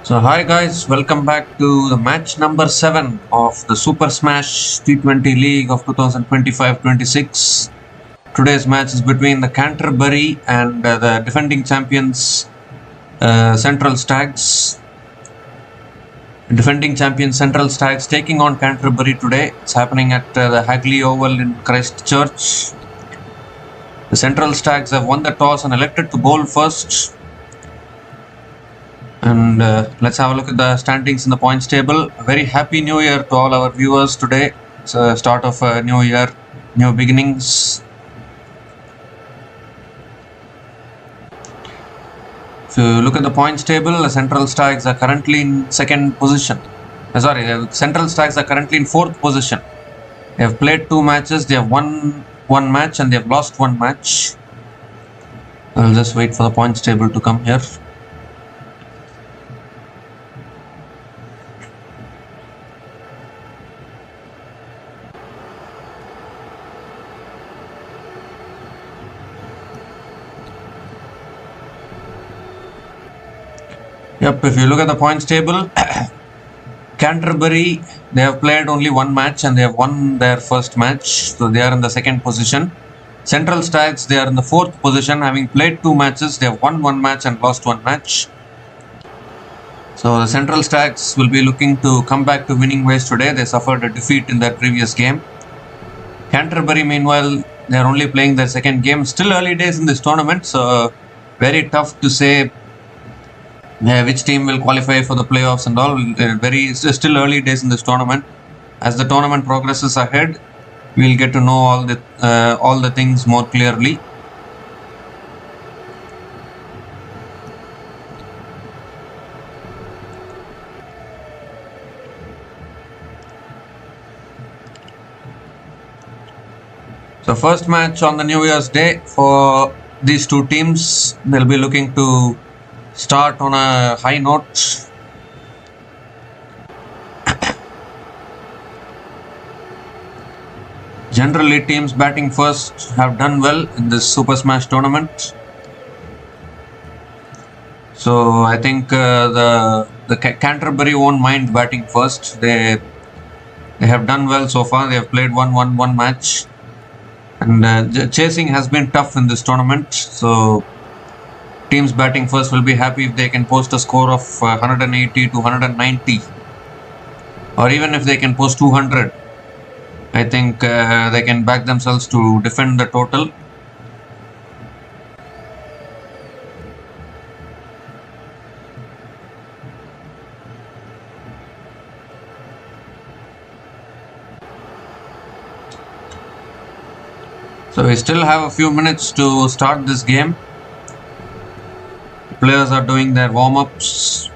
So hi guys, welcome back to the match number 7 of the Super Smash T20 League of 2025-26. Today's match is between the Canterbury and the defending champions Central Stags. Defending champions Central Stags taking on Canterbury today. It's happening at the Hagley Oval in Christchurch. The Central Stags have won the toss and elected to bowl first. And let's have a look at the standings in the points table. A very happy new year to all our viewers today. It's the start of a new year, new beginnings. If you look at the points table, the Central Stags are currently in second position. Central Stags are currently in fourth position. They have played 2 matches. They have won 1 match and they have lost 1 match. I'll just wait for the points table to come here. Yep, if you look at the points table, Canterbury, they have played only 1 match and they have won their first match. So they are in the second position. Central Stags, they are in the fourth position, having played 2 matches. They have won 1 match and lost 1 match. So the Central Stags will be looking to come back to winning ways today. They suffered a defeat in their previous game. Canterbury, meanwhile, they are only playing their second game. Still early days in this tournament, so very tough to say which team will qualify for the playoffs and all. Still early days in this tournament. As the tournament progresses ahead, we'll get to know all the things more clearly. So first match on the New Year's Day for these two teams. They'll be looking to start on a high note. Generally, teams batting first have done well in this Super Smash tournament. So I think the Canterbury won't mind batting first. They have done well so far. They have played one match, and chasing has been tough in this tournament. So teams batting first will be happy if they can post a score of 180 to 190, or even if they can post 200. I think they can back themselves to defend the total. So we still have a few minutes to start this game. Players are doing their warm-ups.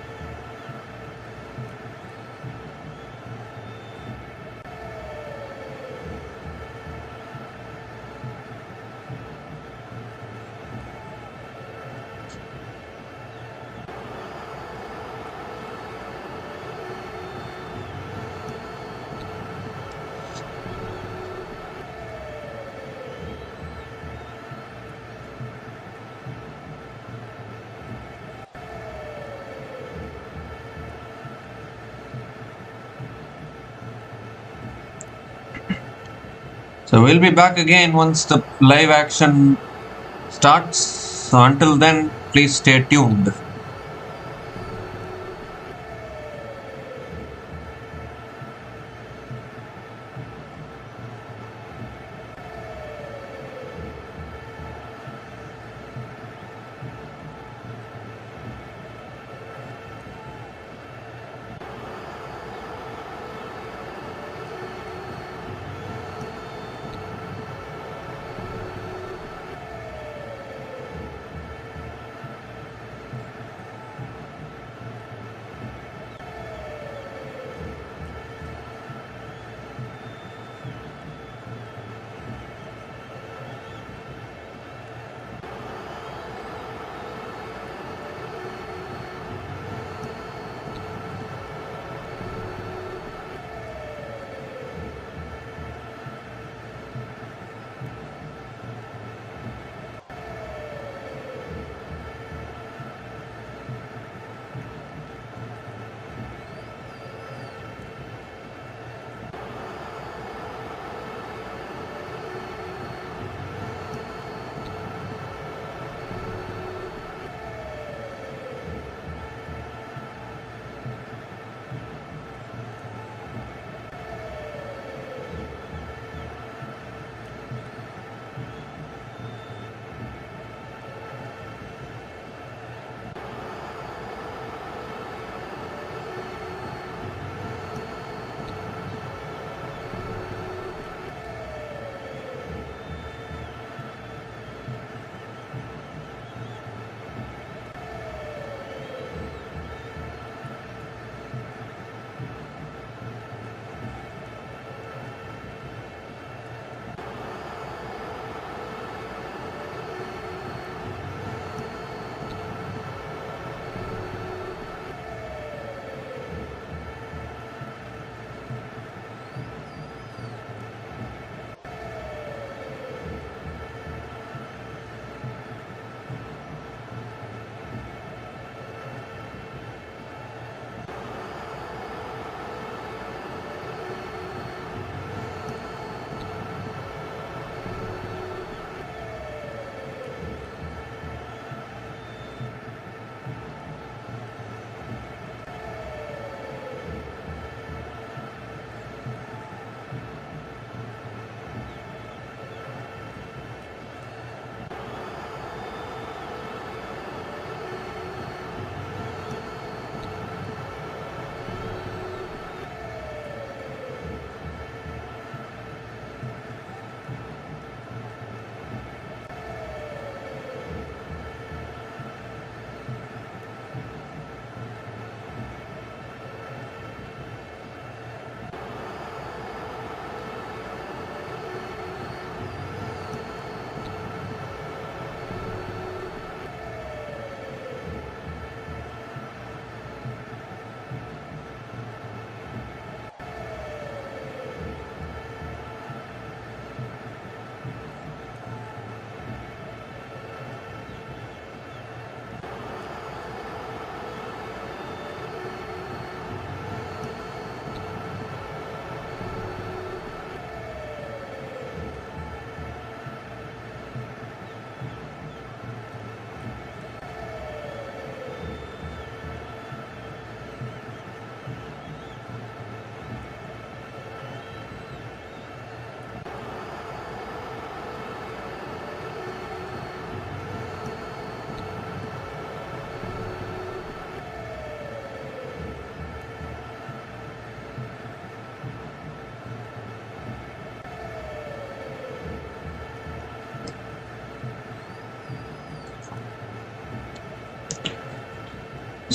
So we'll be back again once the live action starts. So until then, please stay tuned.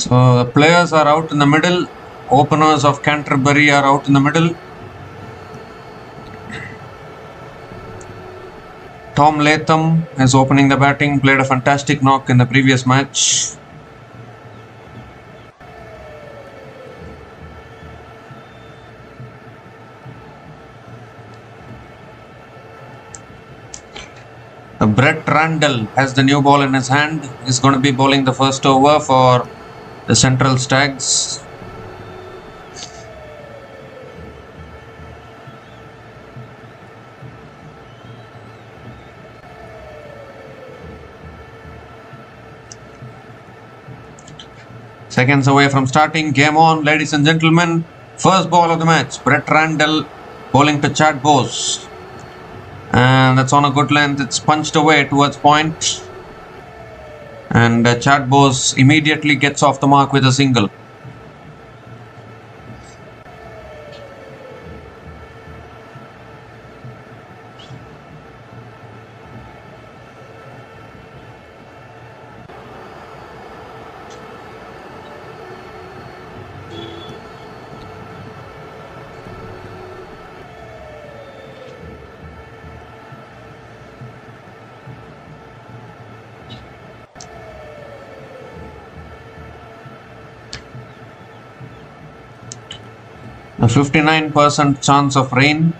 So the players are out in the middle. Openers of Canterbury are out in the middle. Tom Latham is opening the batting, played a fantastic knock in the previous match. Brett Randall has the new ball in his hand. He's going to be bowling the first over for the Central Stags. Seconds away from starting. Game on, ladies and gentlemen. First ball of the match. Brett Randall bowling to Chad Bose. And that's on a good length. It's punched away towards point. And Chad Bose immediately gets off the mark with a single. A 59% chance of rain.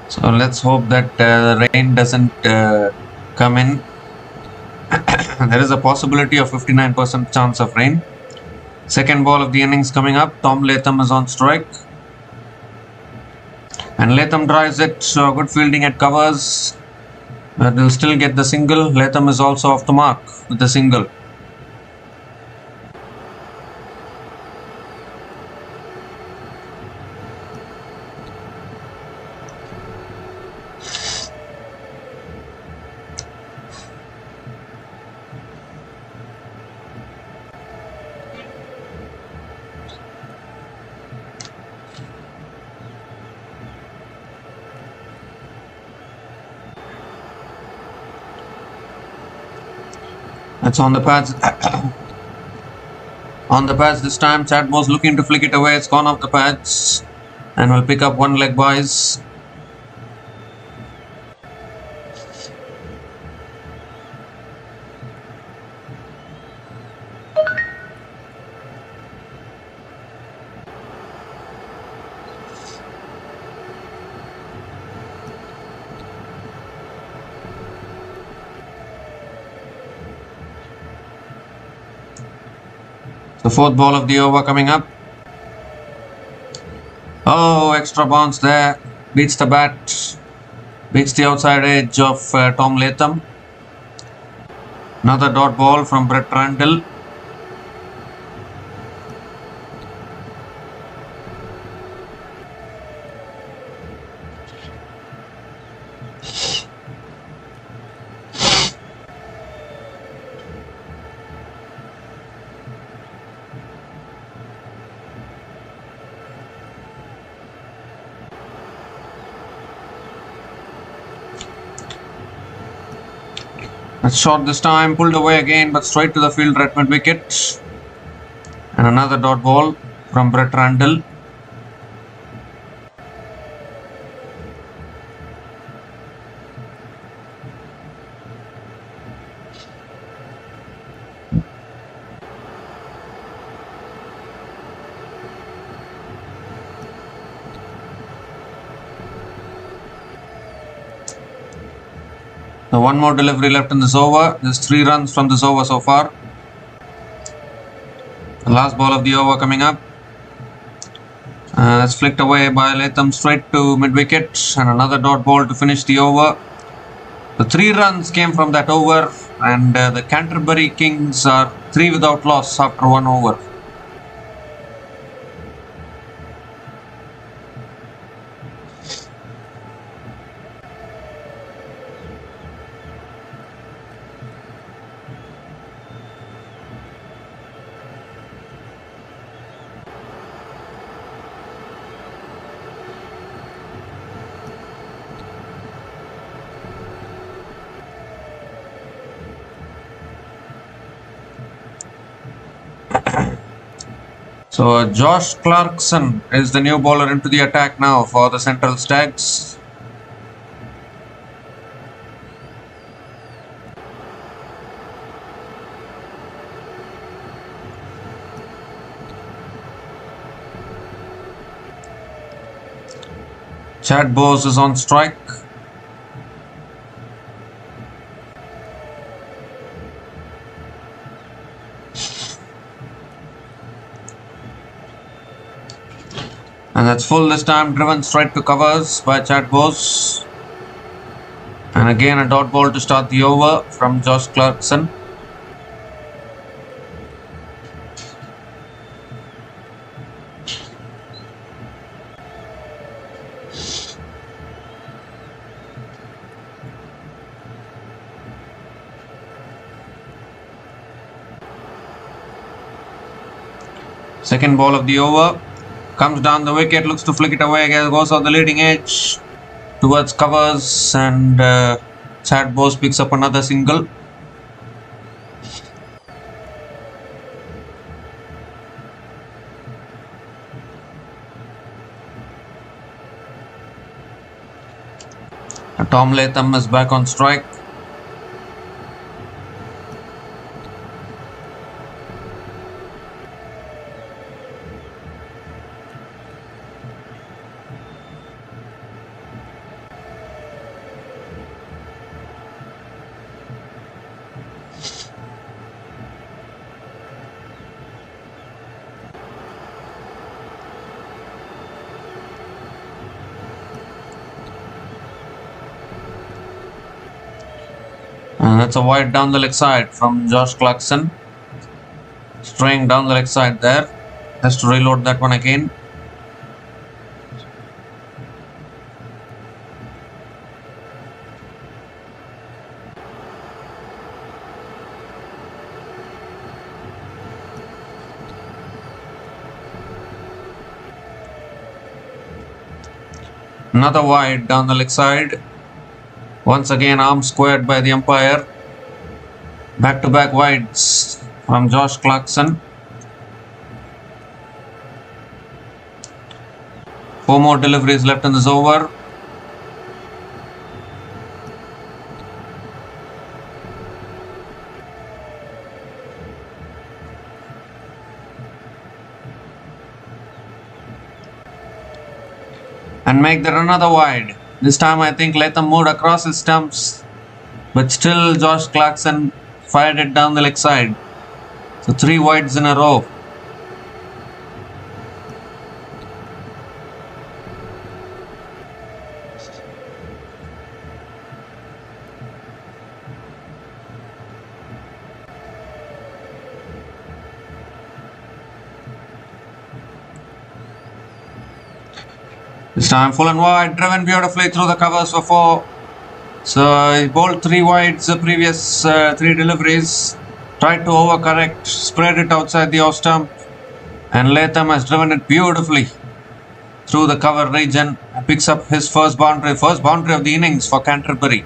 So let's hope that the rain doesn't come in. There is a possibility of 59% chance of rain. Second ball of the innings coming up. Tom Latham is on strike. And Latham drives it. So good fielding at covers. But they'll still get the single. Latham is also off the mark with the single. That's on the pads. On the pads this time. Chad Bose looking to flick it away. It's gone off the pads. And will pick up one leg boys. The fourth ball of the over coming up. Oh, extra bounce there. Beats the bat. Beats the outside edge of Tom Latham. Another dot ball from Brett Randall. That's short this time, pulled away again, but straight to the field at mid wicket. And another dot ball from Brett Randall. So one more delivery left in this over. There's 3 runs from this over so far. The last ball of the over coming up. That's flicked away by Latham straight to mid wicket, and another dot ball to finish the over. The 3 runs came from that over, and the Canterbury Kings are 3 without loss after 1 over. So Josh Clarkson is the new bowler into the attack now for the Central Stags. Chad Bose is on strike. And that's full this time, driven straight to covers by Chad Bose. And again a dot ball to start the over from Josh Clarkson. Second ball of the over. Comes down the wicket, looks to flick it away again, goes on the leading edge towards covers, and Chad Bose picks up another single. Tom Latham is back on strike. And that's a wide down the leg side from Josh Clarkson. Straying down the leg side there. Has to reload that one again. Another wide down the leg side. Once again, arm squared by the umpire. Back-to-back wides from Josh Clarkson. 4 more deliveries left in this over. And make that another wide. This time I think Latham moved across his stumps, but still Josh Clarkson fired it down the leg side. So 3 wides in a row. This time full and wide, driven beautifully through the covers for 4. So he bowled 3 wides the previous 3 deliveries. Tried to overcorrect, spread it outside the off stump. And Latham has driven it beautifully through the cover region. And picks up his first boundary of the innings for Canterbury.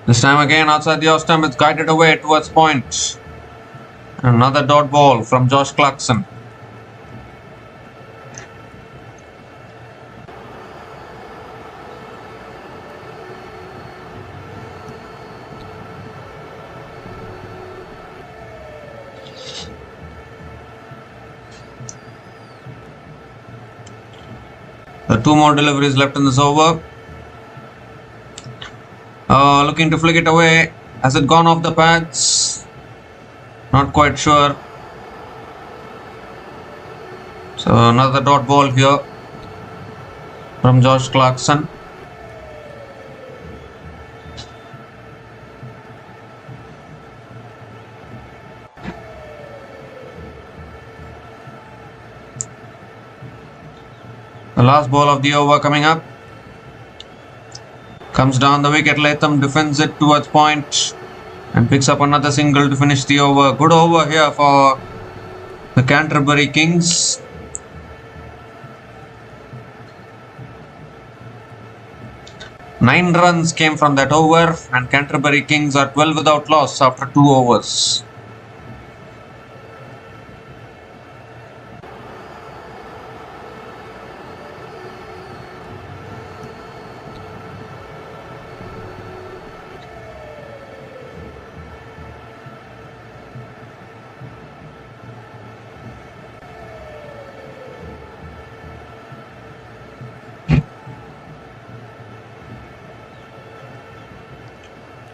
This time again outside the off stump, it's guided away towards point. Another dot ball from Josh Clarkson. There are 2 more deliveries left in this over. Looking to flick it away. Has it gone off the pads? Not quite sure. So another dot ball here from Josh Clarkson. The last ball of the over coming up. Comes down the wicket, Latham defends it towards point. and picks up another single to finish the over. Good over here for the Canterbury Kings. Nine runs came from that over, and Canterbury Kings are 12 without loss after 2 overs.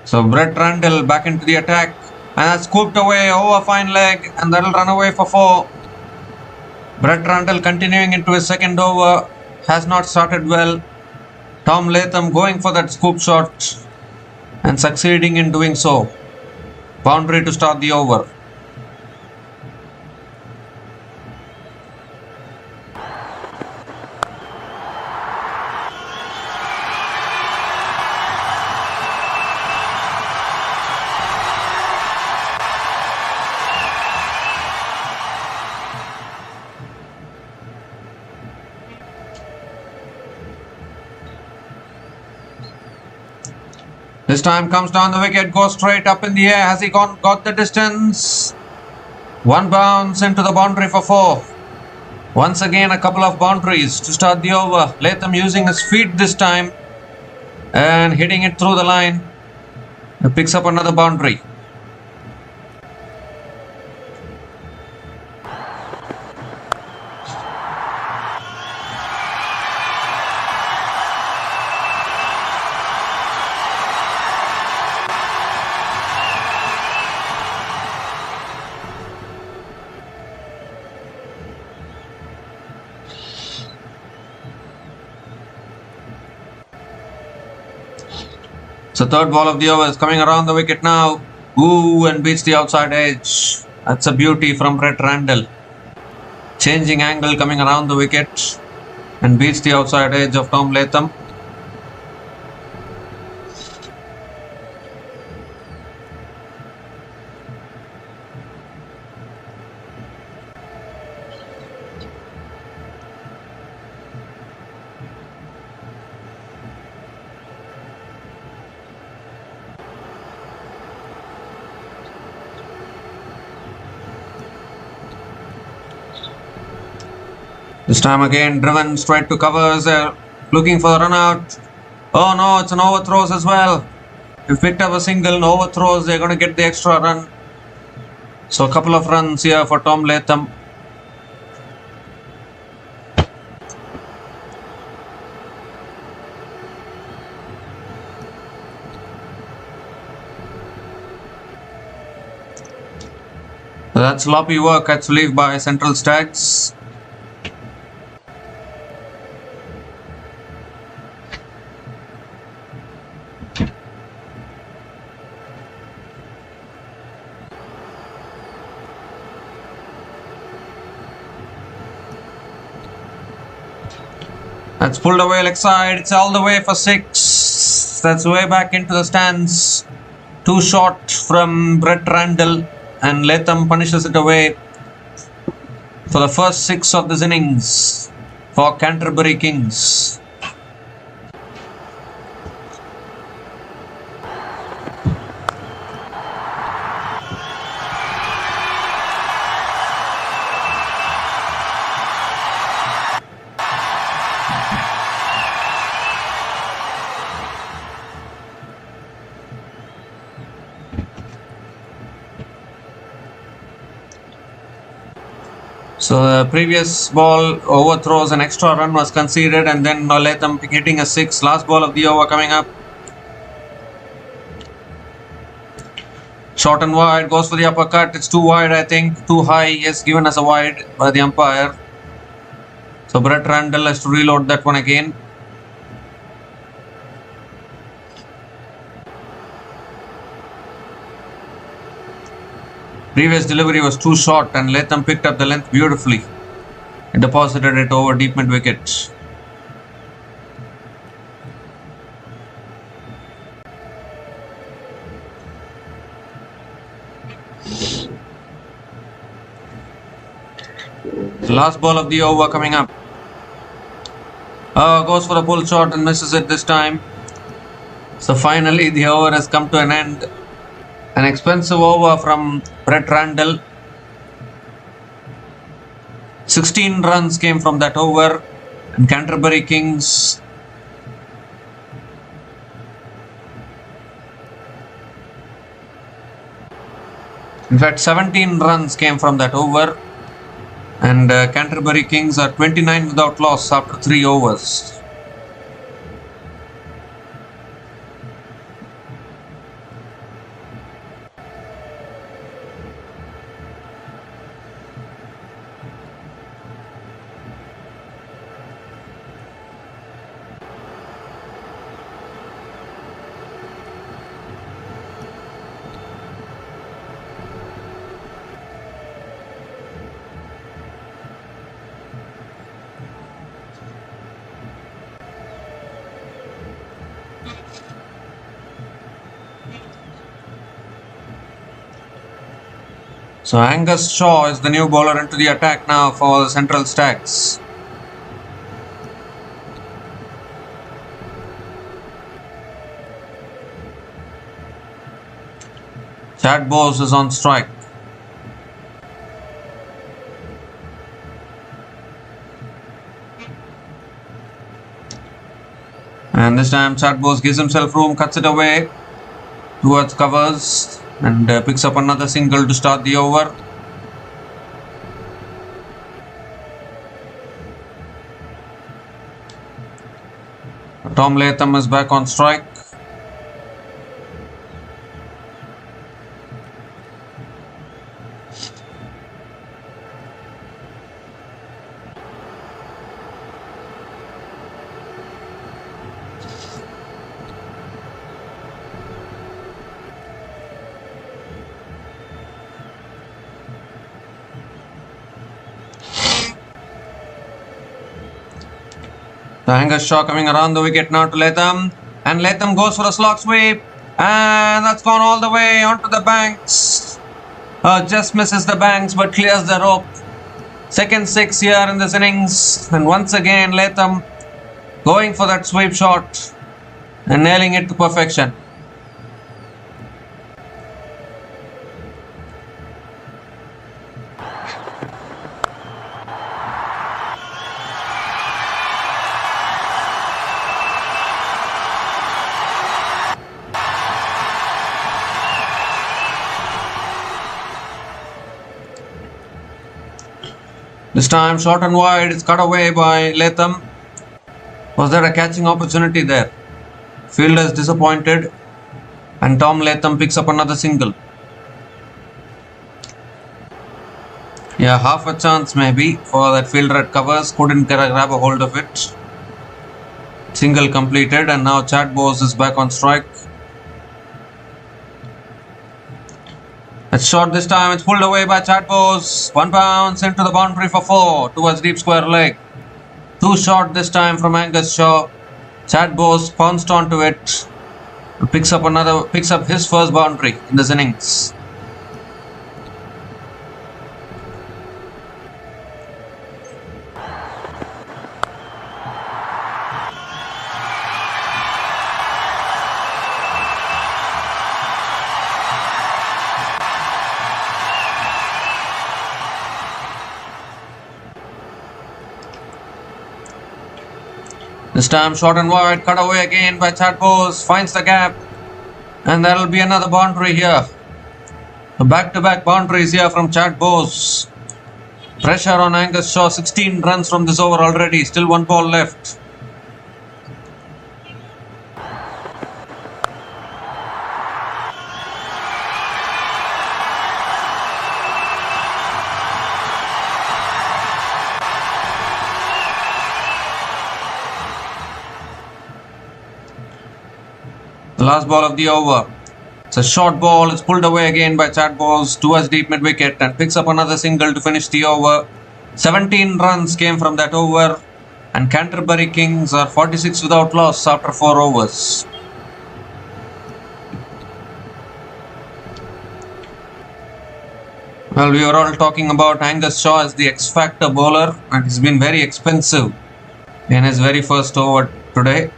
So Brett Randall back into the attack and has scooped away over fine leg, and that'll run away for 4. Brett Randall continuing into his second over, has not started well. Tom Latham going for that scoop shot and succeeding in doing so. Boundary to start the over. This time comes down the wicket, goes straight up in the air. Has he got the distance? One bounce into the boundary for 4. Once again, a couple of boundaries to start the over. Latham using his feet this time and hitting it through the line. He picks up another boundary. So third ball of the over is coming around the wicket now. Ooh, and beats the outside edge. That's a beauty from Brett Randall. Changing angle coming around the wicket and beats the outside edge of Tom Latham. This time again driven straight to covers, looking for the run out. Oh no, it's an overthrows as well. If picked up a single and overthrows, they're going to get the extra run. So a couple of runs here for Tom Latham. That's sloppy work actually by Central Stags. That's pulled away leg side. It's all the way for 6. That's way back into the stands. Too short from Brett Randall, and Latham punishes it away for the first 6 of this innings for Canterbury Kings. So the previous ball overthrows, an extra run was conceded, and then Latham hitting a 6. Last ball of the over coming up. Short and wide, goes for the uppercut. It's too wide, I think. Too high, yes, given as a wide by the umpire. So Brett Randall has to reload that one again. Previous delivery was too short, and Latham picked up the length beautifully and deposited it over deep mid wicket. The last ball of the over coming up. Goes for a pull shot and misses it this time. So finally the over has come to an end. An expensive over from Brett Randall. 16 runs came from that over, and Canterbury Kings in fact 17 runs came from that over, and Canterbury Kings are 29 without loss after 3 overs. So Angus Shaw is the new bowler into the attack now for the Central Stags. Chad Bose is on strike. And this time Chad Bose gives himself room, cuts it away towards covers, and picks up another single to start the over. Tom Latham is back on strike. The Angus Shaw coming around the wicket now to Latham, and Latham goes for a slot sweep, and that's gone all the way onto the banks. Just misses the banks but clears the rope. Second 6 here in this innings, and once again Latham going for that sweep shot and nailing it to perfection. This time short and wide, it's cut away by Latham. Was there a catching opportunity there? Fielder is disappointed, and Tom Latham picks up another single. Yeah, half a chance maybe for that fielder at covers, couldn't grab a hold of it. Single completed, and now Chad Bose is back on strike. It's short this time, it's pulled away by Chad Bose. 1 bounce into the boundary for 4 towards deep square leg. Too short this time from Angus Shaw. Chad Bose pounced onto it and picks up his first boundary in this innings. This time short and wide, cut away again by Chad Bose, finds the gap, and there will be another boundary here. Back-to-back boundaries here from Chad Bose. Pressure on Angus Shaw, 16 runs from this over already, still 1 ball left. The last ball of the over. It's a short ball. It's pulled away again by Chad Bose towards deep mid wicket and picks up another single to finish the over. 17 runs came from that over, and Canterbury Kings are 46 without loss after 4 overs. Well, we were all talking about Angus Shaw as the X-Factor bowler, and he's been very expensive in his very first over today.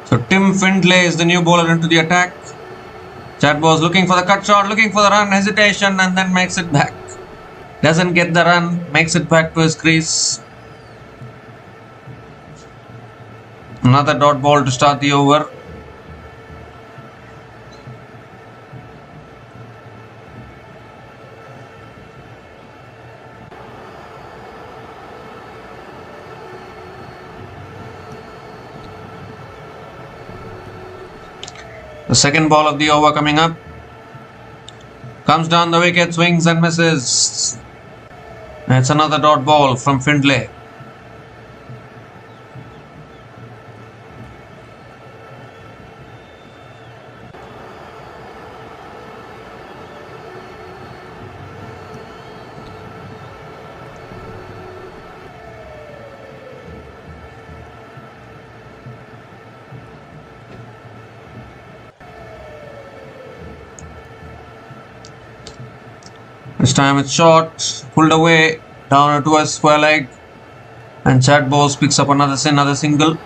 So Tim Findlay is the new bowler into the attack. Chad was looking for the cut shot, looking for the run, hesitation, and then makes it back. Doesn't get the run, makes it back to his crease. Another dot ball to start the over. The second ball of the over coming up. Comes down the wicket, swings and misses. It's another dot ball from Findlay. This time it's short, pulled away, down to a square leg, and Chad Bowes picks up another single.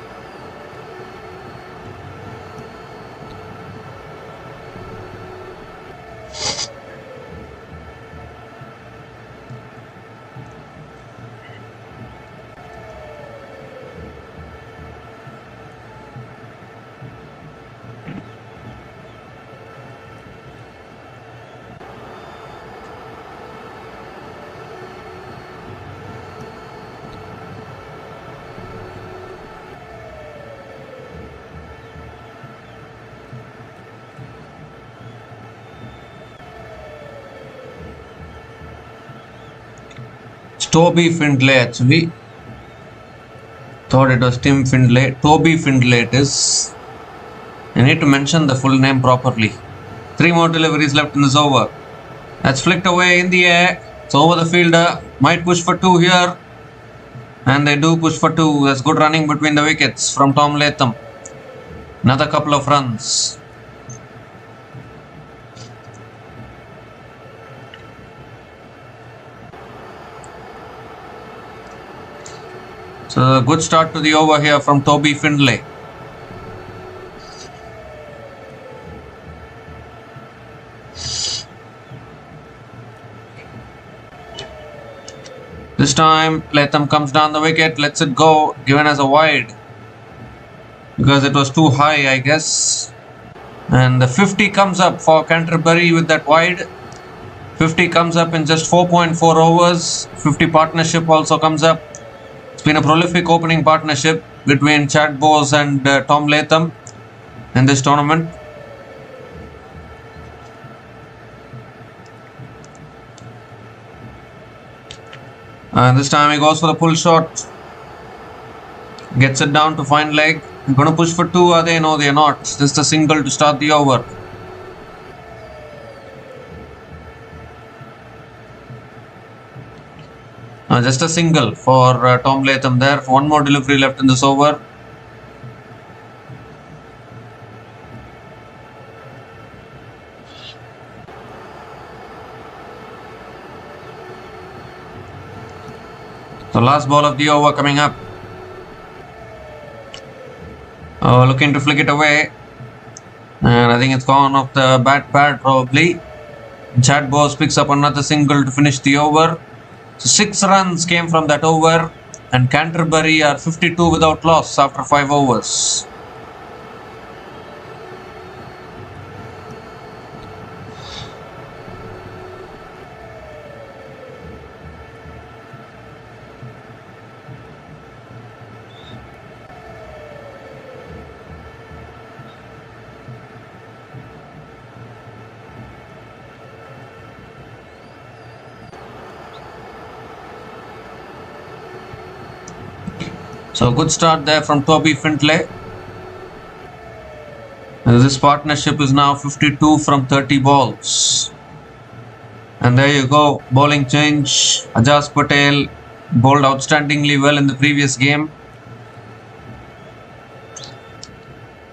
Toby Findlay actually. Thought it was Tim Findlay. Toby Findlay it is. I need to mention the full name properly. 3 more deliveries left in this over. That's flicked away in the air. It's over the fielder. Might push for 2 here. And they do push for 2. That's good running between the wickets from Tom Latham. Another couple of runs. So a good start to the over here from Toby Findlay. This time Latham comes down the wicket, lets it go, given as a wide. Because it was too high, I guess. And the 50 comes up for Canterbury with that wide. 50 comes up in just 4.4 overs. 50 partnership also comes up. It's been a prolific opening partnership between Chad Bowes and Tom Latham in this tournament. And this time he goes for the pull shot. Gets it down to fine leg. They're going to push for 2, are they? No, they are not. Just a single to start the over. Just a single for Tom Latham there. 1 more delivery left in this over. The last ball of the over coming up. Looking to flick it away. And I think it's gone off the bat pad probably. Chad Bowes picks up another single to finish the over. So 6 runs came from that over, and Canterbury are 52 without loss after 5 overs. So good start there from Toby Findlay. This partnership is now 52 from 30 balls. And there you go, bowling change. Ajaz Patel bowled outstandingly well in the previous game.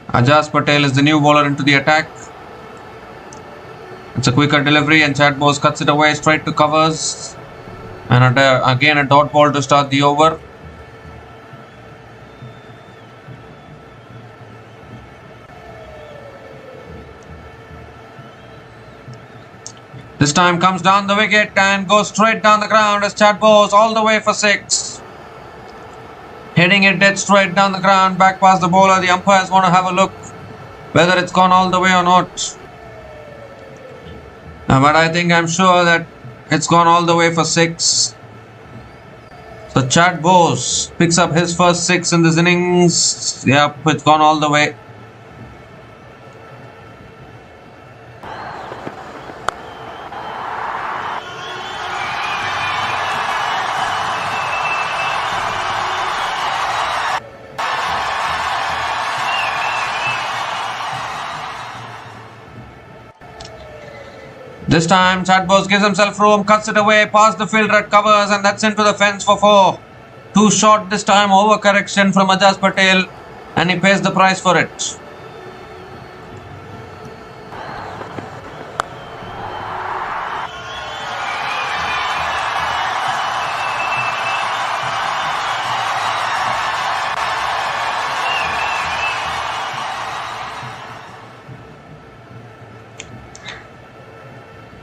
Ajaz Patel is the new bowler into the attack. It's a quicker delivery and Chad Bose cuts it away straight to covers. And again a dot ball to start the over. This time comes down the wicket and goes straight down the ground as Chad Bose all the way for 6. Hitting it dead straight down the ground, back past the bowler. The umpires want to have a look whether it's gone all the way or not. But I'm sure that it's gone all the way for 6. So Chad Bose picks up his first 6 in this innings. Yep, it's gone all the way. This time Chad Bose gives himself room, cuts it away past the fielder at covers, and that's into the fence for 4. Too short this time, over correction from Ajaz Patel, and he pays the price for it.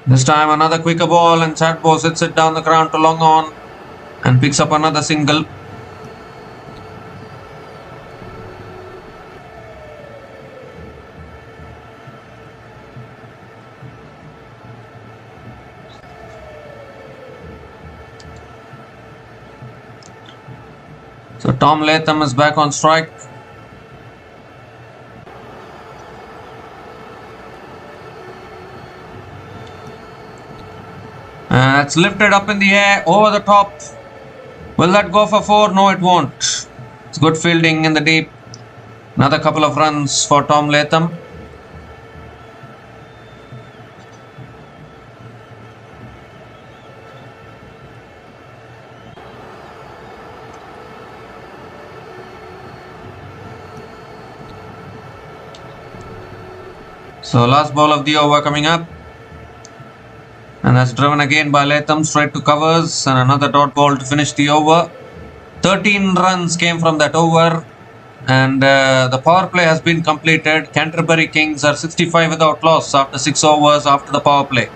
This time another quicker ball and Chad Bose hits it down the ground to long on and picks up another single. So Tom Latham is back on strike. It's lifted up in the air, over the top. Will that go for 4? No, it won't. It's good fielding in the deep. Another couple of runs for Tom Latham. So last ball of the over coming up. And that's driven again by Latham straight to covers and another dot ball to finish the over. 13 runs came from that over and the power play has been completed. Canterbury Kings are 65 without loss after 6 overs after the power play.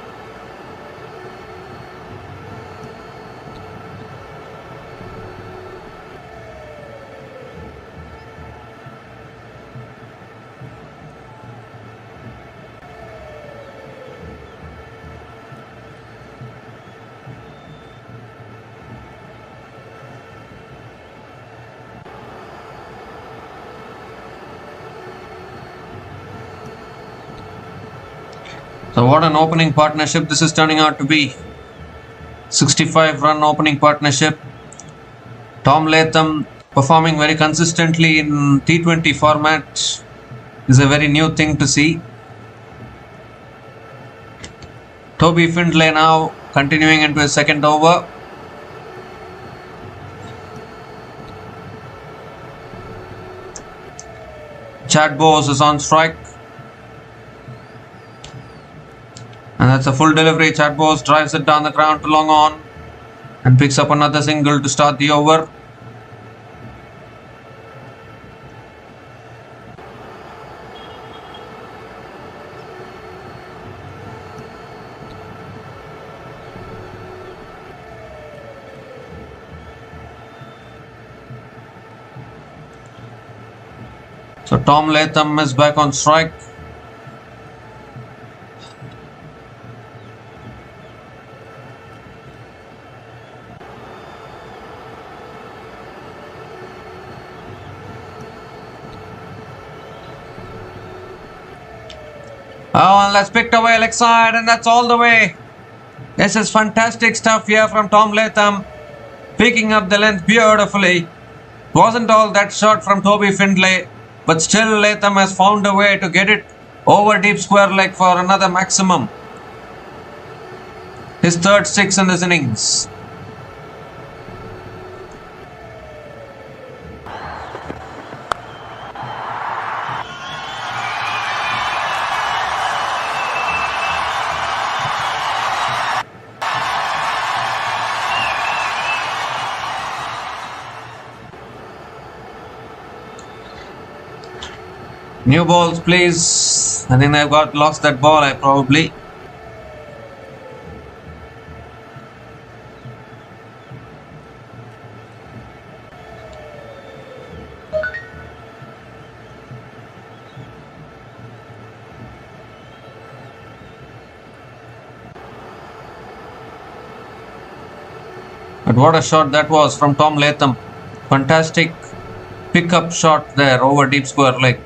So what an opening partnership this is turning out to be. 65 run opening partnership. Tom Latham performing very consistently in T20 format is a very new thing to see. Toby Findlay now continuing into his second over. Chad Bose is on strike. And that's a full delivery. Chad Bose drives it down the ground to long on and picks up another single to start the over. So Tom Latham is back on strike. Oh, and that's picked away leg side, and that's all the way. This is fantastic stuff here from Tom Latham, picking up the length beautifully. Wasn't all that shot from Toby Findlay, but still Latham has found a way to get it over deep square leg for another maximum. His third six in this innings. New balls, please. I think I've lost that ball. I probably. But what a shot that was from Tom Latham. Fantastic pickup shot there over deep square leg.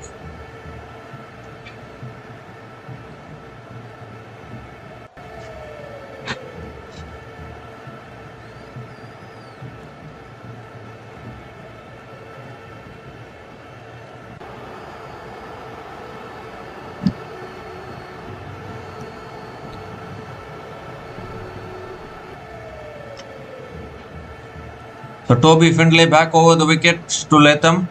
So Toby Findlay back over the wicket to Latham.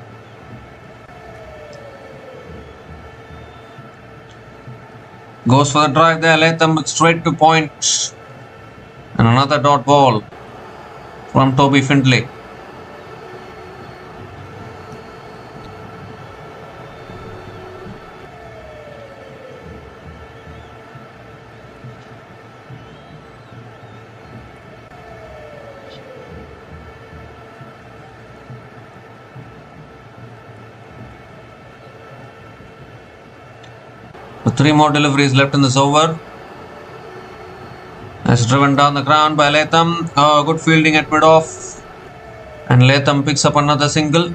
Goes for the drive there, Latham straight to point. And another dot ball from Toby Findlay. Three more deliveries left in this over. As driven down the ground by Latham. Good fielding at mid-off. And Latham picks up another single.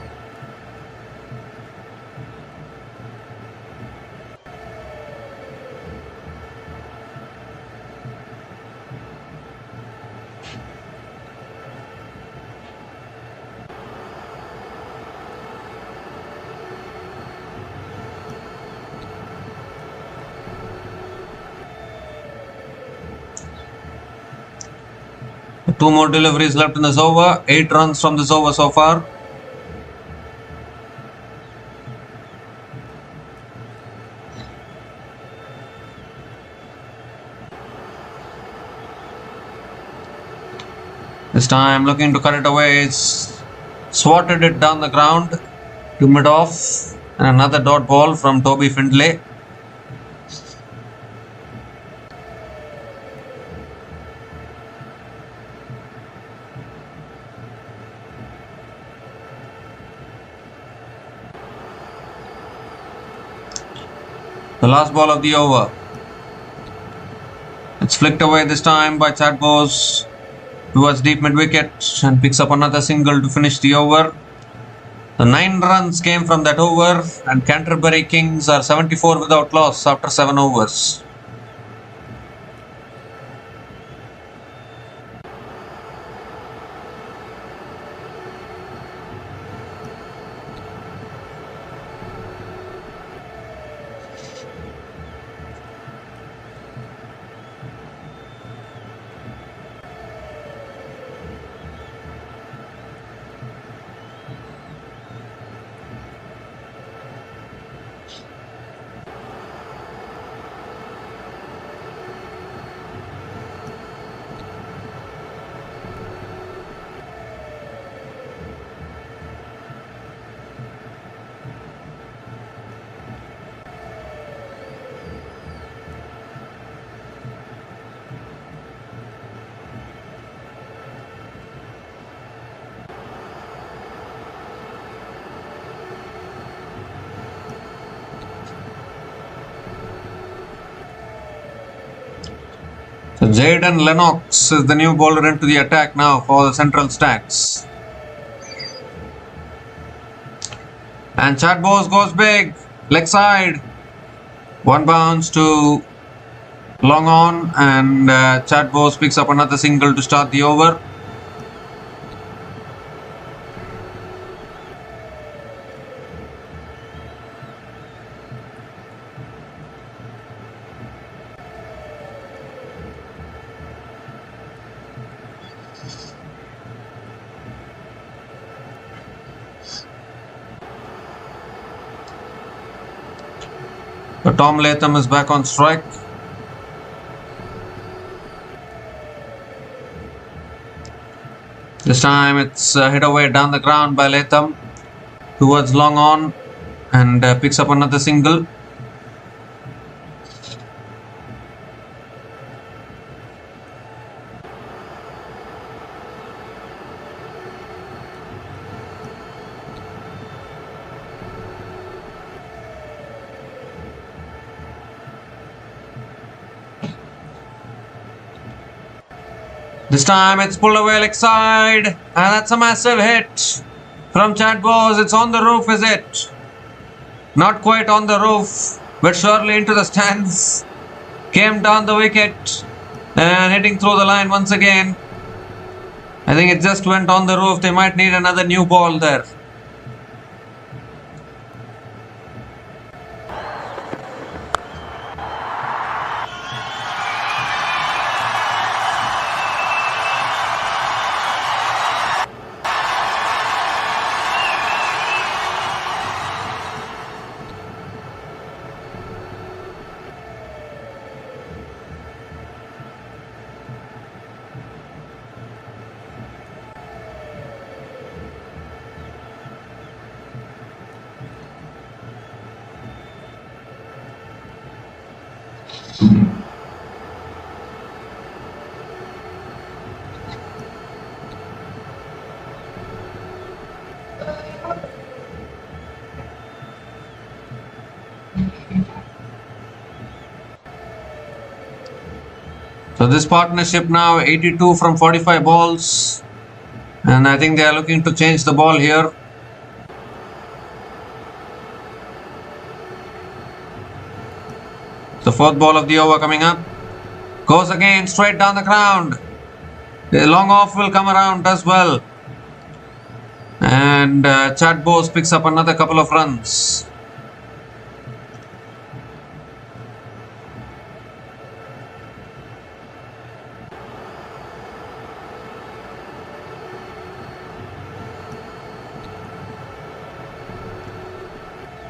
Two more deliveries left in this over. 8 runs from this over so far. This time looking to cut it away. Swatted it down the ground to mid-off. And another dot ball from Toby Findlay. The last ball of the over. It's flicked away this time by Chad Bose towards deep mid wicket and picks up another single to finish the over. The 9 runs came from that over and Canterbury Kings are 74 without loss after 7 overs. So Jayden Lennox is the new bowler into the attack now for the Central Stacks. And Chad Bose goes big, leg side. One bounce to long on and Chad Bose picks up another single to start the over. Tom Latham is back on strike. This time it's hit away down the ground by Latham towards long on and picks up another single. This time it's pulled away leg side, and that's a massive hit from Chad Bose. It's on the roof, is it? Not quite on the roof, but surely into the stands. Came down the wicket and hitting through the line once again. I think it just went on the roof. They might need another new ball there. So this partnership now 82 from 45 balls, and I think they are looking to change the ball here. The fourth ball of the over coming up. Goes again straight down the ground. The long off will come around as well. And Chad Bose picks up another couple of runs.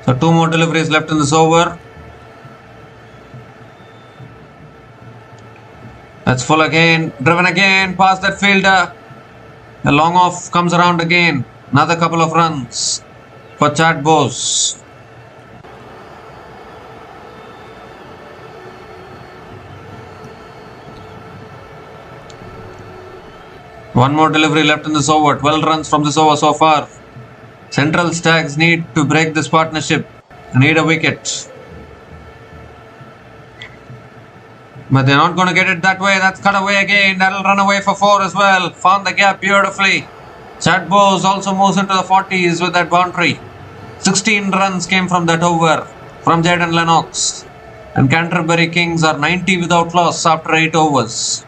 So 2 more deliveries left in this over. That's full again, driven again past that fielder. The long off comes around again. Another couple of runs for Chad Bose. One more delivery left in this over. 12 runs from this over so far. Central Stags need to break this partnership. Need a wicket. But they're not going to get it that way. That's cut away again. That'll run away for 4 as well. Found the gap beautifully. Chad Bose also moves into the 40s with that boundary. 16 runs came from that over from Jayden Lennox. And Canterbury Kings are 90 without loss after 8 overs.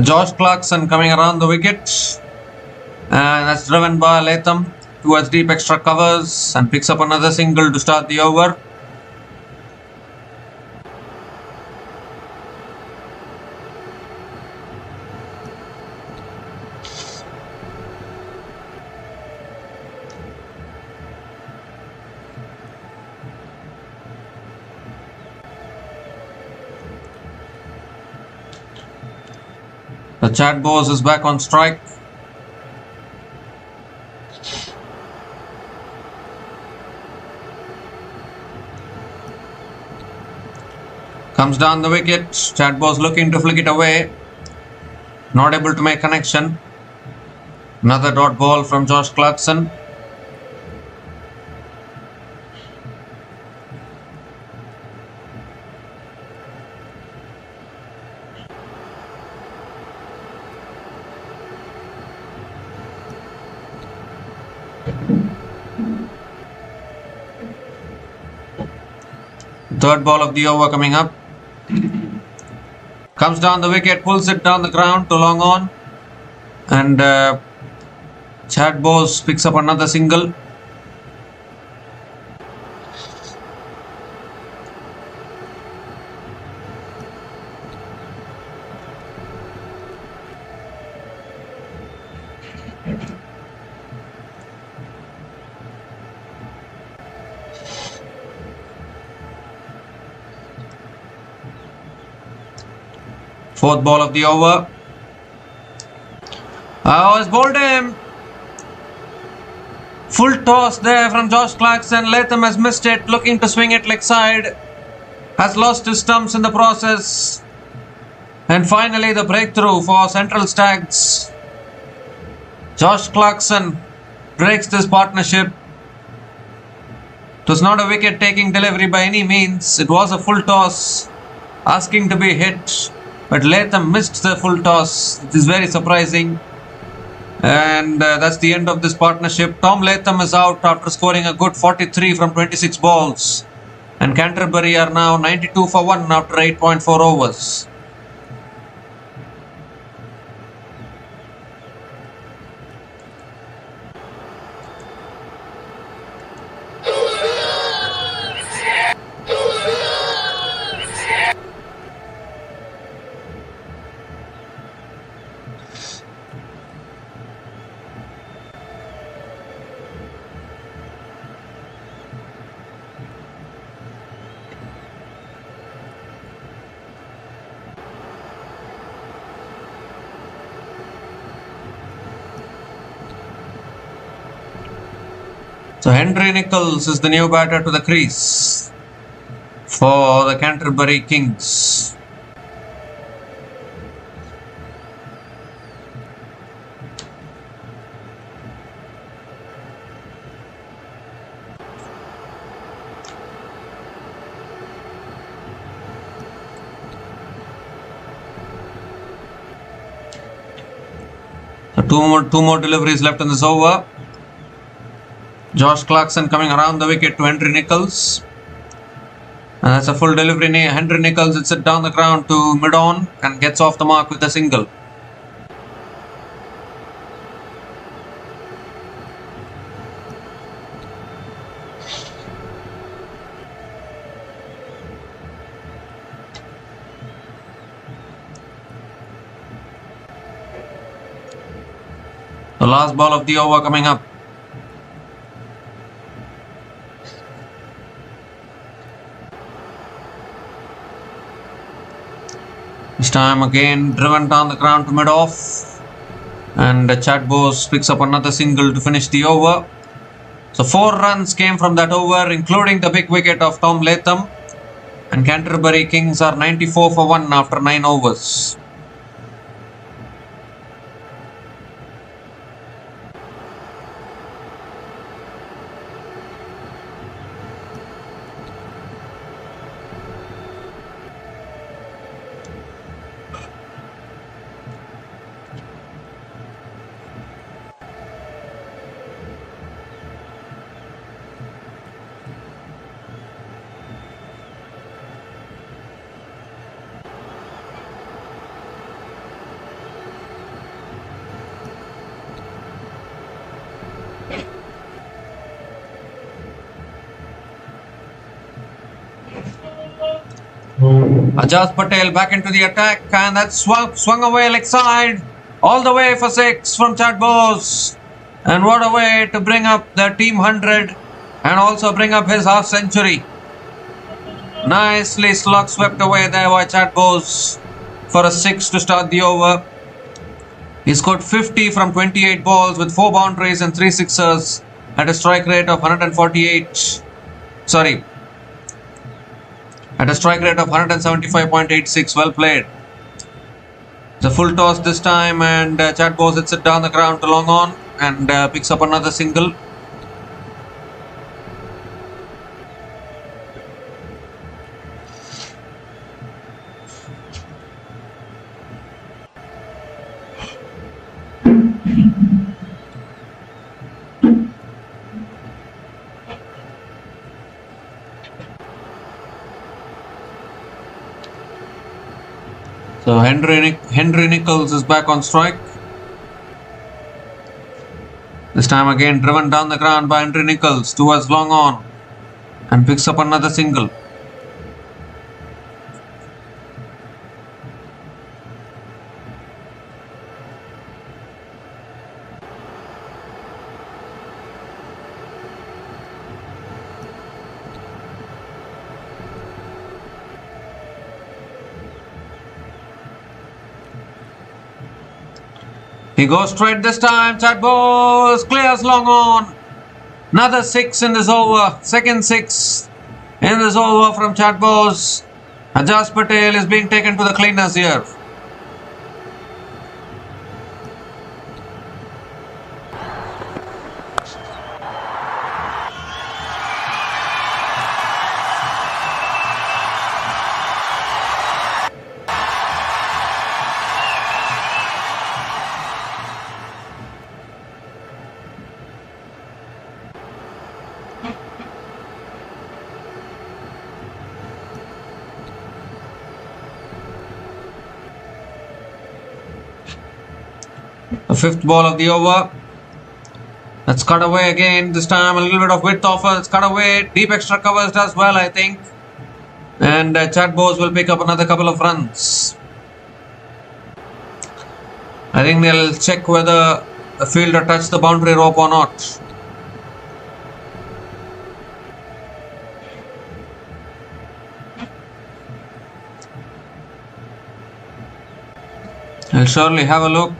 Josh Clarkson coming around the wicket, and that's driven by Latham towards deep extra covers and picks up another single to start the over. The Chad Bose is back on strike. Comes down the wicket. Chad Bose looking to flick it away. Not able to make connection. Another dot ball from Josh Clarkson. Third ball of the over coming up. Comes down the wicket, pulls it down the ground to long on. And Chad Bose picks up another single. Fourth ball of the over. Has bowled him. Full toss there from Josh Clarkson. Latham has missed it, looking to swing it leg side. Has lost his stumps in the process. And finally the breakthrough for Central Stags. Josh Clarkson breaks this partnership. It was not a wicket-taking delivery by any means. It was a full toss, asking to be hit. But Latham missed the full toss. It is very surprising. And that's the end of this partnership. Tom Latham is out after scoring a good 43 from 26 balls. And Canterbury are now 92 for 1 after 8.4 overs. So Henry Nicholls is the new batter to the crease for the Canterbury Kings. So two more deliveries left in this over. Josh Clarkson coming around the wicket to Henry Nicholls. And that's a full delivery. Henry Nicholls hits it down the ground to mid-on and gets off the mark with a single. The last ball of the over coming up. This time again driven down the ground to mid-off. And Chad Bose picks up another single to finish the over. So 4 runs came from that over, including the big wicket of Tom Latham. And Canterbury Kings are 94 for 1 after 9 overs. Ajaz Patel back into the attack, and that swung away leg side all the way for 6 from Chad Bose. And what a way to bring up the team 100 and also bring up his half century. Nicely slug swept away there by Chad Bose for a 6 to start the over. He scored 50 from 28 balls with 4 boundaries and 3 sixers at a strike rate of 148. Sorry. At a strike rate of 175.86, well played. It's a full toss this time, and Chad Bose hits it down the ground to long on and picks up another single. So Henry Nichols is back on strike. This time again driven down the ground by Henry Nichols towards long on and picks up another single. He goes straight this time. Chad Bose clears long on. Another 6 in this over. Second 6 in this over from Chad Bose. Ajaz Patel is being taken to the cleaners here. The fifth ball of the over. Let's cut away again. This time a little bit of width offer. Let's cut away. Deep extra covers does well, I think. And Chad Bose will pick up another couple of runs. I think they'll check whether the fielder touched the boundary rope or not. I'll surely have a look.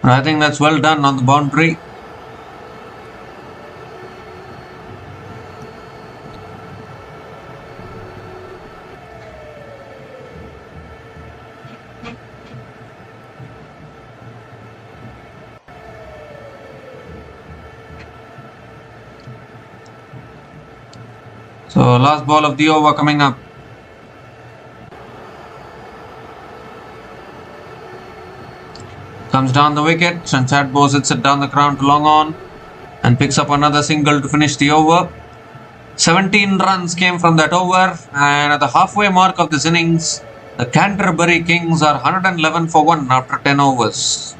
I think that's well done on the boundary. So last ball of the over coming up. Comes down the wicket and Chad Bose hits it down the ground to long on and picks up another single to finish the over. 17 runs came from that over, and at the halfway mark of this innings, the Canterbury Kings are 111 for 1 after 10 overs.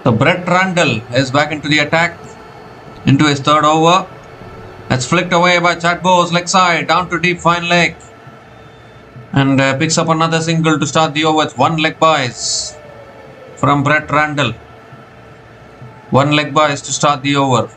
So Brett Randall is back into the attack, into his third over. That's flicked away by Chad Bose, leg side, down to deep fine leg. And picks up another single to start the over. It's one leg byes from Brett Randall. One leg byes to start the over.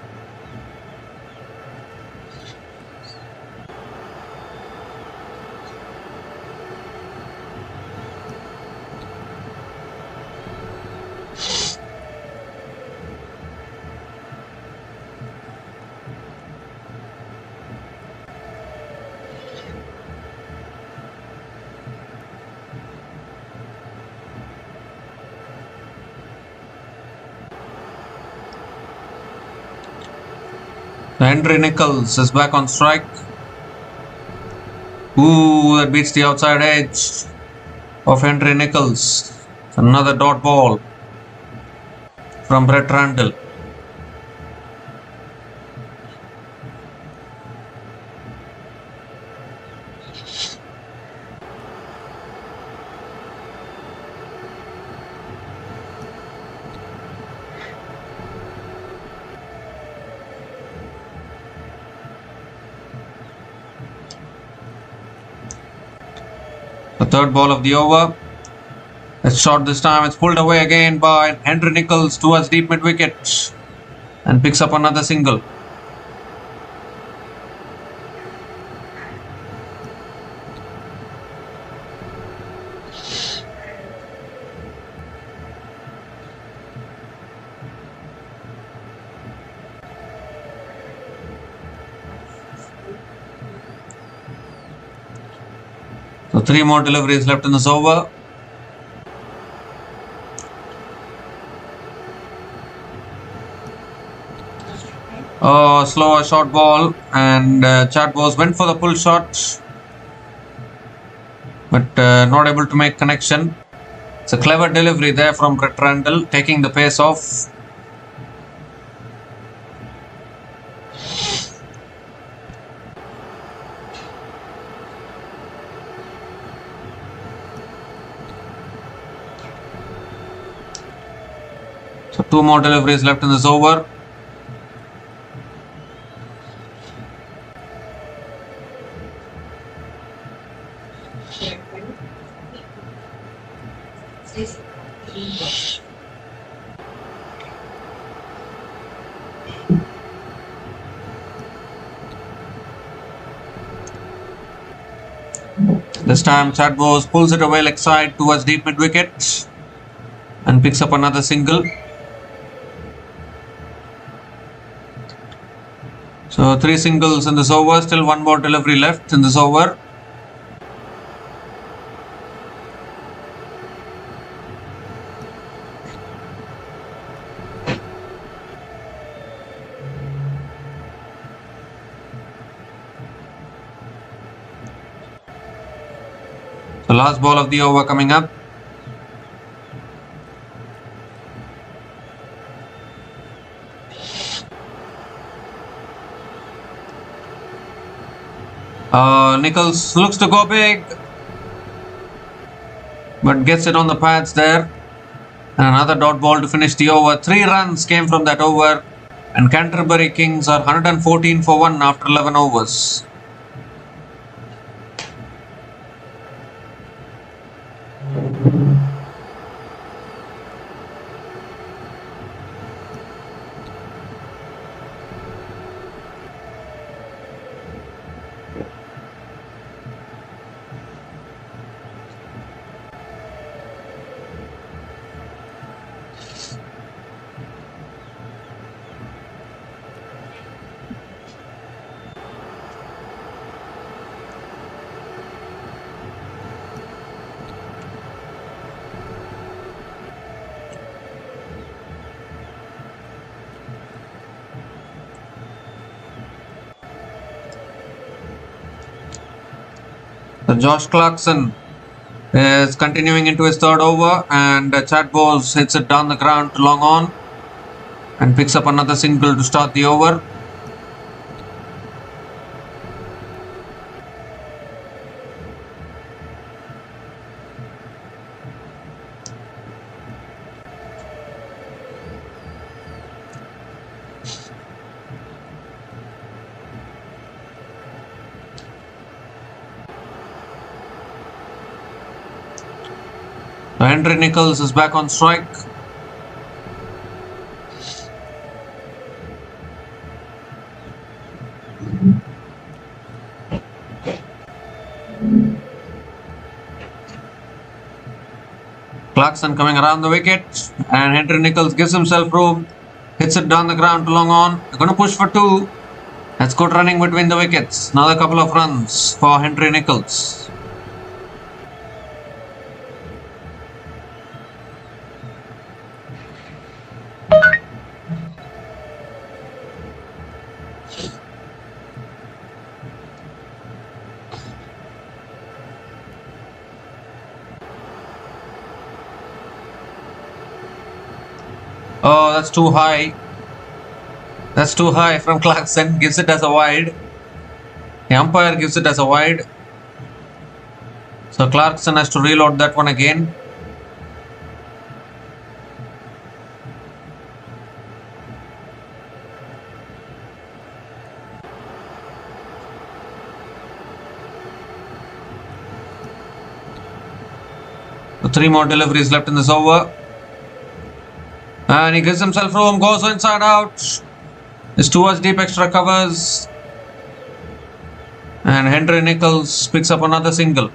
Henry Nichols is back on strike. Ooh, that beats the outside edge of Henry Nichols. It's another dot ball from Brett Randall. The third ball of the over. It's short this time. It's pulled away again by Henry Nicholls towards deep mid wicket and picks up another single. So 3 more deliveries left in this over. Slower short ball, and Chad Bose went for the pull shot, but not able to make connection. It's a clever delivery there from Brett Randall, taking the pace off. So 2 more deliveries left in this over. This time Chad Bose pulls it away leg side towards deep mid wicket and picks up another single. So 3 singles in this over, still 1 more delivery left in this over. The last ball of the over coming up. Nicholls looks to go big, but gets it on the pads there. And another dot ball to finish the over. 3 runs came from that over, and Canterbury Kings are 114 for 1 after 11 overs. So Josh Clarkson is continuing into his 3rd over, and Chad Bose hits it down the ground to long on and picks up another single to start the over. So Henry Nicholls is back on strike. Clarkson coming around the wicket, and Henry Nicholls gives himself room, hits it down the ground to long on. They're going to push for 2. That's good running between the wickets. Another couple of runs for Henry Nicholls. Oh, that's too high. That's too high from Clarkson. Gives it as a wide. The umpire gives it as a wide. So Clarkson has to reload that one again. 3 more deliveries left in this over. And he gives himself room, goes inside out. It's towards deep extra covers. And Henry Nichols picks up another single.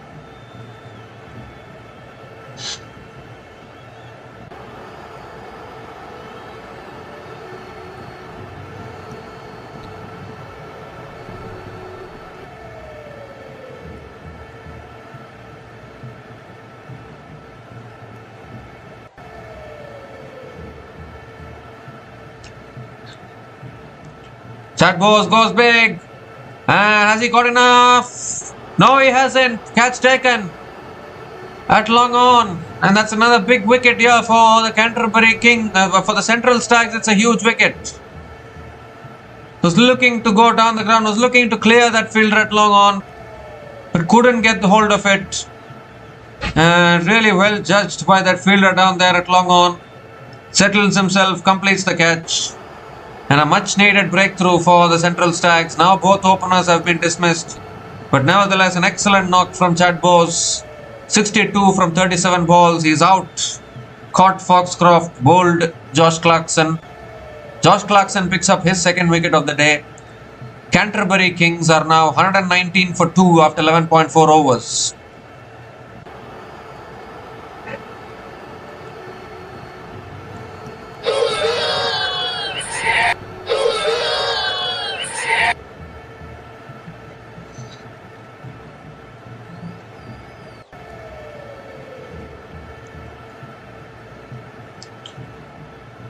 Chad Bose goes big. And has he got enough? No, he hasn't. Catch taken at long on. And that's another big wicket here for the Canterbury King. For the Central Stags, it's a huge wicket. Was looking to go down the ground, was looking to clear that fielder at long on, but couldn't get the hold of it. And really well judged by that fielder down there at long on. Settles himself, completes the catch. And a much needed breakthrough for the Central Stags. Now both openers have been dismissed. But nevertheless, an excellent knock from Chad Bose. 62 from 37 balls. He's out. Caught Foxcroft, bowled Josh Clarkson. Josh Clarkson picks up his second wicket of the day. Canterbury Kings are now 119 for 2 after 11.4 overs.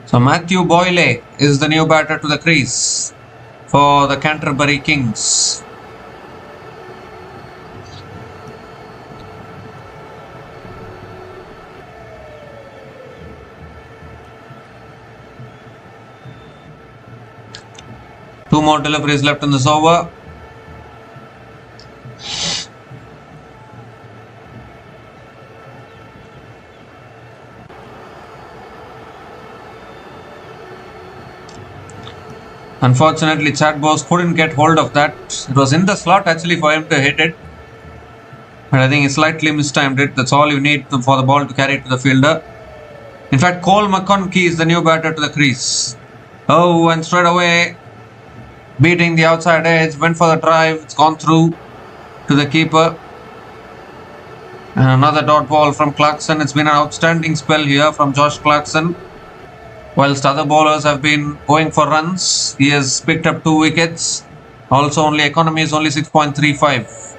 So Matthew Boyle is the new batter to the crease for the Canterbury Kings. Two more deliveries left in this over. Unfortunately, Chad Bose couldn't get hold of that. It was in the slot actually for him to hit it. But I think he slightly mistimed it. That's all you need for the ball to carry to the fielder. In fact, Cole McConkie is the new batter to the crease. Oh, and straight away, beating the outside edge, went for the drive. It's gone through to the keeper. And another dot ball from Clarkson. It's been an outstanding spell here from Josh Clarkson. Whilst other bowlers have been going for runs, he has picked up 2 wickets. Also, only economy is only 6.35.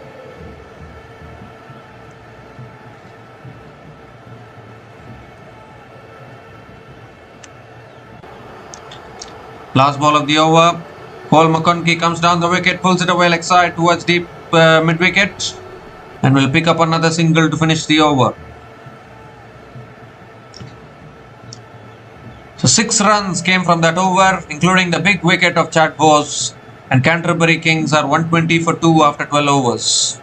Last ball of the over. Cole McConkie comes down the wicket, pulls it away leg side towards deep mid-wicket, and will pick up another single to finish the over. So 6 runs came from that over, including the big wicket of Chad Bose, and Canterbury Kings are 120 for 2 after 12 overs.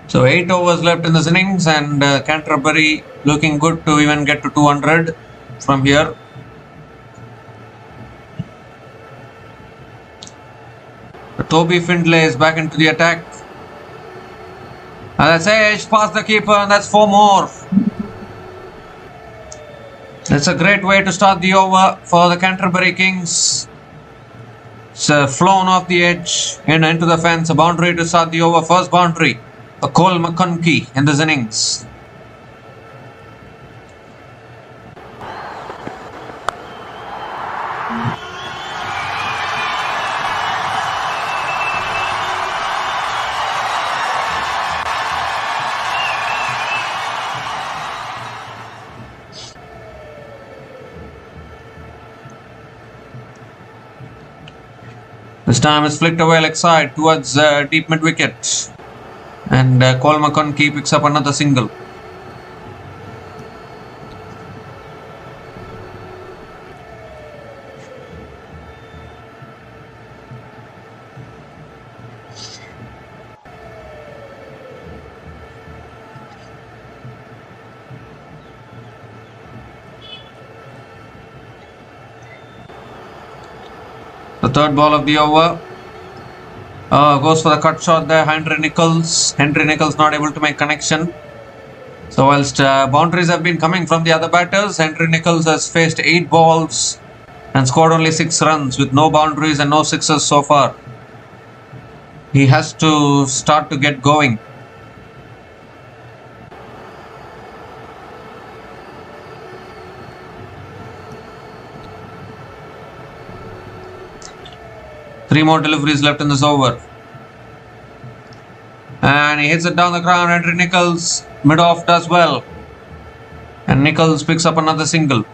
So 8 overs left in this innings, and Canterbury looking good to even get to 200 from here. Toby Findlay is back into the attack. And that's edge past the keeper, and that's 4 more. That's a great way to start the over for the Canterbury Kings. It's flown off the edge and into the fence. A boundary to start the over. First boundary. A Cole McConkie in this innings. The This time it's flicked away leg side towards deep mid wicket. And Cole McConkie picks up another single. The third ball of the over. Goes for the cut shot there, Henry Nicholls. Henry Nicholls not able to make connection. So whilst boundaries have been coming from the other batters, Henry Nicholls has faced 8 balls and scored only 6 runs with no boundaries and no sixes so far. He has to start to get going. Three more deliveries left in this over. And he hits it down the ground. Henry Nicholls mid-off does well. And Nicholls picks up another single.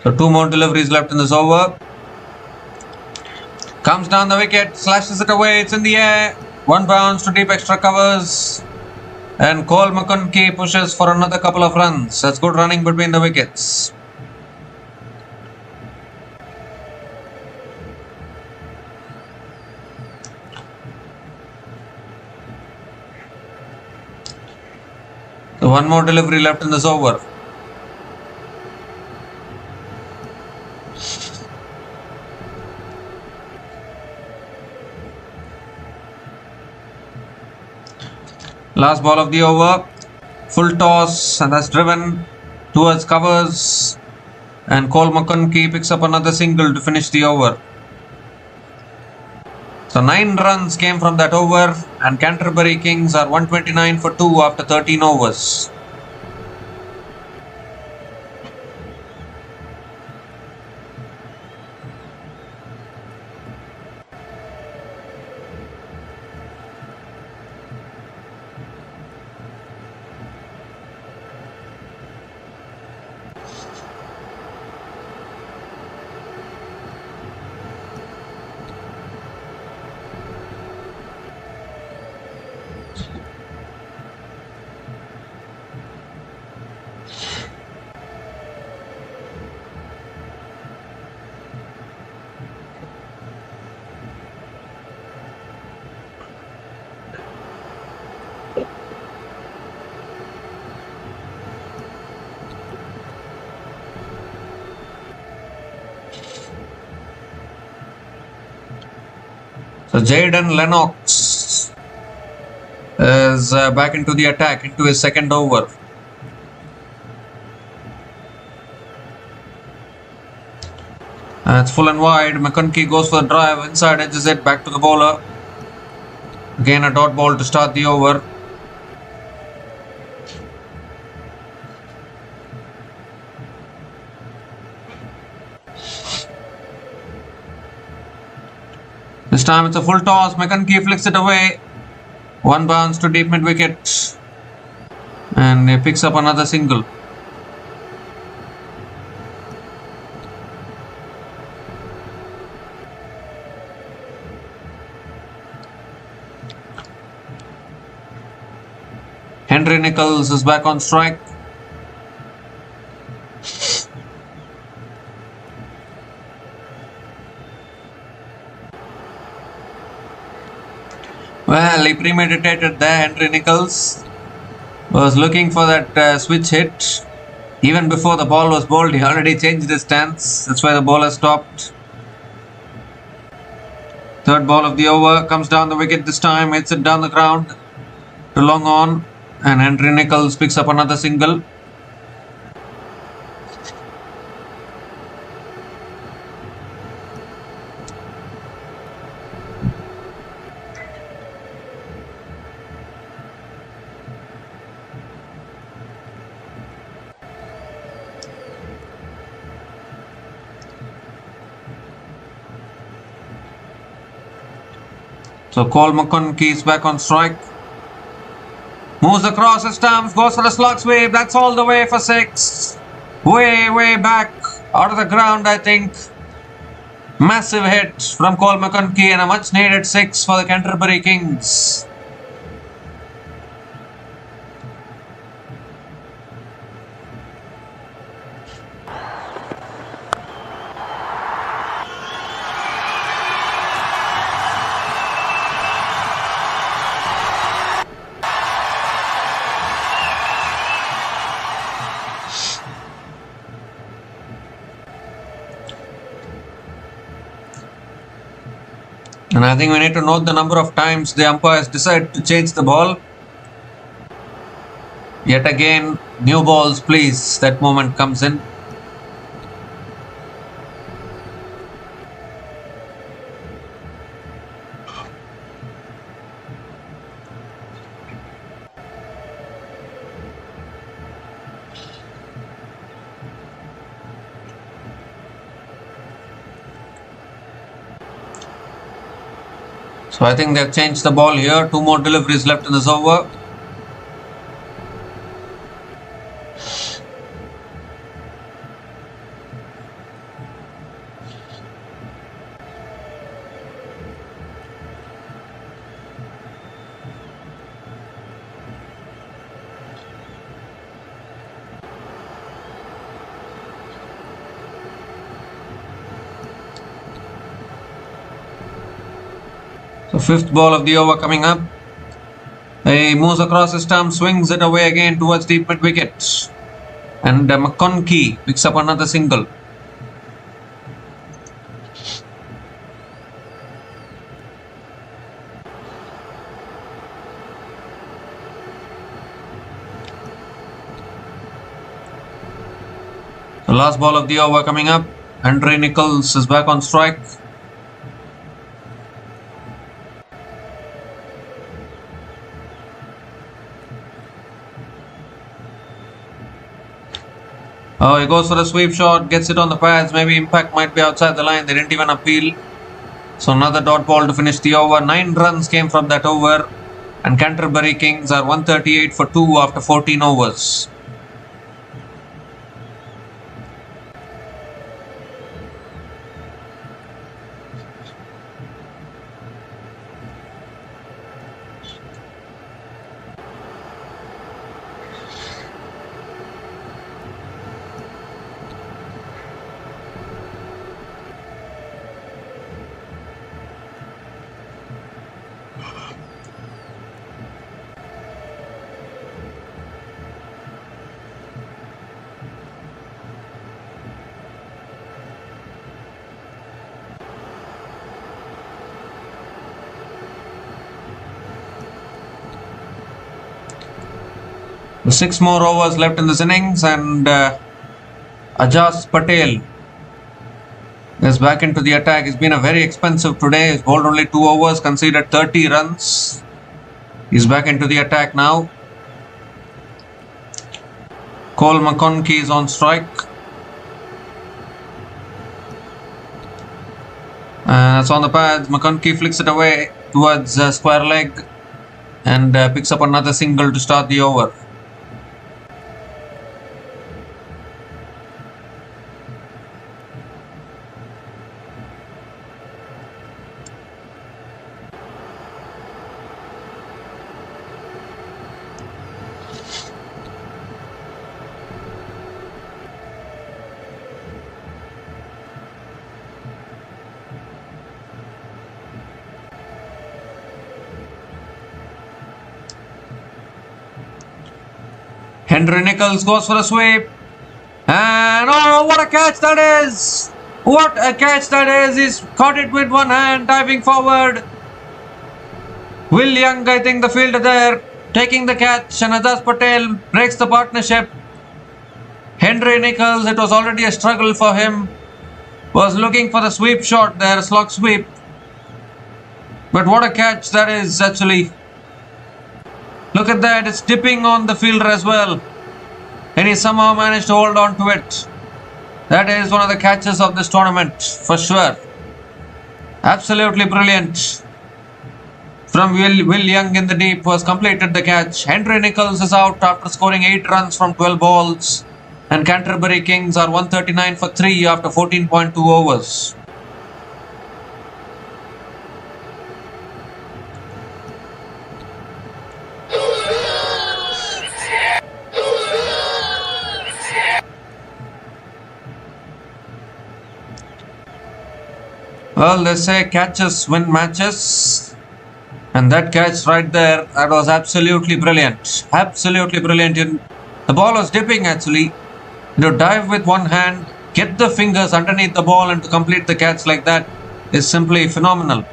So 2 more deliveries left in this over. Comes down the wicket, slashes it away, it's in the air. 1 bounce to deep extra covers. And Cole McConkie pushes for another couple of runs. That's good running between the wickets. So 1 more delivery left in this over. Last ball of the over, full toss, and that's driven towards covers, and Cole McConkie picks up another single to finish the over. So 9 runs came from that over, and Canterbury Kings are 129 for 2 after 13 overs. So Jaden Lennox is back into the attack, into his second over. It's full and wide. McConkie goes for the drive, inside edges it, back to the bowler. Again a dot ball to start the over. This time it's a full toss. McConkie flicks it away. 1 bounce to deep mid wicket. And he picks up another single. Henry Nicholls is back on strike. Well, he premeditated there. Henry Nicholls was looking for that switch hit. Even before the ball was bowled, he already changed his stance. That's why the bowler stopped. Third ball of the over, comes down the wicket this time, hits it down the ground to long on, and Henry Nicholls picks up another single. So Cole McConkie is back on strike. Moves across his stumps, goes for a slog sweep. That's all the way for 6. Way back out of the ground, I think. Massive hit from Cole McConkie and a much needed 6 for the Canterbury Kings. And I think we need to note the number of times the umpires decide to change the ball. Yet again, new balls, please. That moment comes in. So I think they've changed the ball here. 2 more deliveries left in this over. So 5th ball of the over coming up. He moves across his stump, swings it away again towards deep mid wicket. And McConkie picks up another single. The last ball of the over coming up. Henry Nicholls is back on strike. Oh, he goes for a sweep shot, gets it on the pads. Maybe impact might be outside the line. They didn't even appeal. So another dot ball to finish the over. 9 runs came from that over. And Canterbury Kings are 138 for 2 after 14 overs. The 6 more overs left in this innings, and Ajaz Patel is back into the attack. He's been a very expensive today. He's bowled only 2 overs, conceded 30 runs. He's back into the attack now. Cole McConkie is on strike. It's on the pads. McConkie flicks it away towards square leg and picks up another single to start the over. Henry Nicholls goes for a sweep. And oh, what a catch that is! What a catch that is! He's caught it with one hand, diving forward. Will Young, I think, the fielder there, taking the catch, and Ajaz Patel breaks the partnership. Henry Nicholls, it was already a struggle for him. Was looking for the sweep shot there, a slog sweep. But what a catch that is, actually. Look at that, it's dipping on the fielder as well. And he somehow managed to hold on to it. That is one of the catches of this tournament, for sure. Absolutely brilliant. from Will Young in the deep was completed the catch. Henry Nicholls is out after scoring 8 runs from 12 balls. And Canterbury Kings are 139 for 3 after 14.2 overs. Well, they say catches win matches. And that catch right there, that was absolutely brilliant. Absolutely brilliant. The ball was dipping actually. Dive with one hand, get the fingers underneath the ball and to complete the catch like that is simply phenomenal.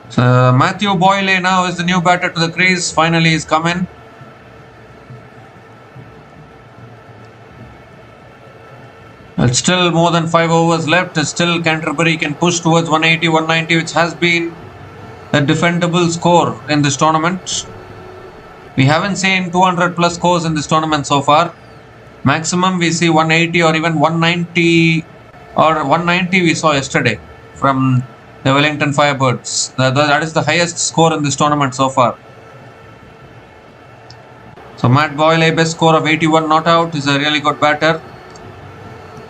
So Matthew Boyle now is the new batter to the crease. Finally he's come in. It's still more than 5 overs left. Still Canterbury can push towards 180, 190, which has been a defendable score in this tournament. We haven't seen 200 plus scores in this tournament so far. Maximum we see 180 or even 190 or 190 we saw yesterday from the Wellington Firebirds. That is the highest score in this tournament so far. So Matt Boyle, a best score of 81 not out, is a really good batter.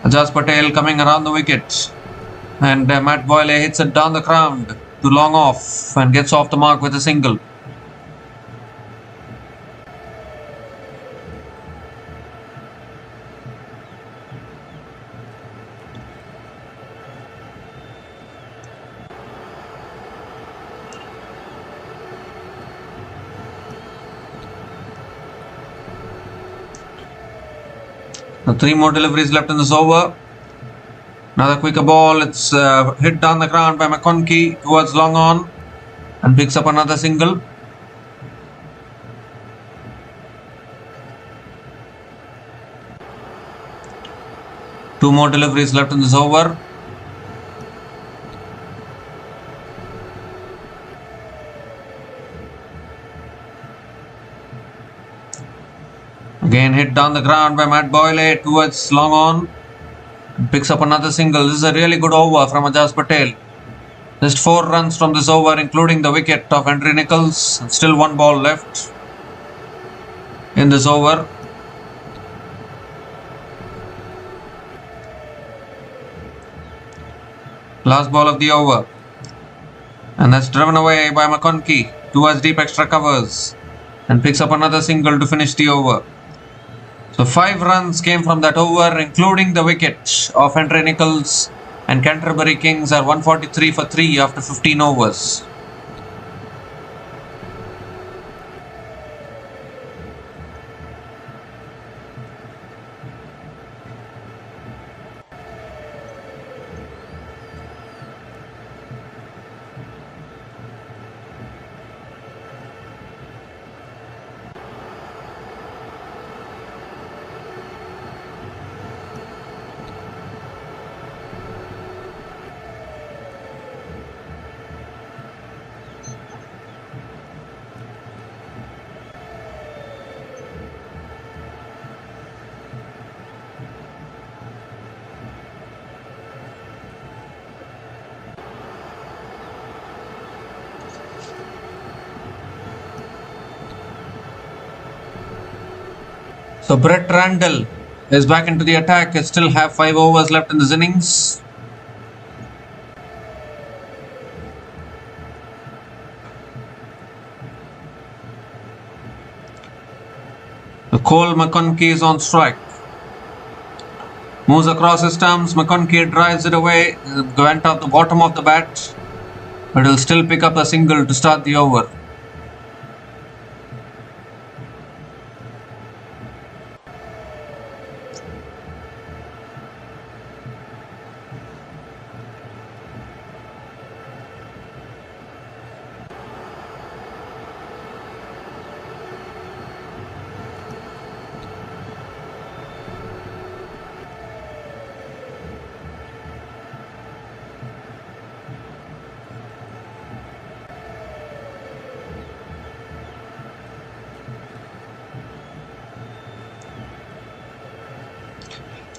Ajaz Patel coming around the wicket, and Matt Boyle hits it down the ground to long off and gets off the mark with a single. So 3 more deliveries left in this over. Another quicker ball. It's hit down the ground by McConkie towards long on and picks up another single. Two more deliveries left in this over. Again hit down the ground by Matt Boyle towards long on. Picks up another single. This is a really good over from Ajaz Patel. Just 4 runs from this over, including the wicket of Henry Nicholls. And still 1 ball left in this over. Last ball of the over. And that's driven away by McConkie towards deep extra covers. And picks up another single to finish the over. So 5 runs came from that over, including the wicket of Henry Nicholls, and Canterbury Kings are 143 for 3 after 15 overs. So Brett Randall is back into the attack. They still have 5 overs left in this innings. Cole McConkie is on strike. Moves across his stumps. McConkie drives it away. Went off the bottom of the bat. But he'll still pick up a single to start the over.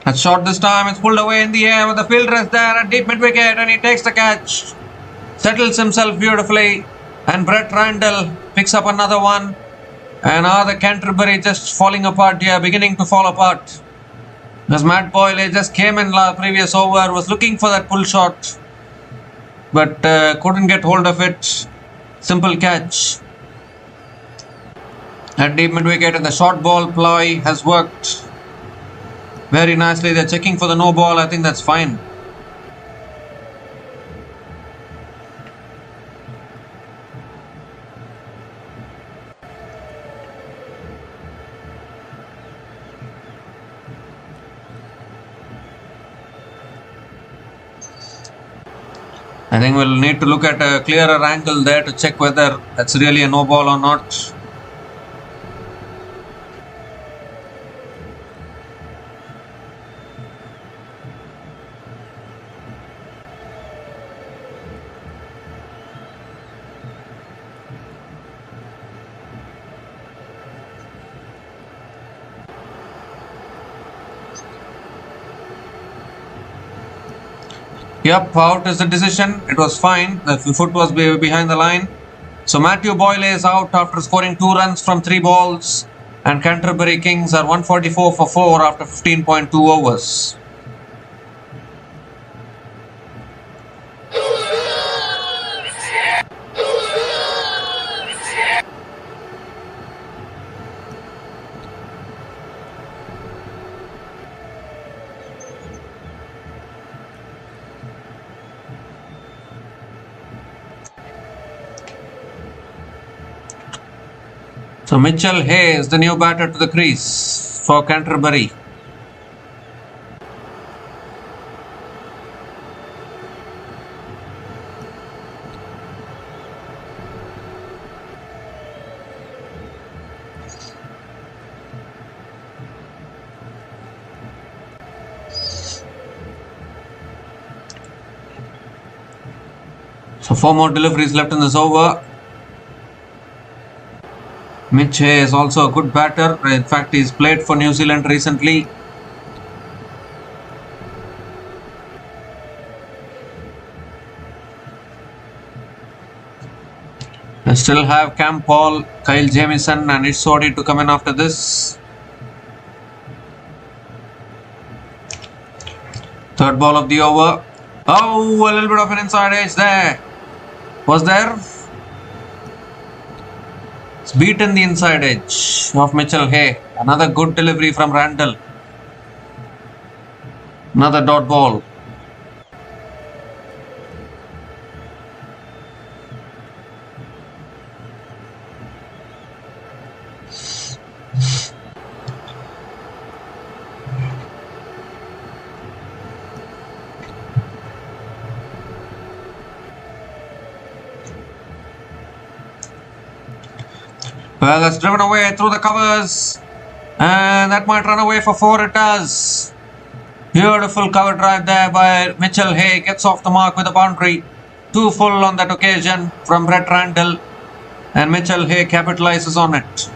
That's short this time. It's pulled away in the air with the fielder is there at deep mid wicket, and he takes the catch. Settles himself beautifully, and Brett Randall picks up another one. And the Canterbury just falling apart here, beginning to fall apart. As Matt Boyle just came in the previous over, was looking for that pull shot, but couldn't get hold of it. Simple catch at deep mid wicket, and the short ball ploy has worked very nicely. They're checking for the no ball. I think that's fine. I think we'll need to look at a clearer angle there to check whether that's really a no ball or not. Yep, out is the decision. It was fine. The foot was behind the line. So Matthew Boyle is out after scoring 2 runs from 3 balls. And Canterbury Kings are 144 for 4 after 15.2 overs. So Mitchell Hayes, the new batter to the crease for Canterbury. So 4 more deliveries left in this over. Mitch Hayes is also a good batter. In fact, he's played for New Zealand recently. They still have Cam Paul, Kyle Jamieson and Ish Sodhi to come in after this. Third ball of the over. Oh, a little bit of an inside edge there. Was there? It's beaten the inside edge of Mitchell Hay. Another good delivery from Randall. Another dot ball. Well, that's driven away through the covers. And that might run away for 4. It does. Beautiful cover drive there by Mitchell Hay. Gets off the mark with a boundary. 2 full on that occasion from Brett Randall. And Mitchell Hay capitalizes on it.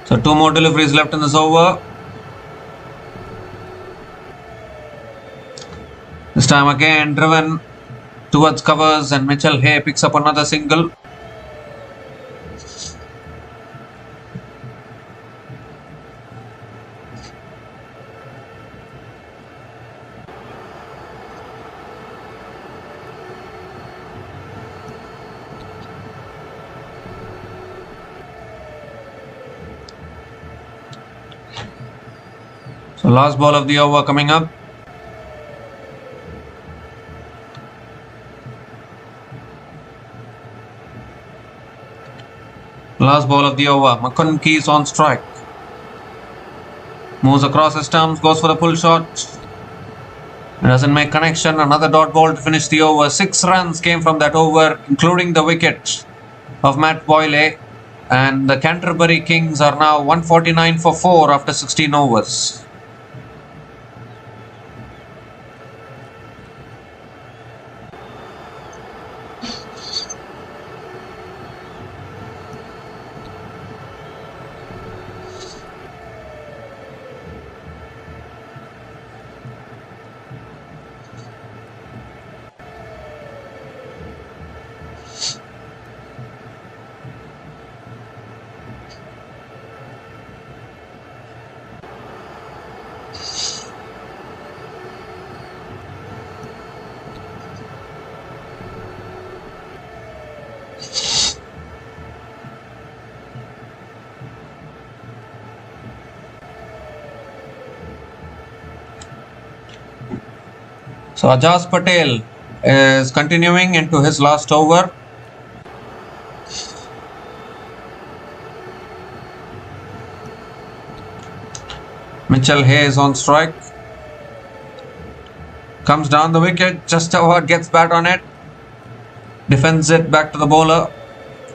So 2 more deliveries left in this over. This time again driven towards covers and Mitchell Hay picks up another single. So last ball of the over coming up. Last ball of the over. McConaughey is on strike. Moves across his stumps, goes for the pull shot. It doesn't make connection. Another dot ball to finish the over. 6 runs came from that over, including the wicket. of Matt Boyle, and the Canterbury Kings are now 149 for 4 after 16 overs. So Ajaz Patel is continuing into his last over. Mitchell Hayes on strike. Comes down the wicket, just about gets bat on it. Defends it back to the bowler.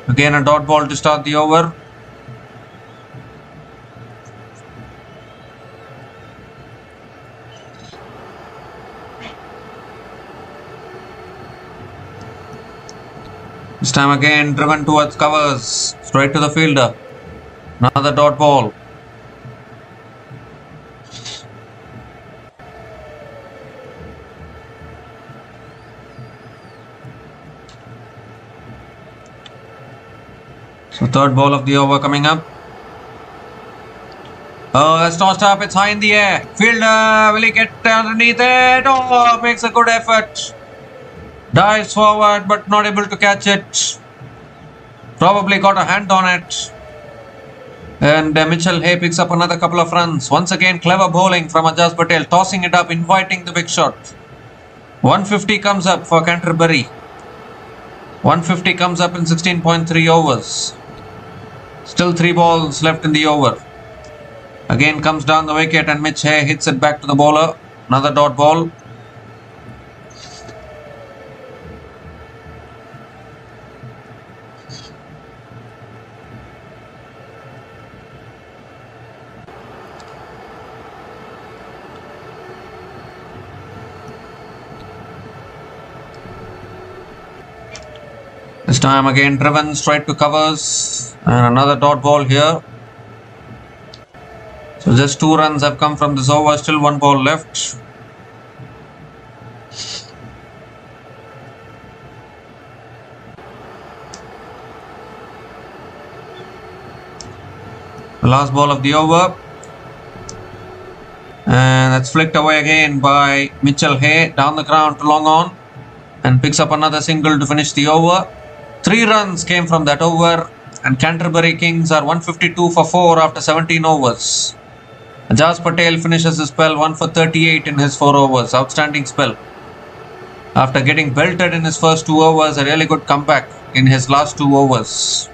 Again a dot ball to start the over. This time again driven towards covers, straight to the fielder. Another dot ball. So third ball of the over coming up. Oh, that's tossed up, it's high in the air. Fielder, will he get underneath it? Oh, makes a good effort. Dives forward but not able to catch it. Probably got a hand on it. And Mitchell Hay picks up another couple of runs. Once again clever bowling from Ajaz Patel. Tossing it up, inviting the big shot. 150 comes up for Canterbury. 150 comes up in 16.3 overs. Still 3 balls left in the over. Again comes down the wicket and Mitch Hay hits it back to the bowler. Another dot ball. This time again driven straight to covers and another dot ball here. So just 2 runs have come from this over, still 1 ball left. The last ball of the over. And that's flicked away again by Mitchell Hay down the ground to long on. And picks up another single to finish the over. 3 runs came from that over. And Canterbury Kings are 152 for 4 after 17 overs. Ajaz Patel finishes his spell 1 for 38 in his 4 overs. Outstanding spell. After getting belted in his first 2 overs, a really good comeback in his last 2 overs.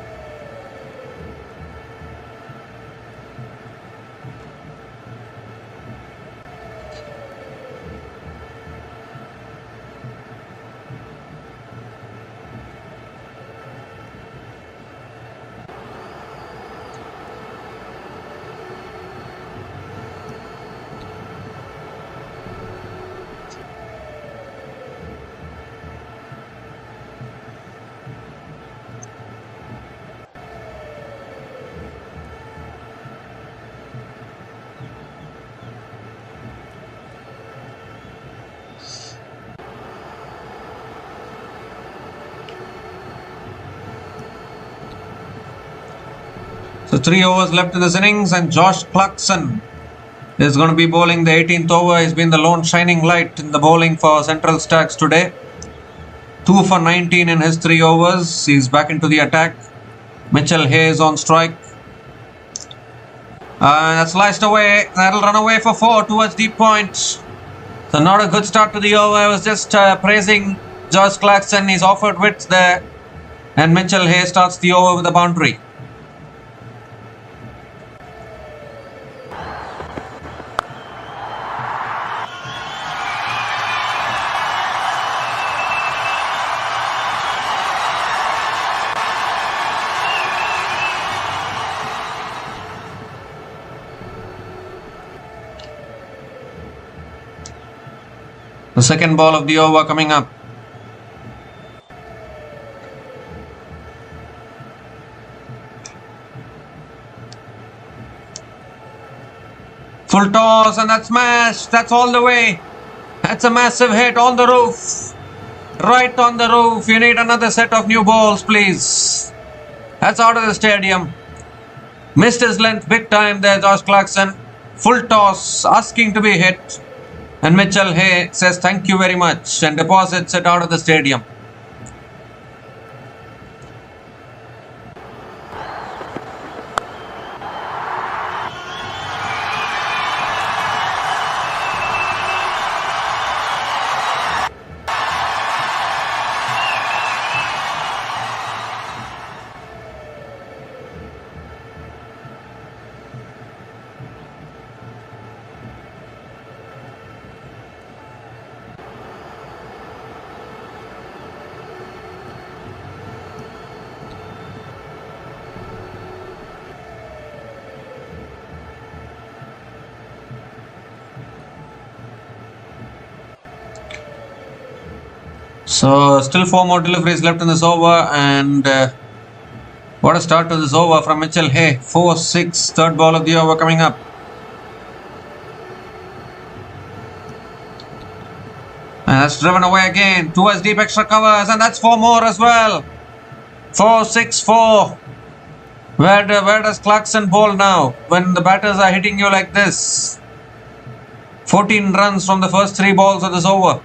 So 3 overs left in this innings and Josh Clarkson is going to be bowling the 18th over. He's been the lone shining light in the bowling for Central Stags today. 2 for 19 in his 3 overs. He's back into the attack. Mitchell Hayes on strike. That's sliced away. That'll run away for 4 towards deep point. So not a good start to the over. I was just praising Josh Clarkson. He's offered width there. And Mitchell Hayes starts the over with a boundary. The second ball of the over coming up. Full toss and that's smashed. That's all the way. That's a massive hit on the roof. Right on the roof. You need another set of new balls, please. That's out of the stadium. Missed his length big time there, Josh Clarkson. Full toss, asking to be hit. And Mitchell Hay says thank you very much and deposits it out of the stadium. So still 4 more deliveries left in this over, and what a start to this over from Mitchell Hay. 4-6, third ball of the over coming up. And that's driven away again towards deep extra covers, and that's 4 more as well. 4-6-4. Where does Clarkson bowl now when the batters are hitting you like this? 14 runs from the first 3 balls of this over.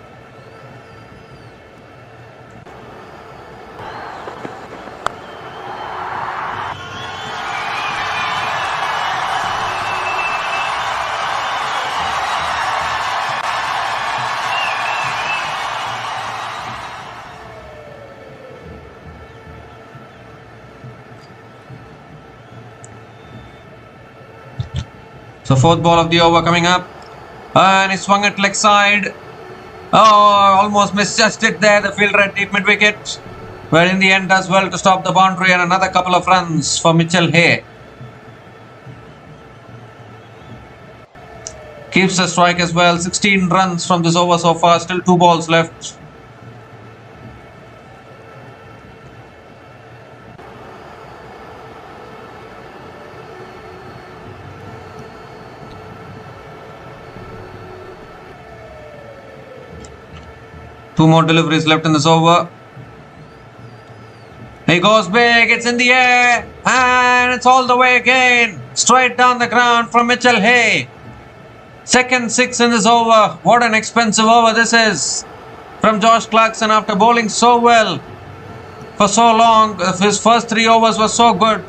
So fourth ball of the over coming up, and he swung it leg side. Oh, almost misjudged it there, the fielder at deep mid wicket, but in the end does well to stop the boundary and another couple of runs for Mitchell Hay. Keeps the strike as well. 16 runs from this over so far, still 2 balls left. Two more deliveries left in this over. He goes big, it's in the air, and it's all the way again. Straight down the ground from Mitchell Hay. Second 6 in this over. What an expensive over this is from Josh Clarkson after bowling so well for so long. His first 3 overs were so good,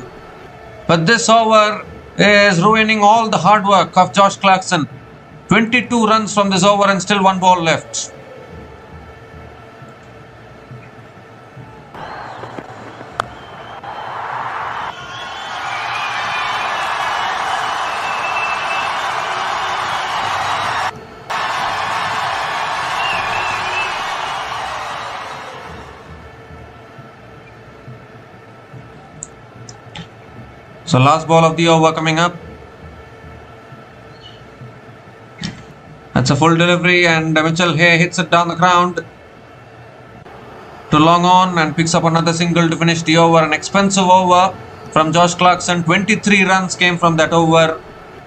but this over is ruining all the hard work of Josh Clarkson. 22 runs from this over and still 1 ball left. So last ball of the over coming up. That's a full delivery and Mitchell Hay hits it down the ground to long on and picks up another single to finish the over. An expensive over from Josh Clarkson. 23 runs came from that over,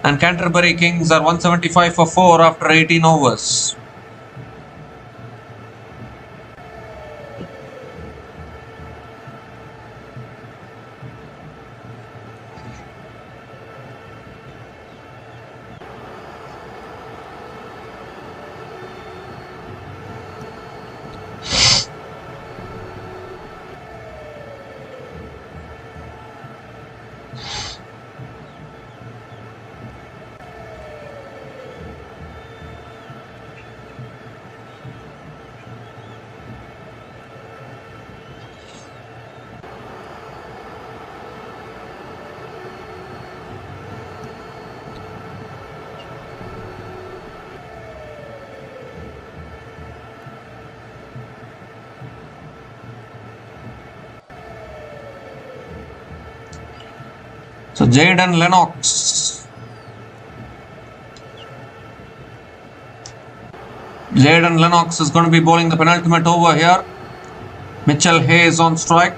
and Canterbury Kings are 175 for 4 after 18 overs. So Jaden Lennox. Jaden Lennox is going to be bowling the penultimate over here. Mitchell Hayes on strike.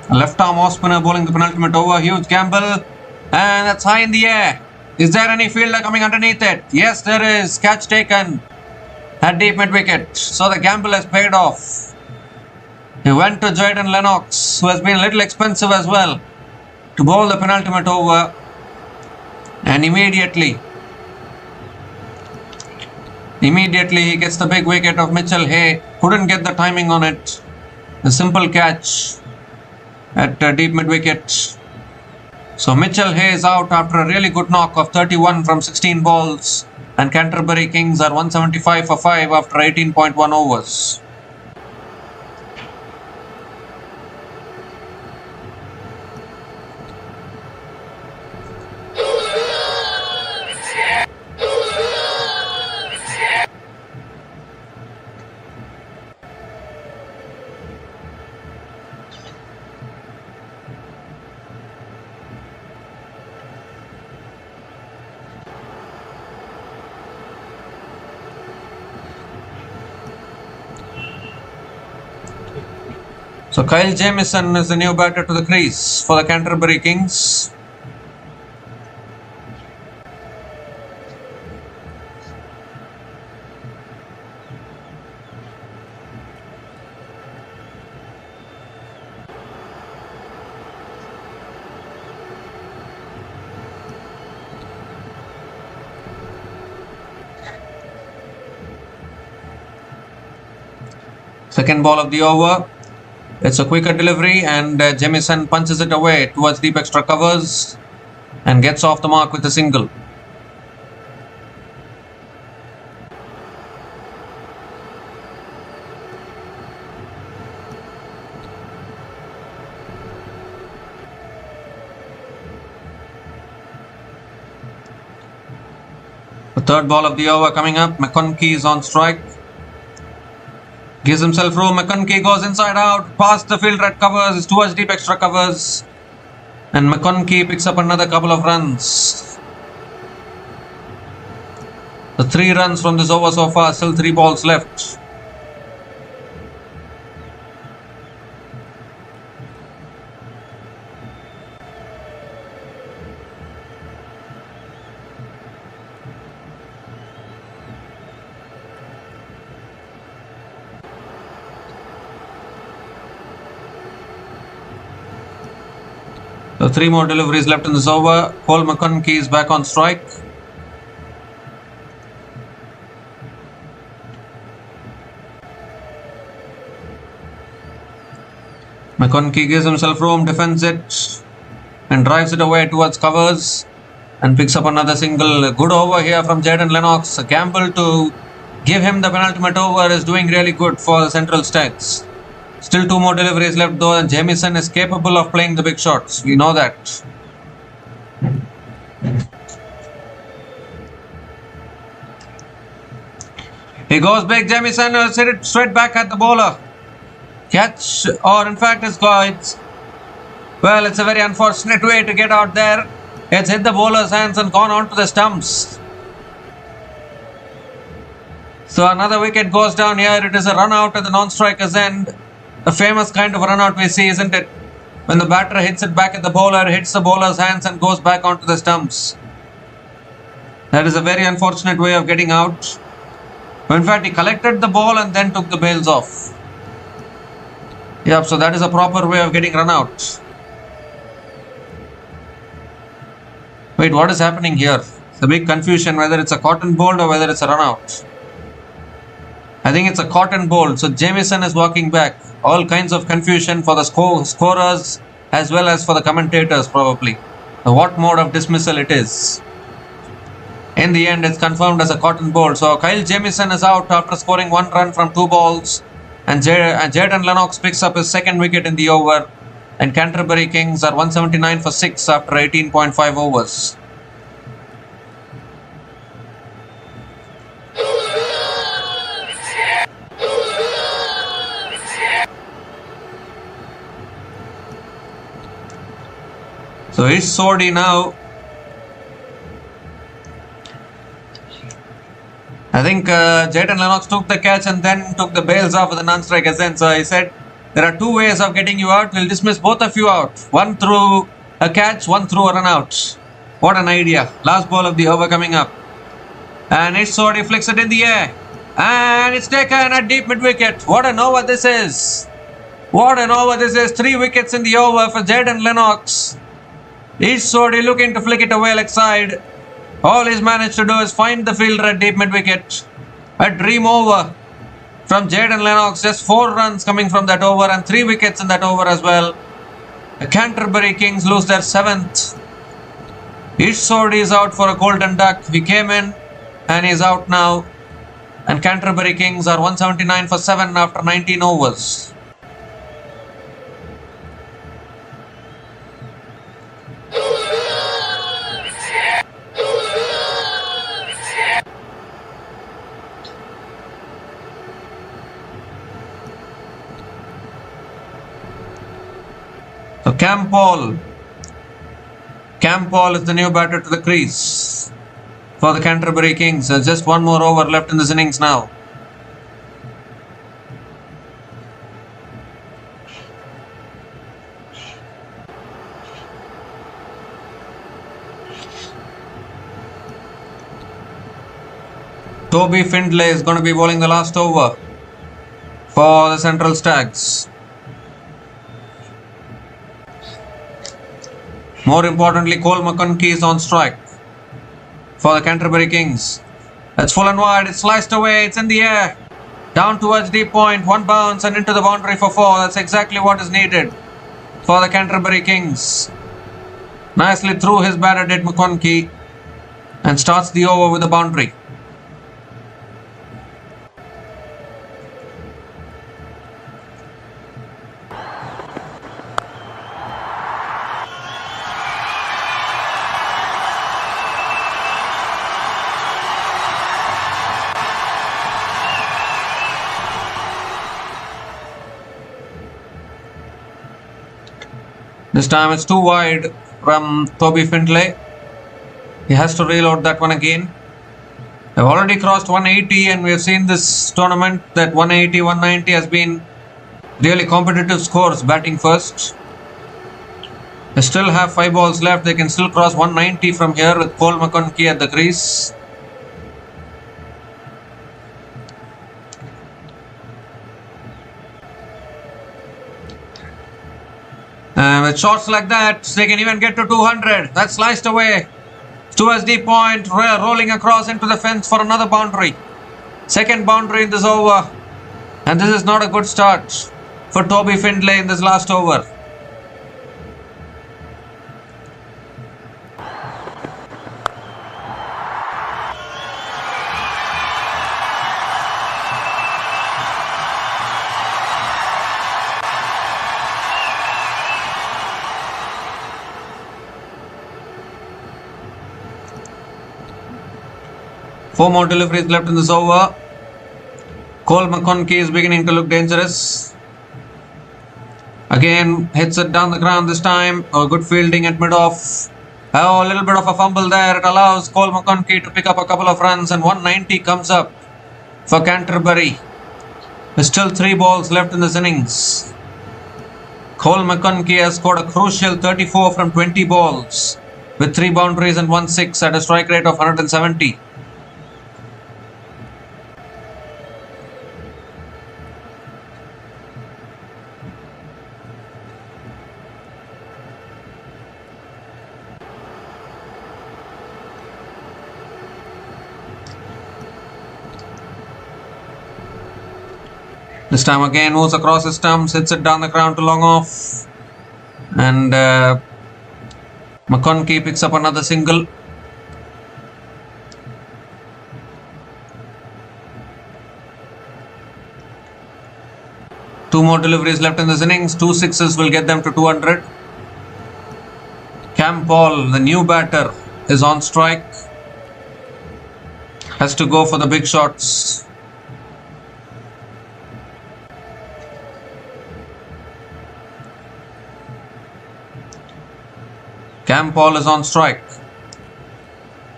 A left arm off spinner bowling the penultimate over. Huge gamble. And that's high in the air. Is there any fielder coming underneath it? Yes, there is. Catch taken at deep mid wicket. So the gamble has paid off. He went to Jaden Lennox, who has been a little expensive as well, to bowl the penultimate over. And immediately he gets the big wicket of Mitchell Hay. Couldn't get the timing on it. A simple catch at deep mid wicket. So Mitchell Hay is out after a really good knock of 31 from 16 balls. And Canterbury Kings are 175 for 5 after 18.1 overs. So Kyle Jamieson is the new batter to the crease for the Canterbury Kings. Second ball of the over. It's a quicker delivery and Jamieson punches it away towards deep extra covers and gets off the mark with a single. The third ball of the over coming up. McConkey is on strike. Gives himself room. McConkey goes inside out, past the field red covers, towards deep extra covers. And McConkey picks up another couple of runs. The 3 runs from this over so far, still 3 balls left. So 3 more deliveries left in this over. Cole McConkey is back on strike. McConkey gives himself room, defends it and drives it away towards covers and picks up another single. A good over here from Jaden Lennox. A gamble to give him the penultimate over is doing really good for the Central Stags. Still 2 more deliveries left though, and Jamieson is capable of playing the big shots. We know that. He goes big. Jamieson will hit it straight back at the bowler. Catch, or in fact it's well, it's a very unfortunate way to get out there. It's hit the bowler's hands and gone onto the stumps. So another wicket goes down here. It is a run out at the non-striker's end. A famous kind of run out we see, isn't it? When the batter hits it back at the bowler, hits the bowler's hands and goes back onto the stumps. That is a very unfortunate way of getting out. In fact, he collected the ball and then took the bails off. Yep, so that is a proper way of getting run out. Wait, what is happening here? It's a big confusion whether it's a cotton bowled or whether it's a run out. I think it's a cotton bowled, so Jamieson is walking back. All kinds of confusion for the scorers as well as for the commentators probably. What mode of dismissal it is. In the end, it's confirmed as a cotton bowled. So Kyle Jamieson is out after scoring 1 run from 2 balls. And Jaden Lennox picks up his 2nd wicket in the over. And Canterbury Kings are 179 for 6 after 18.5 overs. So Ish Sodhi now I think Jayden Lennox took the catch and then took the bails off with a non-strike essence. So he said, there are two ways of getting you out. We'll dismiss both of you out. One through a catch, one through a run out. What an idea. Last ball of the over coming up. And it's sort of flicks it in the air. And it's taken at deep mid-wicket. What an over this is. What an over this is. 3 wickets in the over for Jayden Lennox. He's sort of looking to flick it away leg side. All he's managed to do is find the fielder at deep mid-wicket. A dream over from Jayden Lennox. Just 4 runs coming from that over and 3 wickets in that over as well. The Canterbury Kings lose their 7th. Ish Sodhi is out for a golden duck. He came in and he's out now. And Canterbury Kings are 179 for 7 after 19 overs. So Campbell is the new batter to the crease for the Canterbury Kings. There's just one more over left in this innings now. Toby Findlay is going to be bowling the last over for the Central Stags. More importantly, Cole McConkie is on strike for the Canterbury Kings. It's full and wide. It's sliced away. It's in the air. Down towards deep point. 1 bounce and into the boundary for 4. That's exactly what is needed for the Canterbury Kings. Nicely through his batter did McConkie and starts the over with a boundary. This time it's too wide from Toby Findlay. He has to reload that one again. They've already crossed 180 and we have seen this tournament that 180, 190 has been really competitive scores batting first. They still have 5 balls left. They can still cross 190 from here with Cole McConkie at the crease. With shots like that, they can even get to 200. That's sliced away towards deep point, rolling across into the fence for another boundary. Second boundary in this over. And this is not a good start for Toby Findlay in this last over. Four more deliveries left in this over. Cole McConkie is beginning to look dangerous. Again, hits it down the ground this time. Good fielding at mid-off. Oh, a little bit of a fumble there. It allows Cole McConkie to pick up a couple of runs and 190 comes up for Canterbury. There's still 3 balls left in this innings. Cole McConkie has scored a crucial 34 from 20 balls with 3 boundaries and 1 6 at a strike rate of 170. This time again moves across his stumps, hits it down the ground to long off. And McConkie picks up another single. Two more deliveries left in this innings. 2 sixes will get them to 200. Campbell, the new batter, is on strike. Has to go for the big shots. Campbell is on strike.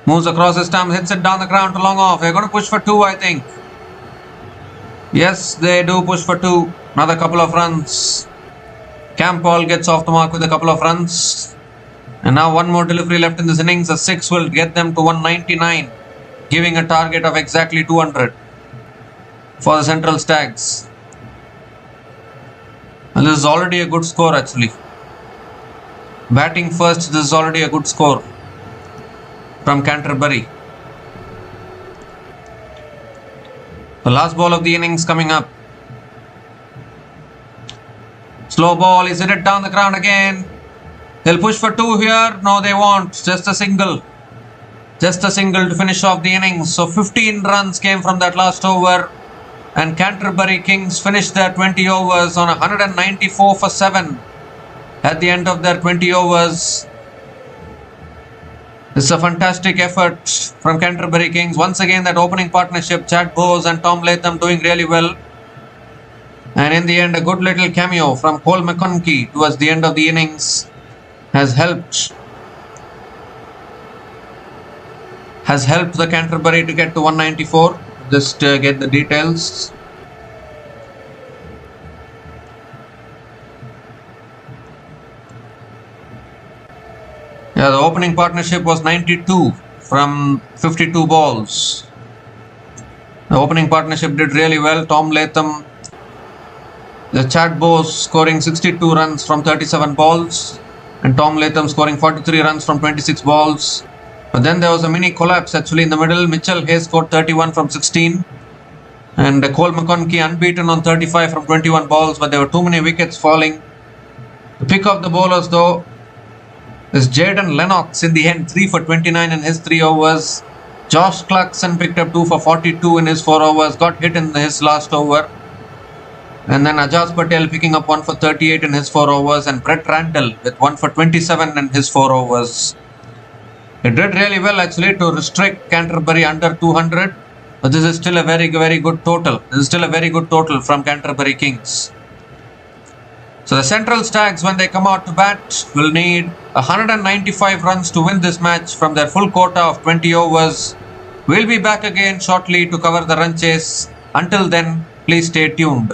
Moves across his stump, hits it down the ground to long off. They're going to push for 2, I think. Yes, they do push for 2. Another couple of runs. Campbell gets off the mark with a couple of runs. And now one more delivery left in this innings. A 6 will get them to 199, giving a target of exactly 200 for the Central Stags. And this is already a good score actually. Batting first, this is already a good score from Canterbury. The last ball of the innings coming up. Slow ball, he's hit it down the ground again. They'll push for 2 here. No, they won't. Just a single. Just a single to finish off the innings. So 15 runs came from that last over. And Canterbury Kings finished their 20 overs on 194 for 7 at the end of their 20 overs. This is a fantastic effort from Canterbury Kings. Once again, that opening partnership, Chad Bowes and Tom Latham doing really well. And in the end, a good little cameo from Cole McConkie towards the end of the innings has helped the Canterbury to get to 194. Just get the details. Yeah, the opening partnership was 92 from 52 balls. The opening partnership did really well. Tom Latham, the Chad Bowes scoring 62 runs from 37 balls, and Tom Latham scoring 43 runs from 26 balls. But then there was a mini collapse actually in the middle. Mitchell Hayes scored 31 from 16, and Cole McConkie unbeaten on 35 from 21 balls, but there were too many wickets falling. The pick of the bowlers though is Jaden Lennox in the end, 3 for 29 in his 3 overs. Josh Clarkson picked up 2 for 42 in his 4 overs, got hit in his last over. And then Ajaz Patel picking up 1 for 38 in his 4 overs, and Brett Randall with 1 for 27 in his 4 overs. It did really well actually to restrict Canterbury under 200, but this is still a very good total. This is still a very good total from Canterbury Kings. So the Central Stags, when they come out to bat, will need 195 runs to win this match from their full quota of 20 overs. We'll be back again shortly to cover the run chase. Until then, please stay tuned.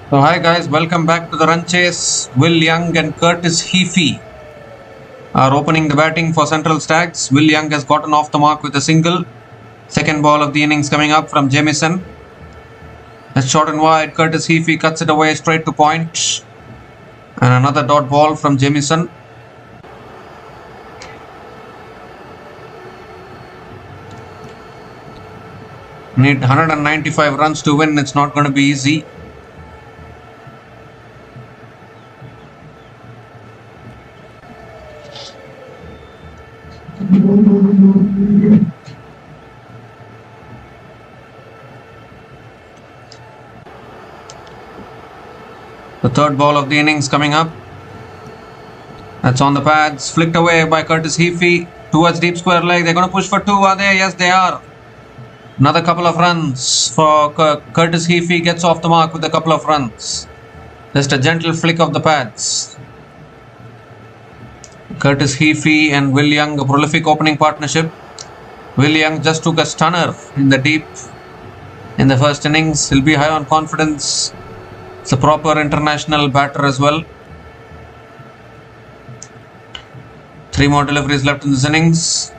So hi guys, welcome back to the run chase. Will Young and Curtis Heafy are opening the batting for Central Stags. Will Young has gotten off the mark with a single. Second ball of the innings coming up from Jamieson. It's short and wide. Curtis Heafy cuts it away straight to point. And another dot ball from Jamieson. Need 195 runs to win. It's not going to be easy. The third ball of the innings coming up. That's on the pads. Flicked away by Curtis Heafy towards deep square leg. They're going to push for two, are they? Yes, they are. Another couple of runs for Curtis Heafy. Gets off the mark with a couple of runs. Just a gentle flick of the pads. Curtis Heafy and Will Young, a prolific opening partnership. Will Young just took a stunner in the deep in the first innings. He'll be high on confidence. It's a proper international batter as well. 3 more deliveries left in this innings.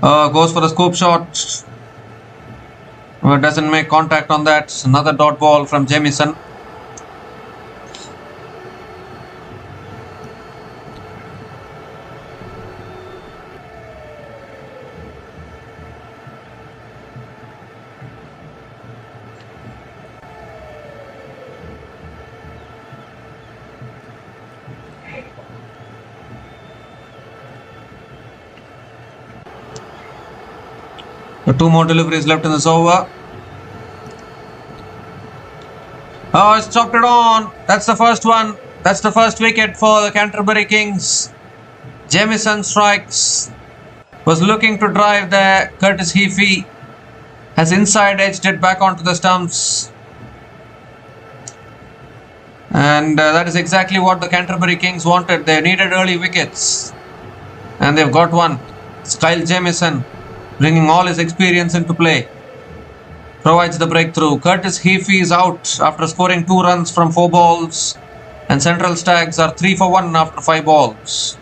Goes for a scoop shot. Doesn't make contact on that. Another dot ball from Jamieson. So 2 more deliveries left in this over. Oh, it's chopped it on. That's the first one. That's the first wicket for the Canterbury Kings. Jamieson strikes. Was looking to drive there. Curtis Heafy has inside edged it back onto the stumps. And that is exactly what the Canterbury Kings wanted. They needed early wickets. And they've got one. It's Kyle Jamieson, bringing all his experience into play. Provides the breakthrough. Curtis Heafy is out after scoring 2 runs from 4 balls. And Central Stags are 3 for 1 after 5 balls.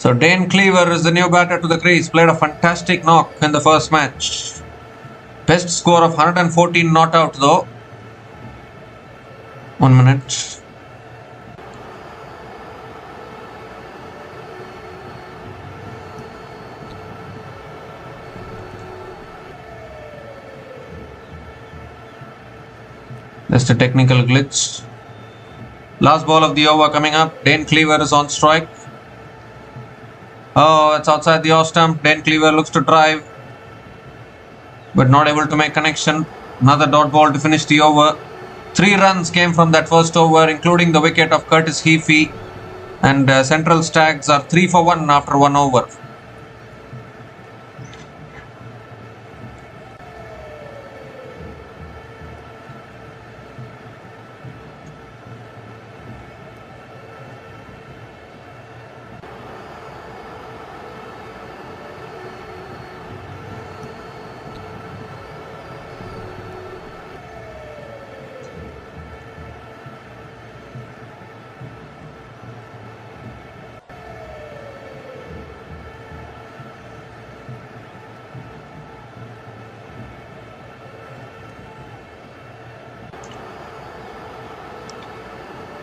So Dane Cleaver is the new batter to the crease. Played a fantastic knock in the first match. Best score of 114 not out though. 1 minute. Just a technical glitch. Last ball of the over coming up. Dane Cleaver is on strike. Oh, it's outside the off stump. Dane Cleaver looks to drive, but not able to make connection. Another dot ball to finish the over. 3 runs came from that first over, including the wicket of Curtis Heafy. And Central Stags are 3 for 1 after 1 over.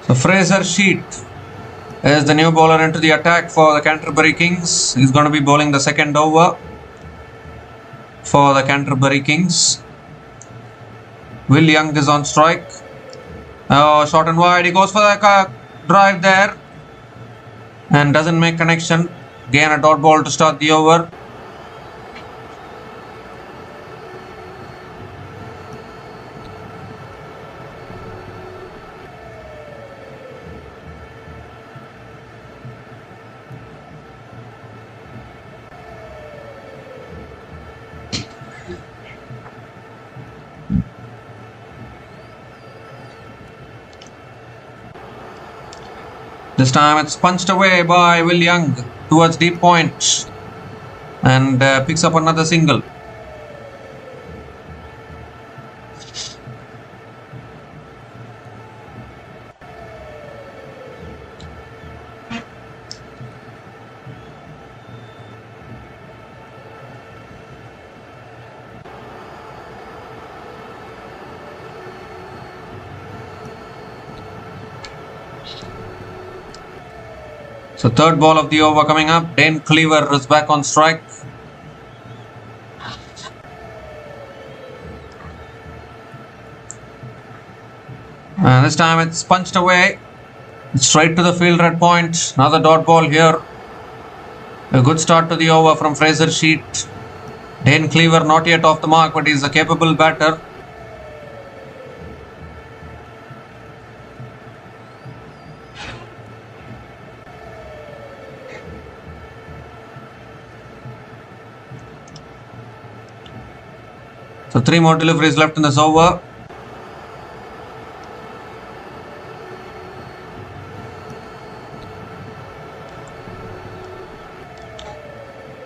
So Fraser Sheet is the new bowler into the attack for the Canterbury Kings. He's going to be bowling the second over for the Canterbury Kings. Will Young is on strike. Oh, short and wide. He goes for the drive there and doesn't make connection. Again, a dot ball to start the over. This time it's punched away by Will Young towards deep point and picks up another single. So third ball of the over coming up. Dane Cleaver is back on strike. And this time it's punched away. Straight to the field red point. Another dot ball here. A good start to the over from Fraser Sheet. Dane Cleaver not yet off the mark, but he's a capable batter. So 3 more deliveries left in this over.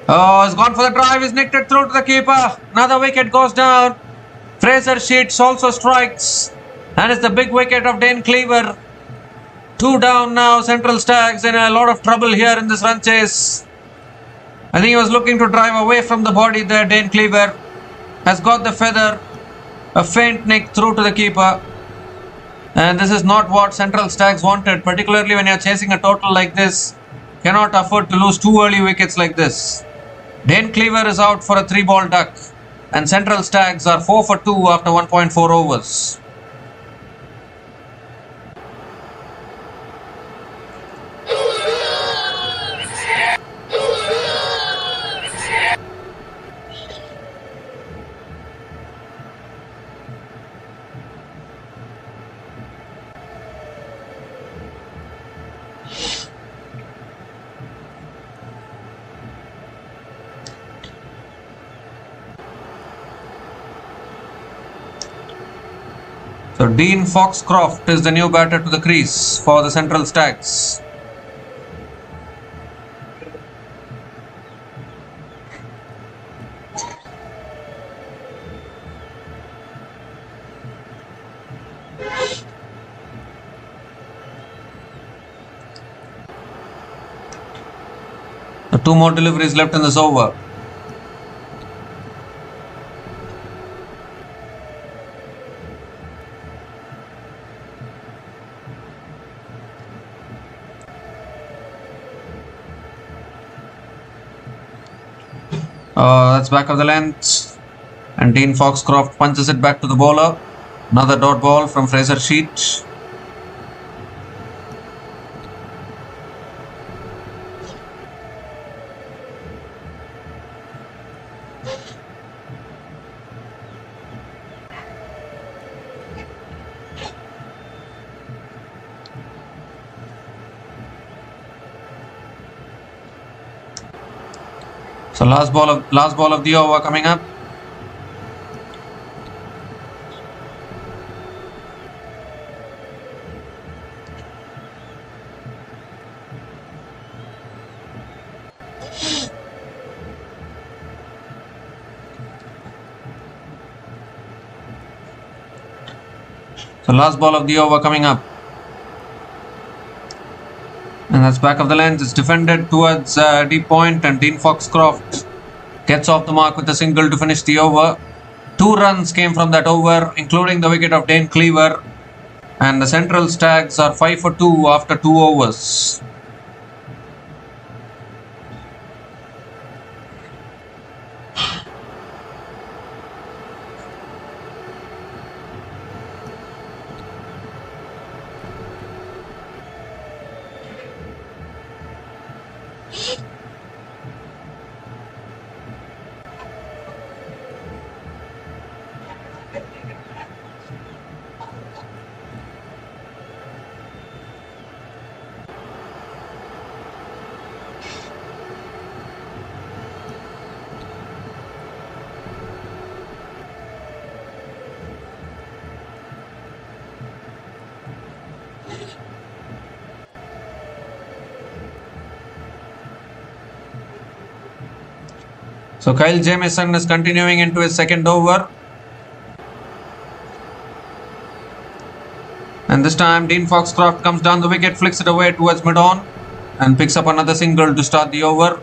Oh, he's gone for the drive. He's nicked it through to the keeper. Another wicket goes down. Fraser Sheets also strikes. And it's the big wicket of Dane Cleaver. 2 down now. Central Stags in a lot of trouble here in this run chase. I think he was looking to drive away from the body there. Dane Cleaver has got the feather. A faint nick through to the keeper. And this is not what Central Stags wanted, particularly when you're chasing a total like this. Cannot afford to lose 2 early wickets like this. Dane Cleaver is out for a 3-ball duck. And Central Stags are 4 for 2 after 1.4 overs. So Dean Foxcroft is the new batter to the crease for the Central Stags. So 2 more deliveries left in this over. That's back of the length. And Dean Foxcroft punches it back to the bowler. Another dot ball from Fraser Sheet. So last ball of the over coming up. So last ball of the over coming up. And that's back of the length. It's defended towards deep point, and Dean Foxcroft gets off the mark with a single to finish the over. 2 runs came from that over, including the wicket of Dane Cleaver. And the Central Stags are 5 for 2 after 2 overs. So Kyle Jamieson is continuing into his second over. And this time Dean Foxcroft comes down the wicket, flicks it away towards mid-on and picks up another single to start the over.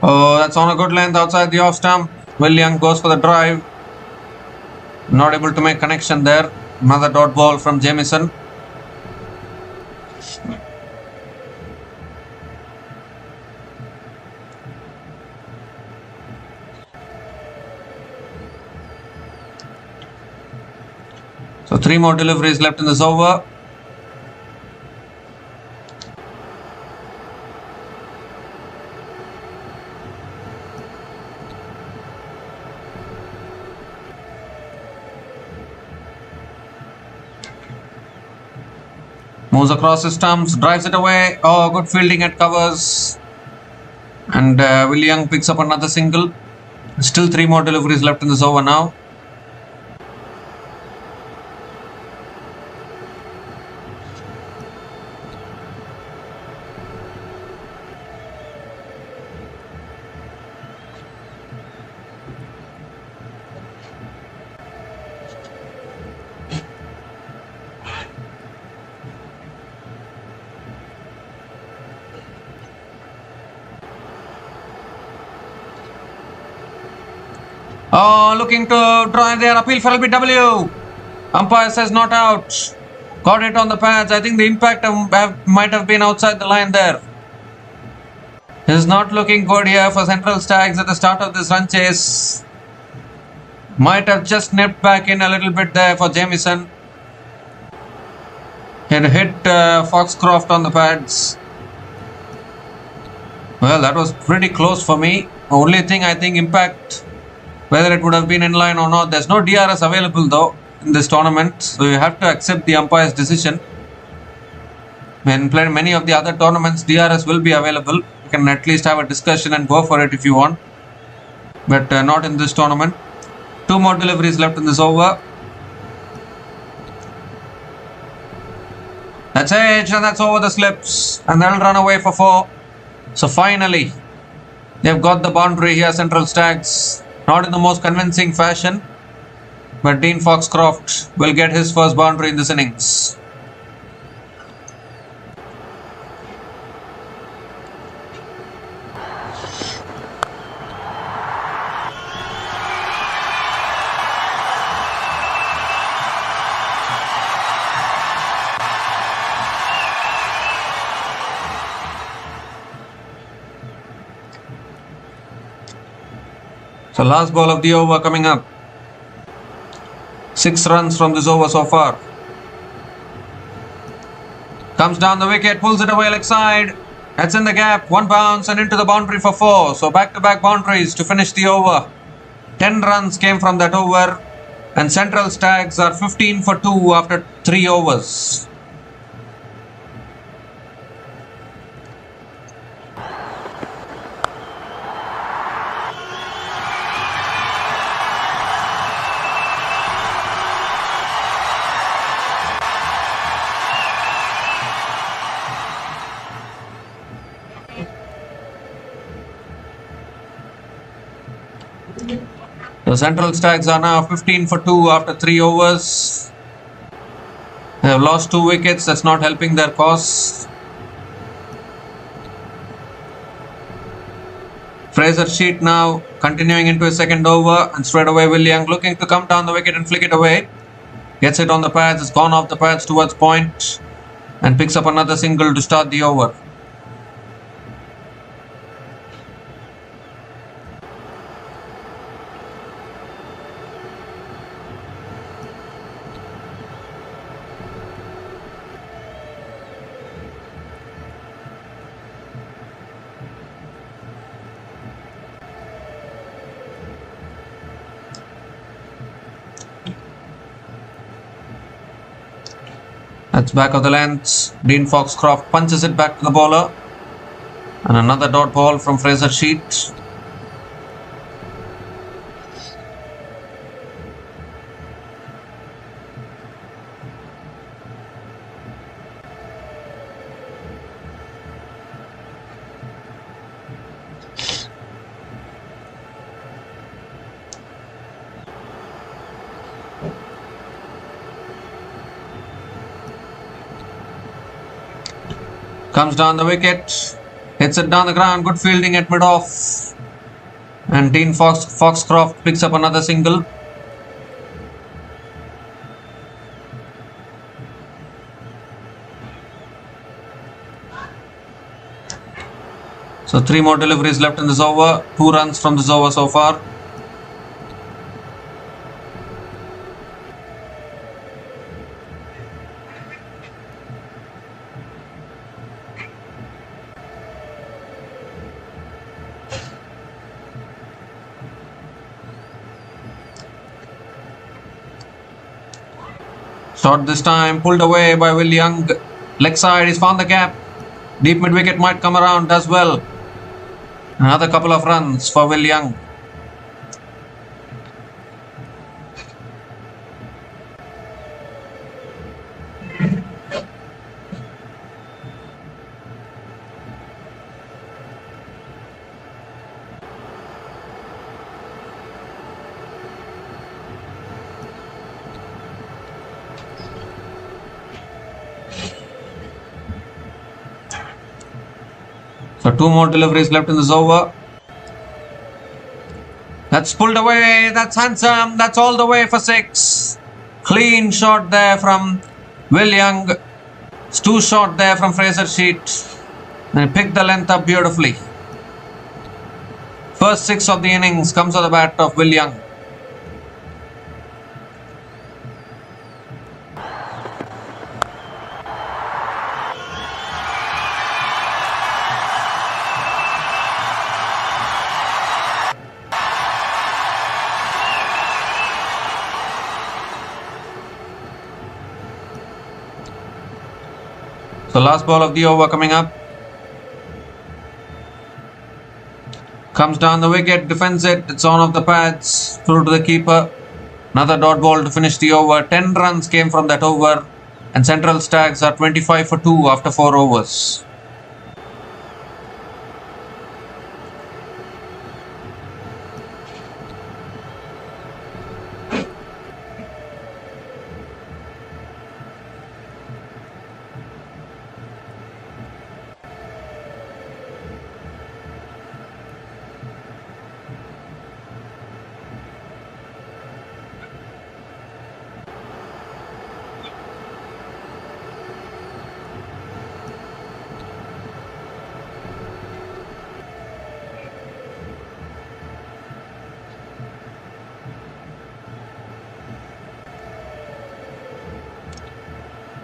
Oh, that's on a good length outside the off stump. Will Young goes for the drive. Not able to make connection there. Another dot ball from Jamieson. So 3 more deliveries left in this over. Moves across his stumps, drives it away. Oh, good fielding at covers. And Will Young picks up another single. Still 3 more deliveries left in this over now. Oh, looking to try their appeal for LBW. Umpire says not out. Got it on the pads. I think the impact might have been outside the line there. This is not looking good here for Central Stags at the start of this run chase. Might have just nipped back in a little bit there for Jamieson. He had hit Foxcroft on the pads. Well, that was pretty close for me. Only thing I think impact, whether it would have been in line or not. There's no DRS available though in this tournament, so you have to accept the umpire's decision. When playing many of the other tournaments, DRS will be available. You can at least have a discussion and go for it if you want, but not in this tournament. 2 more deliveries left in this over. That's edge and that's over the slips, and they'll run away for 4. So finally, they've got the boundary here, Central Stags. Not in the most convincing fashion, but Dean Foxcroft will get his first boundary in this innings. So last ball of the over coming up. 6 runs from this over so far. Comes down the wicket, pulls it away leg side. That's in the gap, 1 bounce and into the boundary for 4. So back-to-back boundaries to finish the over. 10 runs came from that over. And Central Stags are 15 for 2 after 3 overs. The Central Stags are now 15 for 2 after 3 overs. They have lost 2 wickets. That's not helping their cause. Fraser Sheet now continuing into his second over, and straight away Will Young looking to come down the wicket and flick it away. Gets it on the pads. It's gone off the pads towards point and picks up another single to start the over. That's back of the length. Dean Foxcroft punches it back to the bowler. And another dot ball from Fraser Sheet. Comes down the wicket, hits it down the ground, good fielding at mid-off. And Dean Foxcroft picks up another single. So 3 more deliveries left in this over, 2 runs from this over so far. Shot this time, pulled away by Will Young. Leg side, he's found the gap. Deep mid wicket might come around as well. Another couple of runs for Will Young. So 2 more deliveries left in this over. That's pulled away. That's handsome. That's all the way for 6. Clean shot there from Will Young. It's 2 shot there from Fraser Sheet. And he picked the length up beautifully. First 6 of the innings comes on the bat of Will Young. So last ball of the over coming up. Comes down the wicket, defends it. It's on off the pads, through to the keeper. Another dot ball to finish the over. 10 runs came from that over. And Central Stags are 25 for 2 after 4 overs.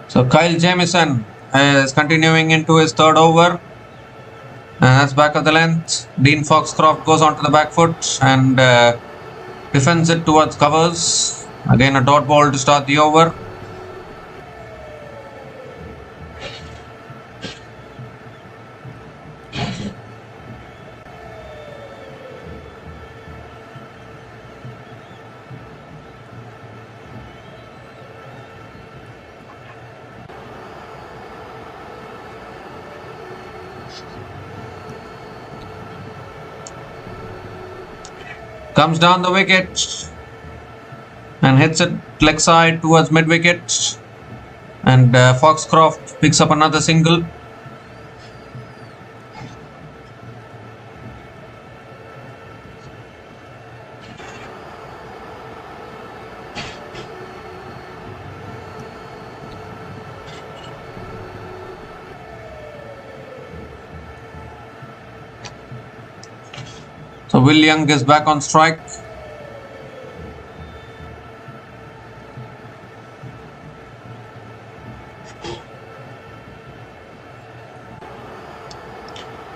So Kyle Jamieson is continuing into his 3rd over. And that's back of the length. Dean Foxcroft goes onto the back foot and defends it towards covers. Again a dot ball to start the over. Comes down the wicket and hits it leg side towards mid wicket, and Foxcroft picks up another single. So Will Young is back on strike.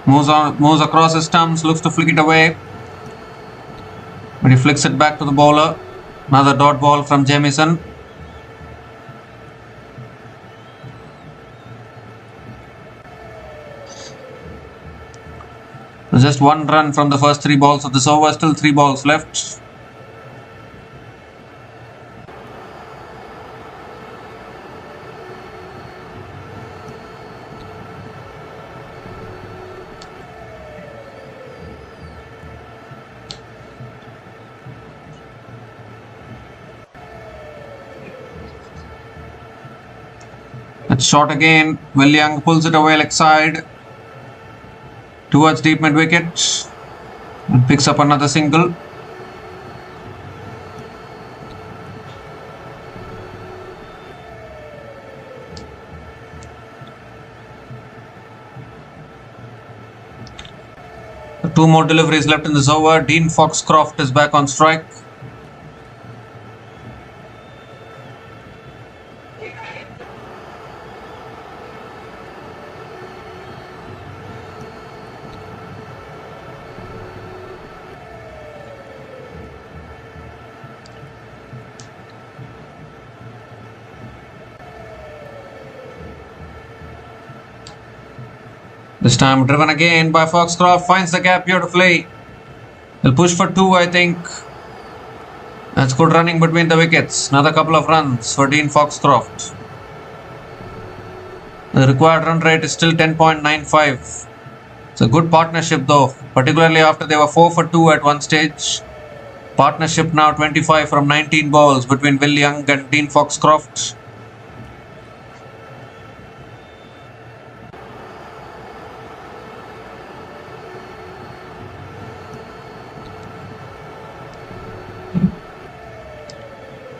Moves across his stumps, looks to flick it away. But he flicks it back to the bowler. Another dot ball from Jamieson. Just one run from the first 3 balls of this over. Still 3 balls left. It's short again. Will Young pulls it away leg side towards deep mid wicket and picks up another single. Two more deliveries left in this over. Dean Foxcroft is back on strike. This time driven again by Foxcroft, finds the gap beautifully. He'll push for 2, I think. That's good running between the wickets. Another couple of runs for Dean Foxcroft. The required run rate is still 10.95. It's a good partnership though, particularly after they were 4 for 2 at one stage. Partnership now 25 from 19 balls between Will Young and Dean Foxcroft.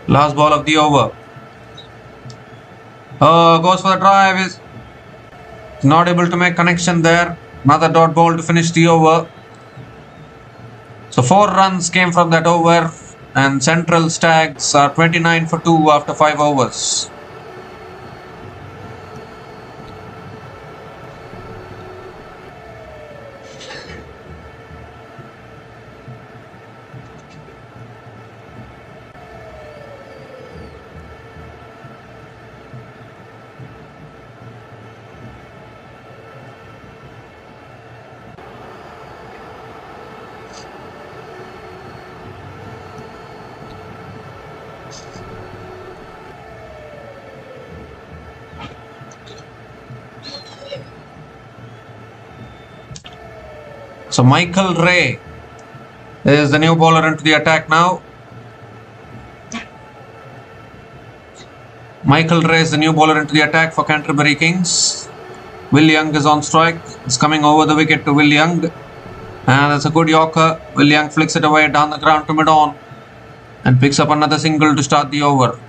Last ball of the over. Goes for the drive. Is not able to make connection there. Another dot ball to finish the over. So 4 runs came from that over, and Central Stags are 29 for 2 after 5 overs. So Michael Ray is the new bowler into the attack now. Michael Ray is the new bowler into the attack for Canterbury Kings. Will Young is on strike. It's coming over the wicket to Will Young. And it's a good Yorker. Will Young flicks it away down the ground to mid-on and picks up another single to start the over.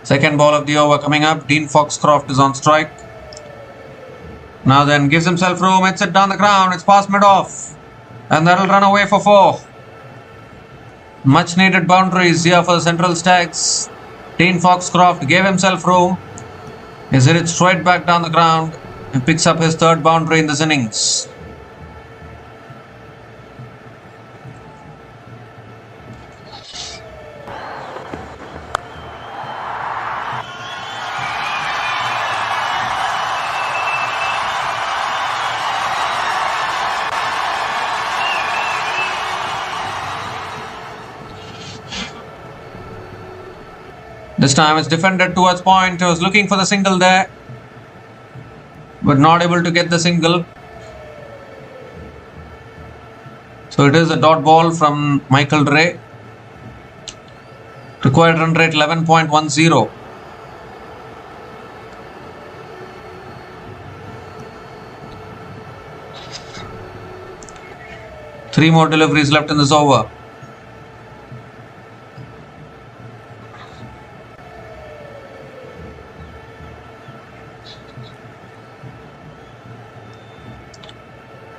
Second ball of the over coming up. Dean Foxcroft is on strike. Now then, gives himself room. Hits it down the ground. It's past mid-off. And that'll run away for 4. Much needed boundaries here for the Central Stags. Dean Foxcroft gave himself room. He's hit it straight back down the ground and picks up his 3rd boundary in this innings. This time it's defended towards point. He was looking for the single there, but not able to get the single. So it is a dot ball from Michael Ray. Required run rate 11.10. Three more deliveries left in this over.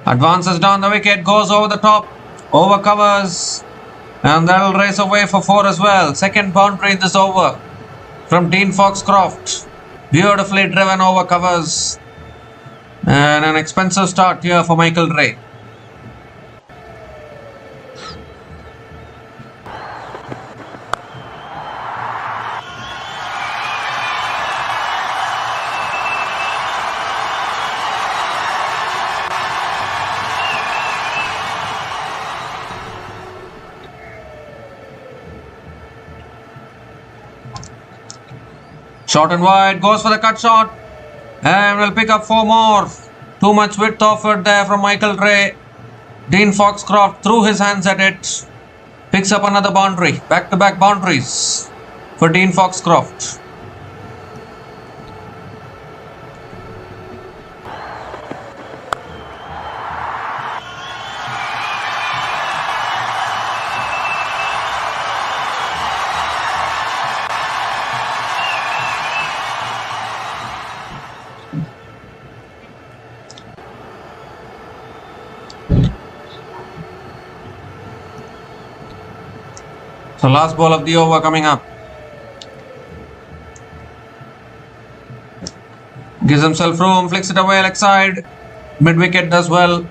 Advances down the wicket, goes over the top, over covers, and that'll race away for 4 as well. Second boundary in this over from Dean Foxcroft. Beautifully driven over covers. And an expensive start here for Michael Ray. Short and wide, goes for the cut shot and will pick up 4 more. Too much width offered there from Michael Ray. Dean Foxcroft threw his hands at it. Picks up another boundary. Back-to-back boundaries for Dean Foxcroft. So last ball of the over coming up. Gives himself room, flicks it away leg side. Mid wicket does well.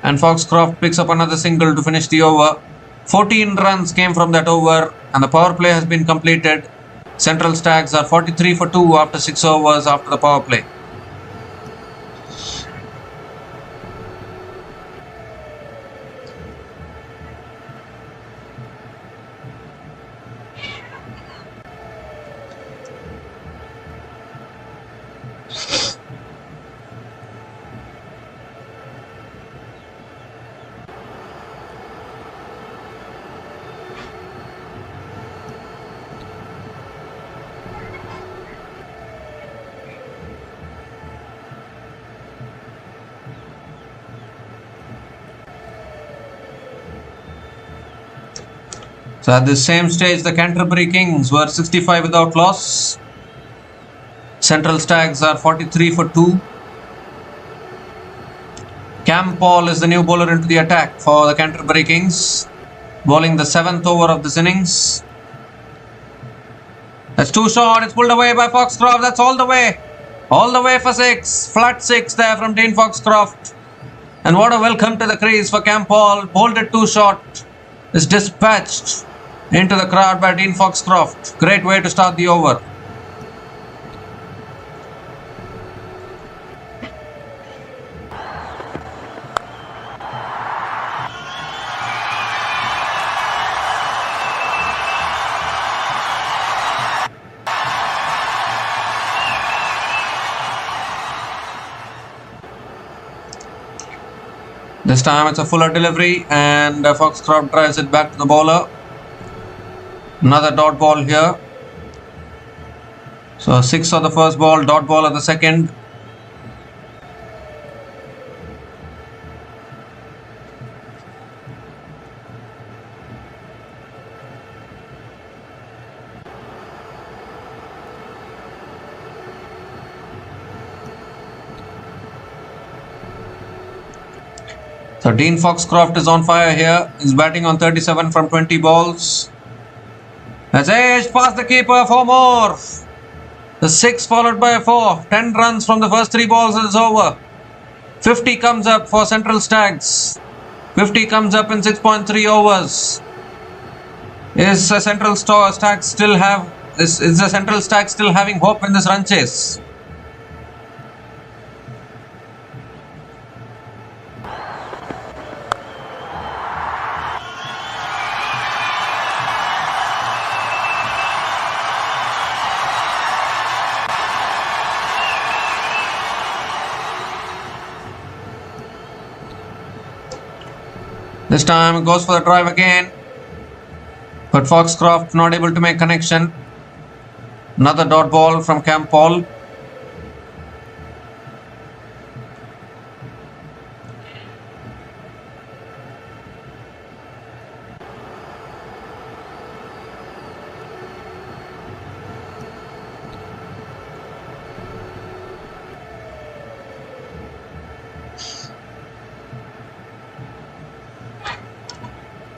And Foxcroft picks up another single to finish the over. 14 runs came from that over and the power play has been completed. Central Stags are 43 for 2 after 6 overs after the power play. So at this same stage, the Canterbury Kings were 65 without loss. Central Stags are 43 for 2. Cam Paul is the new bowler into the attack for the Canterbury Kings, bowling the 7th over of this innings. That's too short. It's pulled away by Foxcroft. That's all the way. All the way for 6. Flat 6 there from Dean Foxcroft. And what a welcome to the crease for Cam Paul. Bowled it too short. Is dispatched into the crowd by Dean Foxcroft. Great way to start the over. This time it's a fuller delivery and Foxcroft drives it back to the bowler. Another dot ball here. So 6 on the first ball, dot ball on the second. So Dean Foxcroft is on fire here. He's batting on 37 from 20 balls. That's edged past the keeper, 4 more. The 6 followed by a 4. 10 runs from the first 3 balls is over. 50 comes up for Central Stags. 50 comes up in 6.3 overs. Is the Central Stags still having hope in this run chase? This time it goes for the drive again, but Foxcroft not able to make connection. Another dot ball from Cam Paul.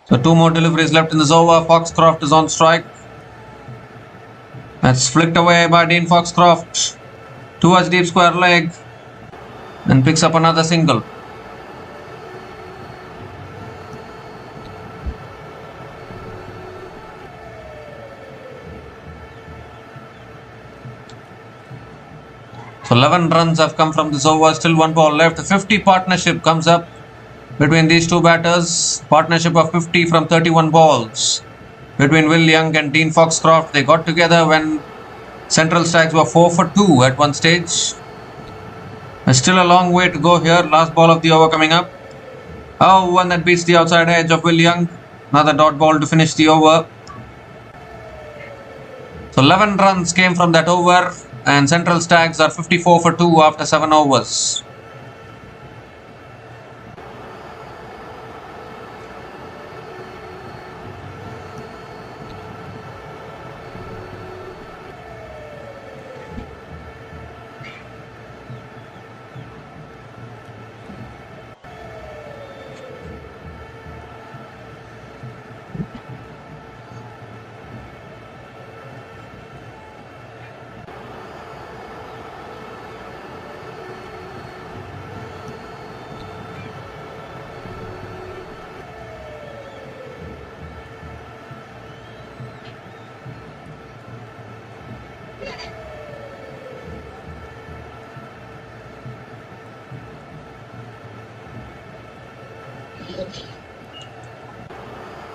So 2 more deliveries left in this over. Foxcroft is on strike. That's flicked away by Dean Foxcroft. towards deep square leg and picks up another single. So 11 runs have come from this over, still one ball left. The 50 partnership comes up between these two batters. Partnership of 50 from 31 balls between Will Young and Dean Foxcroft. They got together when Central Stags were 4 for 2 at one stage. There's still a long way to go here. Last ball of the over coming up. Oh, one that beats the outside edge of Will Young. Another dot ball to finish the over. So 11 runs came from that over, and Central Stags are 54 for 2 after 7 overs.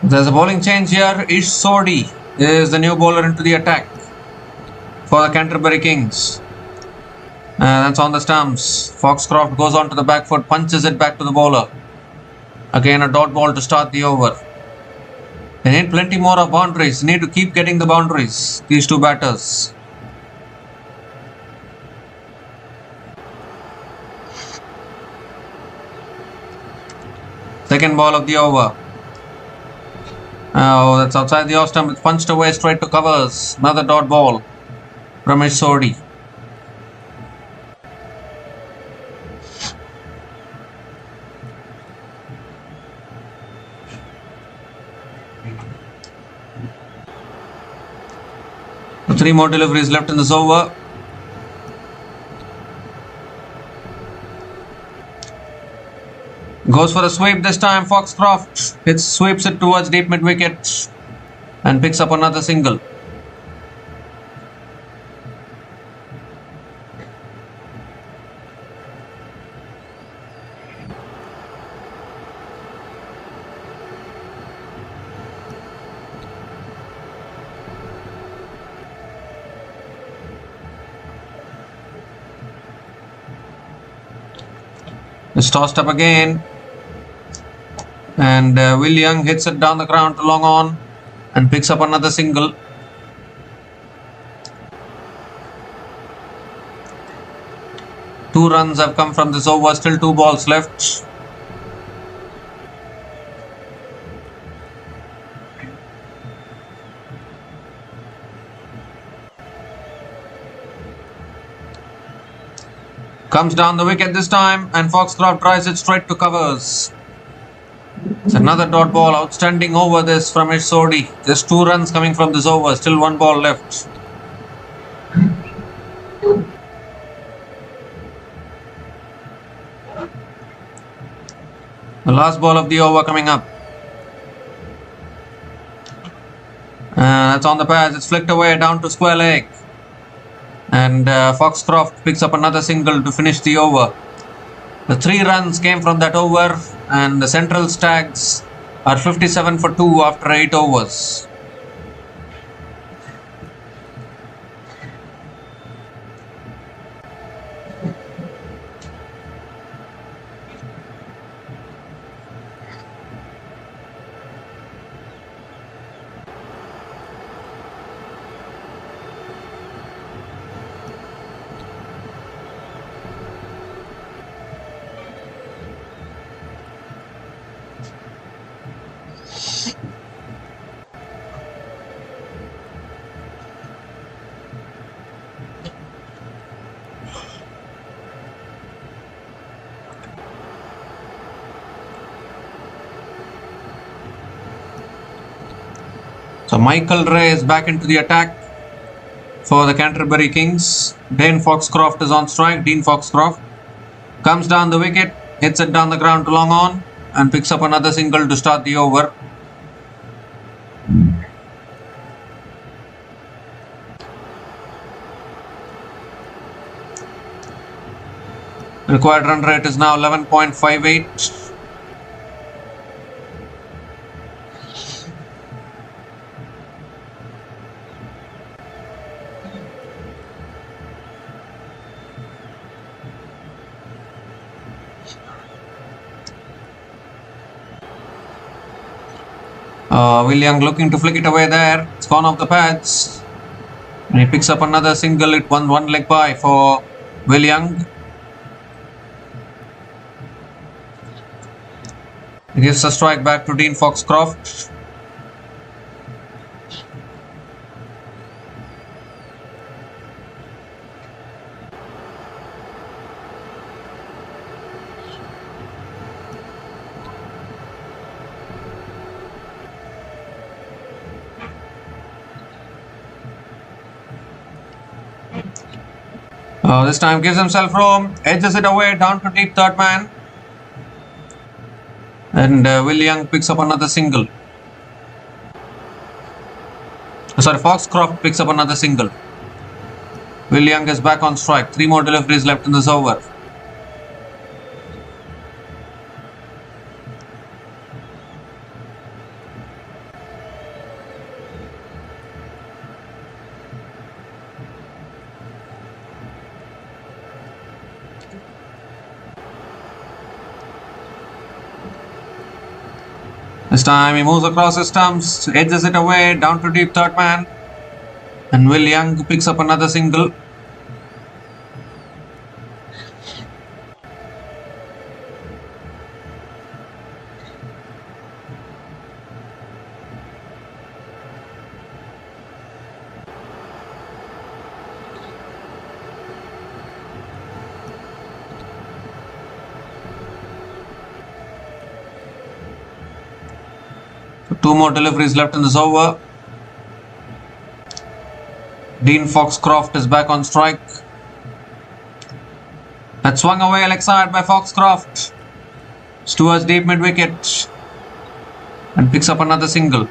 There's a bowling change here. Ish Sodhi is the new bowler into the attack for the Canterbury Kings. That's on the stumps. Foxcroft goes on to the back foot, punches it back to the bowler. Again a dot ball to start the over. They need plenty more of boundaries. They need to keep getting the boundaries, these two batters. Second ball of the over. Oh, that's outside the off stump. It's punched away straight to covers. Another dot ball from Ish Sodhi. Three more deliveries left in this over. Goes for a sweep this time. Foxcroft sweeps it towards deep mid wicket and picks up another single. It's tossed up again. And Will Young hits it down the ground to long on and picks up another single. Two runs have come from this over, still 2 balls left. Comes down the wicket this time, and Foxcroft drives it straight to covers. It's another dot ball. Outstanding over this from Ish Sodhi. Just 2 runs coming from this over. Still 1 ball left. The last ball of the over coming up. That's on the pads. It's flicked away down to square leg. And Foxcroft picks up another single to finish the over. The 3 runs came from that over, and the Central Stags are 57 for 2 after 8 overs. So Michael Ray is back into the attack for the Canterbury Kings. Dane Foxcroft is on strike. Dean Foxcroft comes down the wicket, hits it down the ground to long on and picks up another single to start the over. Required run rate is now 11.58. Will Young looking to flick it away there. It's gone off the pads. And he picks up another single. It won one leg by for Will Young. He gives a strike back to Dean Foxcroft. This time gives himself room, edges it away down to deep third man. And Will Young picks up another single. Foxcroft picks up another single. Will Young is back on strike. 3 more deliveries left in this over. This time he moves across his stumps, edges it away down to deep third man. And Will Young picks up another single. So 2 more deliveries left in this over. Dean Foxcroft is back on strike. That swung away leg side by Foxcroft. Towards deep mid wicket and picks up another single.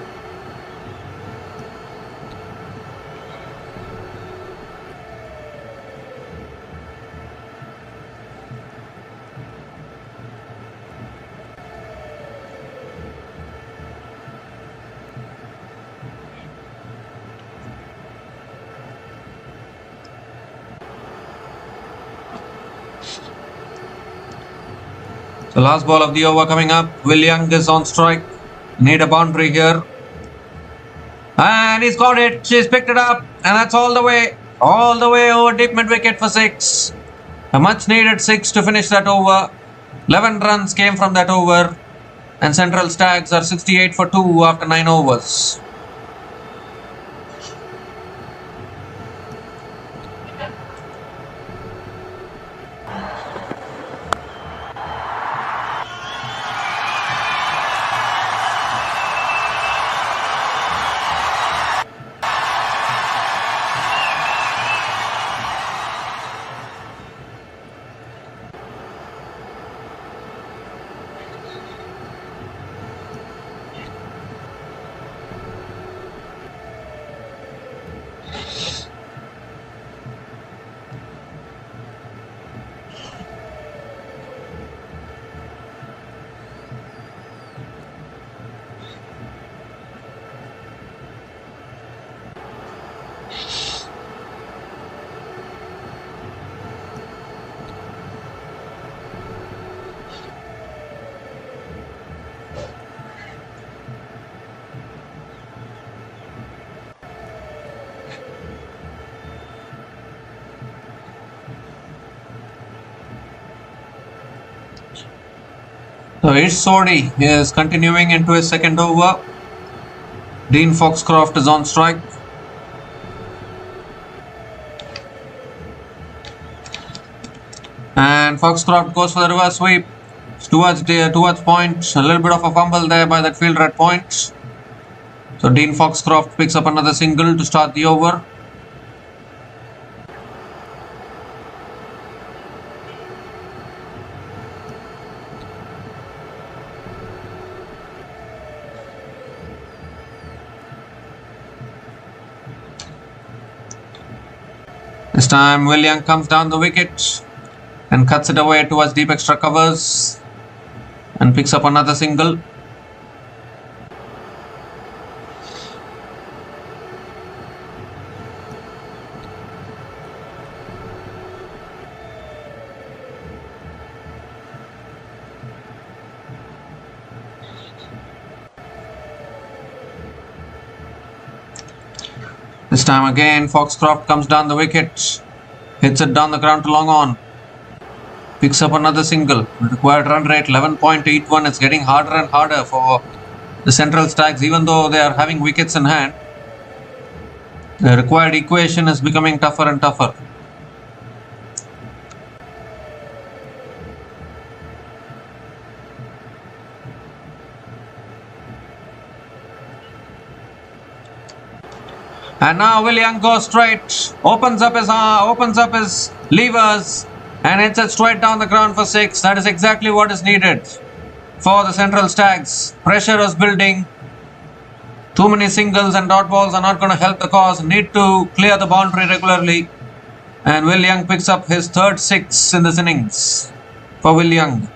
The last ball of the over coming up. Will Young is on strike. Need a boundary here. And he's got it. She's picked it up. And that's all the way over deep mid wicket for 6. A much needed 6 to finish that over. 11 runs came from that over. And Central Stags are 68 for 2 after 9 overs. So Ish Sodhi is continuing into his second over. Dean Foxcroft is on strike. And Foxcroft goes for the reverse sweep towards point. A little bit of a fumble there by that fielder at point. So Dean Foxcroft picks up another single to start the over. This time Will Young comes down the wicket and cuts it away towards deep extra covers and picks up another single. This time again, Foxcroft comes down the wicket, hits it down the ground to long on, picks up another single. Required run rate 11.81. It's getting harder and harder for the Central Stags, even though they are having wickets in hand. The required equation is becoming tougher and tougher. And now Will Young goes straight, opens up his levers and hits it straight down the ground for 6. That is exactly what is needed for the Central Stags. Pressure is building. Too many singles and dot balls are not going to help the cause. Need to clear the boundary regularly. And Will Young picks up his third 6 in this innings for Will Young.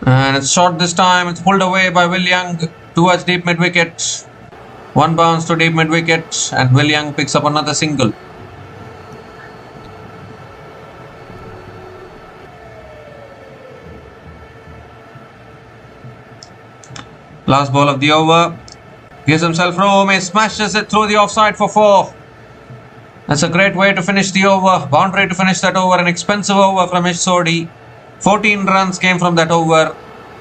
And it's short this time. It's pulled away by Will Young towards deep mid wicket. One bounce to deep mid wicket, and Will Young picks up another single. Last ball of the over. Gives himself room. He smashes it through the offside for 4. That's a great way to finish the over. Boundary to finish that over. An expensive over from Ish Sodhi. 14 runs came from that over,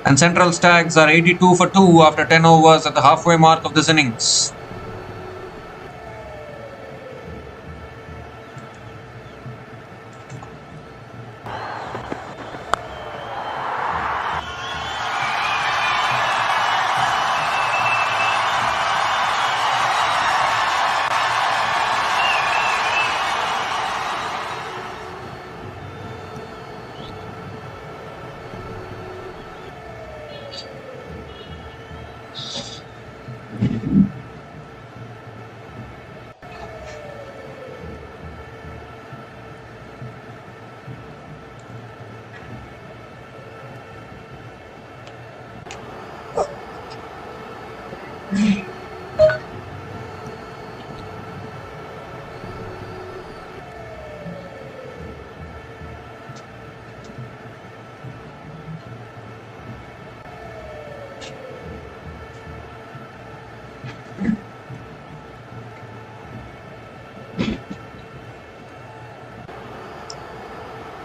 and Central Stags are 82 for 2 after 10 overs at the halfway mark of this innings.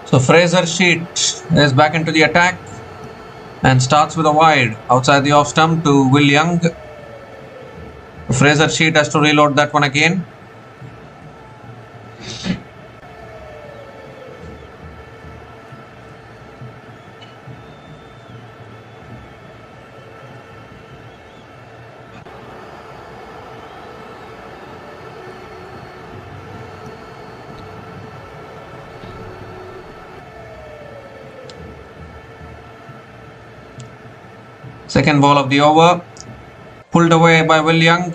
So Fraser Sheet is back into the attack and starts with a wide outside the off stump to Will Young. Fraser Sheet has to reload that one again. Second ball of the over, pulled away by Will Young,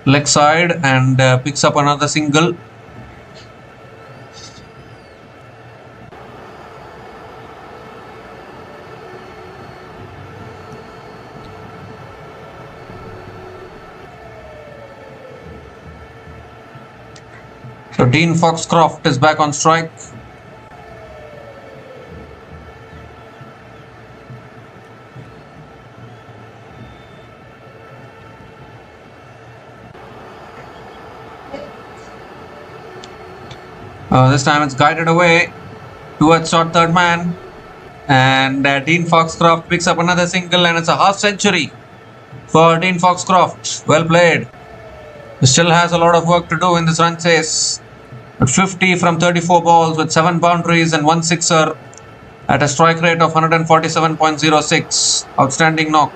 leg side, and picks up another single. So Dean Foxcroft is back on strike. This time it's guided away towards short third man, and Dean Foxcroft picks up another single, and it's a half century for Dean Foxcroft. Well played. He still has a lot of work to do in this run chase. At 50 from 34 balls with 7 boundaries and 1 sixer at a strike rate of 147.06. Outstanding knock.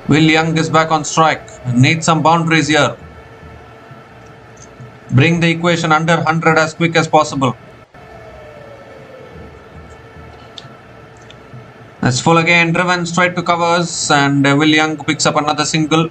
Will Young is back on strike. Needs some boundaries here. Bring the equation under 100 as quick as possible. That's full again, driven straight to covers, and Will Young picks up another single.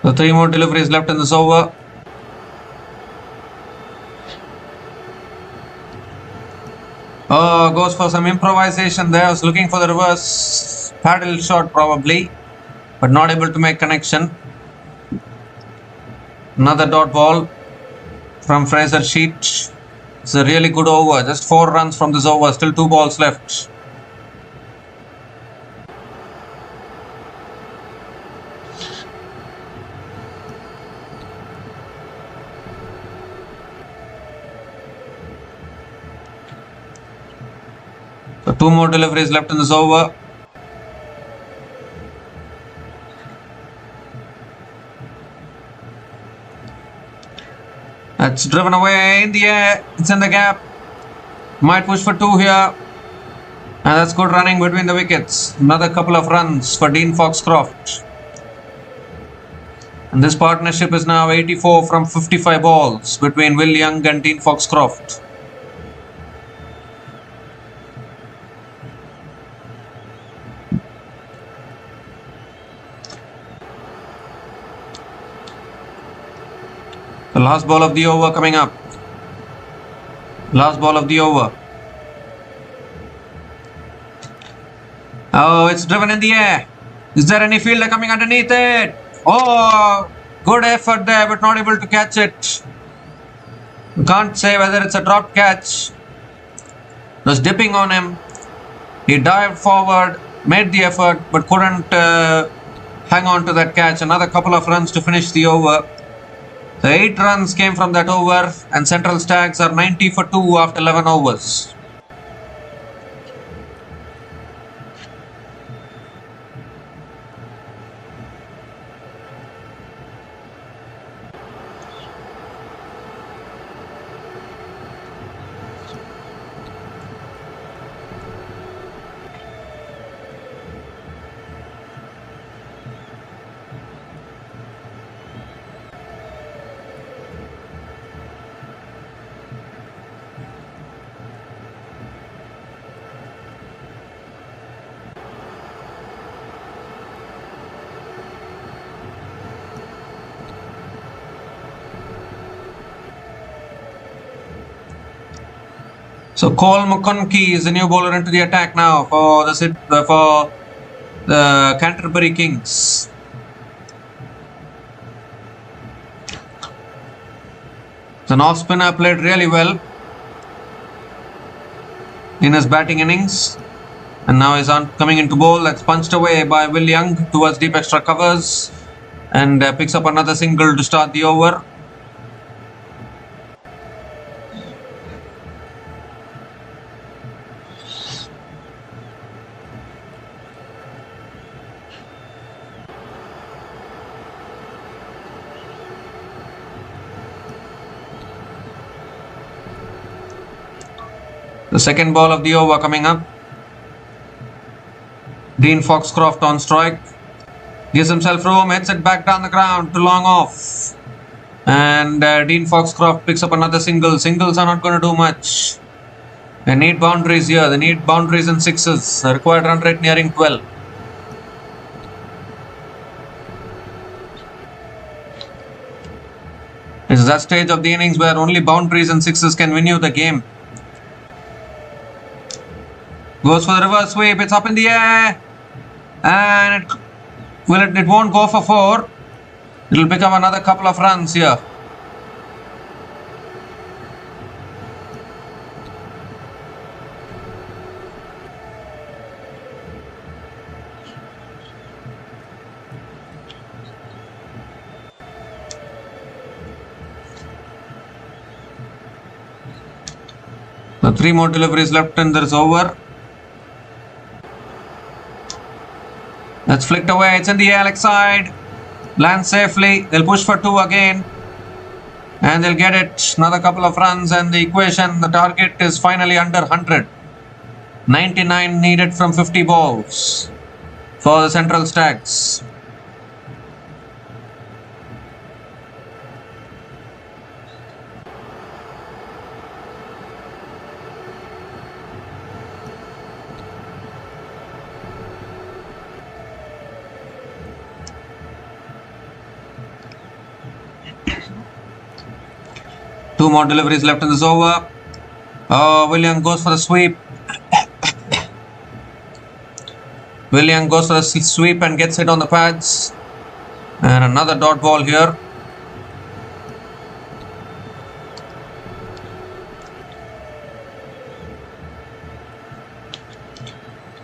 So 3 more deliveries left in this over. Oh, goes for some improvisation there. I was looking for the reverse paddle shot probably, but not able to make connection. Another dot ball from Fraser Sheet. It's a really good over. Just 4 runs from this over. Still 2 balls left. So 2 more deliveries left in this over. That's driven away in the air. It's in the gap. Might push for 2 here. And that's good running between the wickets. Another couple of runs for Dean Foxcroft. And this partnership is now 84 from 55 balls between Will Young and Dean Foxcroft. The last ball of the over coming up. Last ball of the over. Oh, it's driven in the air. Is there any fielder coming underneath it? Oh, good effort there, but not able to catch it. You can't say whether it's a dropped catch. It was dipping on him. He dived forward, made the effort, but couldn't hang on to that catch. Another couple of runs to finish the over. The 8 runs came from that over, and Central Stags are 90 for 2 after 11 overs. So Cole McConkie is the new bowler into the attack now for the Canterbury Kings. The off spinner played really well in his batting innings, and now he's coming into bowl. That's punched away by Will Young towards deep extra covers, and picks up another single to start the over. The second ball of the over coming up. Dean Foxcroft on strike. Gives himself room, hits it back down the ground to long off. And Dean Foxcroft picks up another single. Singles are not going to do much. They need boundaries here. They need boundaries and sixes. The required run rate nearing 12. It's that stage of the innings where only boundaries and sixes can win you the game. Goes for the reverse sweep. It's up in the air. And it won't go for 4. It'll pick up another couple of runs here. So 3 more deliveries left in this over. That's flicked away. It's in the Alex side. Lands safely. They'll push for 2 again. And they'll get it. Another couple of runs and the equation, the target is finally under 100. 99 needed from 50 balls for the Central Stags. Two more deliveries left in this over. William goes for the sweep. William goes for the sweep and gets hit on the pads. And another dot ball here.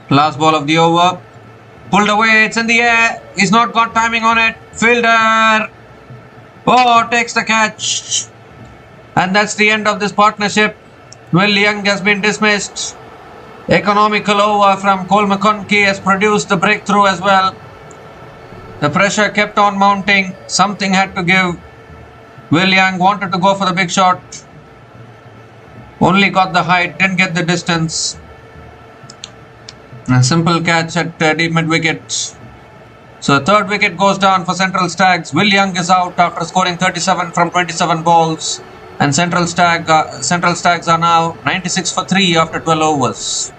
Last ball of the over. Pulled away. It's in the air. He's not got timing on it. Fielder. Oh, takes the catch. And that's the end of this partnership. Will Young has been dismissed. Economical over from Cole McConkie has produced the breakthrough as well. The pressure kept on mounting. Something had to give. Will Young wanted to go for the big shot. Only got the height, didn't get the distance. A simple catch at deep mid wicket. So the third wicket goes down for Central Stags. Will Young is out after scoring 37 from 27 balls. And Central Stags are now 96 for 3 after 12 overs.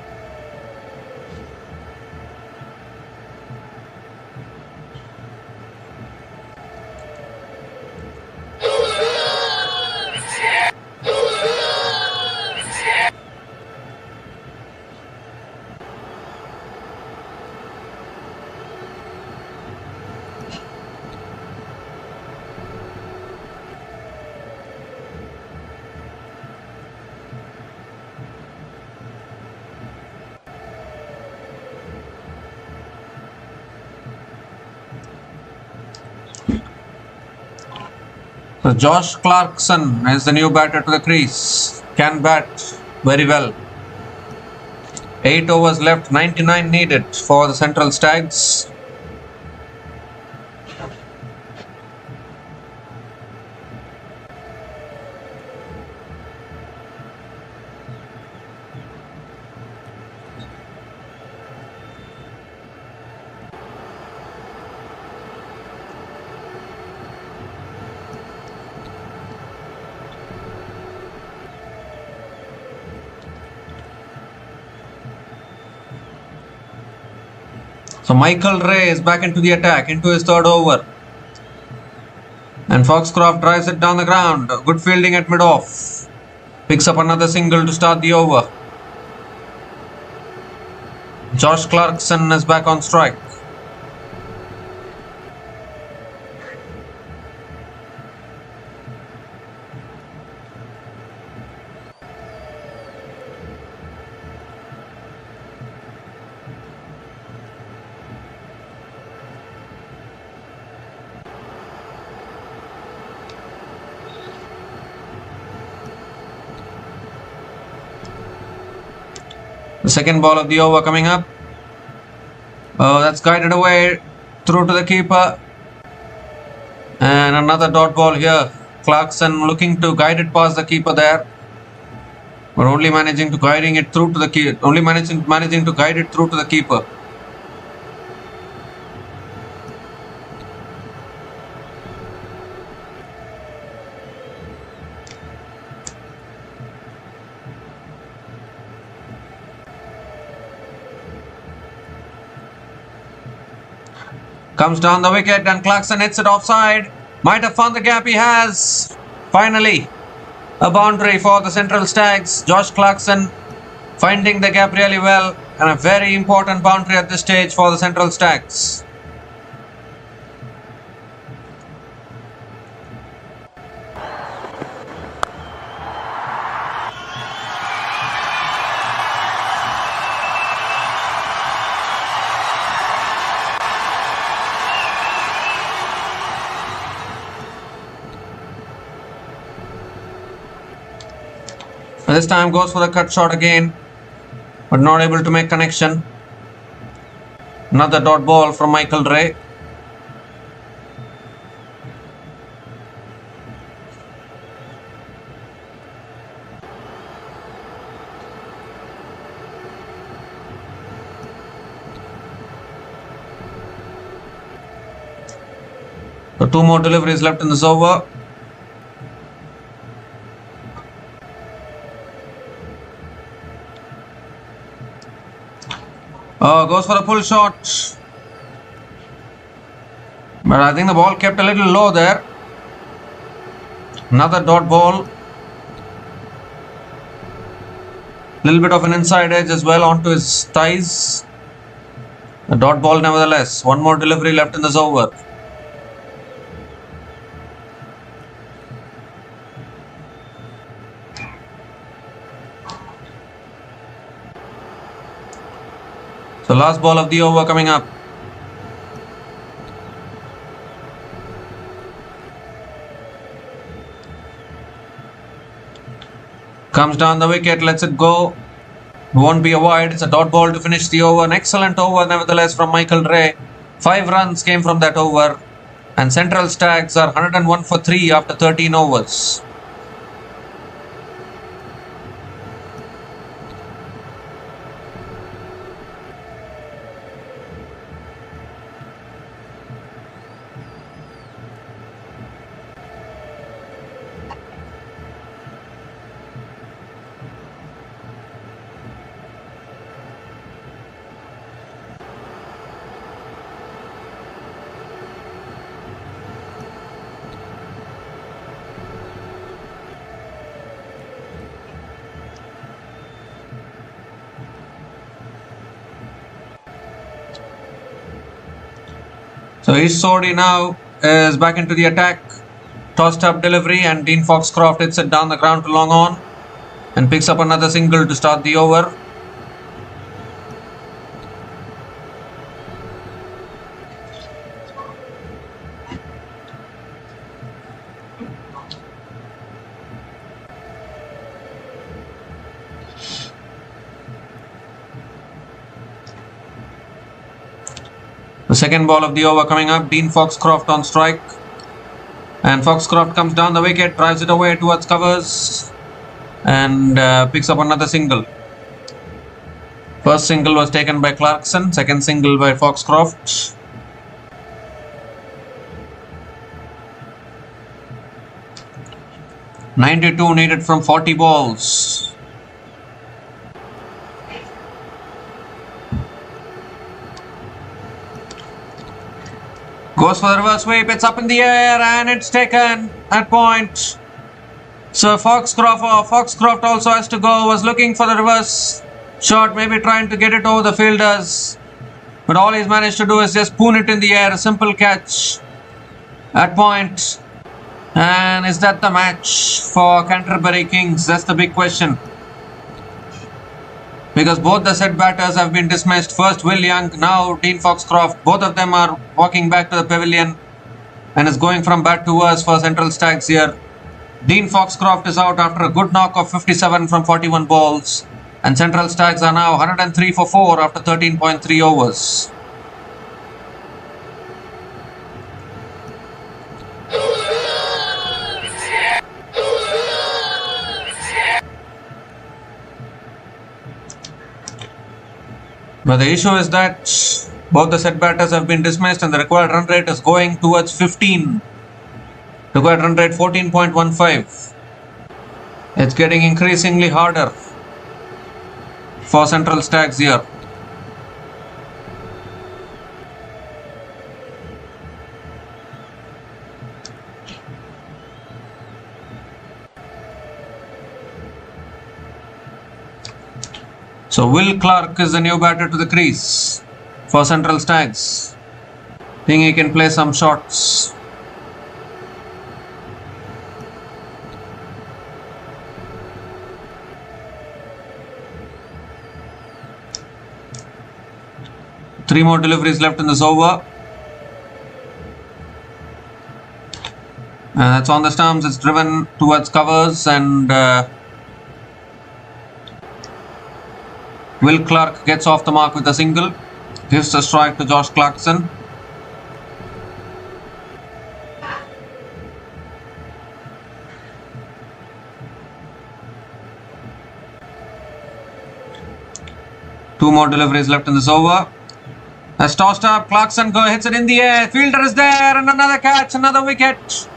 So Josh Clarkson is the new batter to the crease. Can bat very well. 8 overs left, 99 needed for the Central Stags. So Michael Ray is back into the attack, into his third over. And Foxcroft drives it down the ground. Good fielding at mid-off. Picks up another single to start the over. Josh Clarkson is back on strike. The second ball of the over coming up. That's guided away through to the keeper. And another dot ball here. Clarkson looking to guide it past the keeper there. But only managing to guiding it through to the keeper. Only managing to guide it through to the keeper. Comes down the wicket and Clarkson hits it offside. Might have found the gap, he has. Finally, a boundary for the Central Stags. Josh Clarkson finding the gap really well. And a very important boundary at this stage for the Central Stags. This time goes for the cut shot again, but not able to make connection. Another dot ball from Michael Ray. So 2 more deliveries left in this over. Goes for a pull shot. But I think the ball kept a little low there. Another dot ball. Little bit of an inside edge as well onto his thighs. A dot ball nevertheless. 1 more delivery left in this over. So last ball of the over coming up. Comes down the wicket, lets it go. Won't be a wide. It's a dot ball to finish the over. An excellent over nevertheless from Michael Ray. 5 runs came from that over. And Central Stags are 101 for 3 after 13 overs. So Ish Sodhi now is back into the attack. Tossed up delivery and Dean Foxcroft hits it down the ground to long on and picks up another single to start the over. The second ball of the over coming up. Dean Foxcroft on strike. And Foxcroft comes down the wicket, drives it away towards covers and picks up another single. First single was taken by Clarkson, second single by Foxcroft. .92 needed from 40 balls. Goes for the reverse sweep, it's up in the air and it's taken at point. So Foxcroft also has to go, was looking for the reverse shot, maybe trying to get it over the fielders. But all he's managed to do is just spoon it in the air, a simple catch at point. And is that the match for Canterbury Kings? That's the big question. Because both the set batters have been dismissed. First Will Young, now Dean Foxcroft. Both of them are walking back to the pavilion and is going from bat to worse for Central Stags here. Dean Foxcroft is out after a good knock of 57 from 41 balls. And Central Stags are now 103 for 4 after 13.3 overs. But the issue is that both the set batters have been dismissed and the required run rate is going towards 15. Required run rate 14.15. It's getting increasingly harder for Central Stags here. So Will Clark is the new batter to the crease for Central Stags. Think he can play some shots. Three more deliveries left in this over. And that's on the stumps. It's driven towards covers and Will Clark gets off the mark with a single. Gives a strike to Josh Clarkson. Two more deliveries left in this over. Has tossed up. Clarkson hits it in the air. Fielder is there, and another catch, another wicket.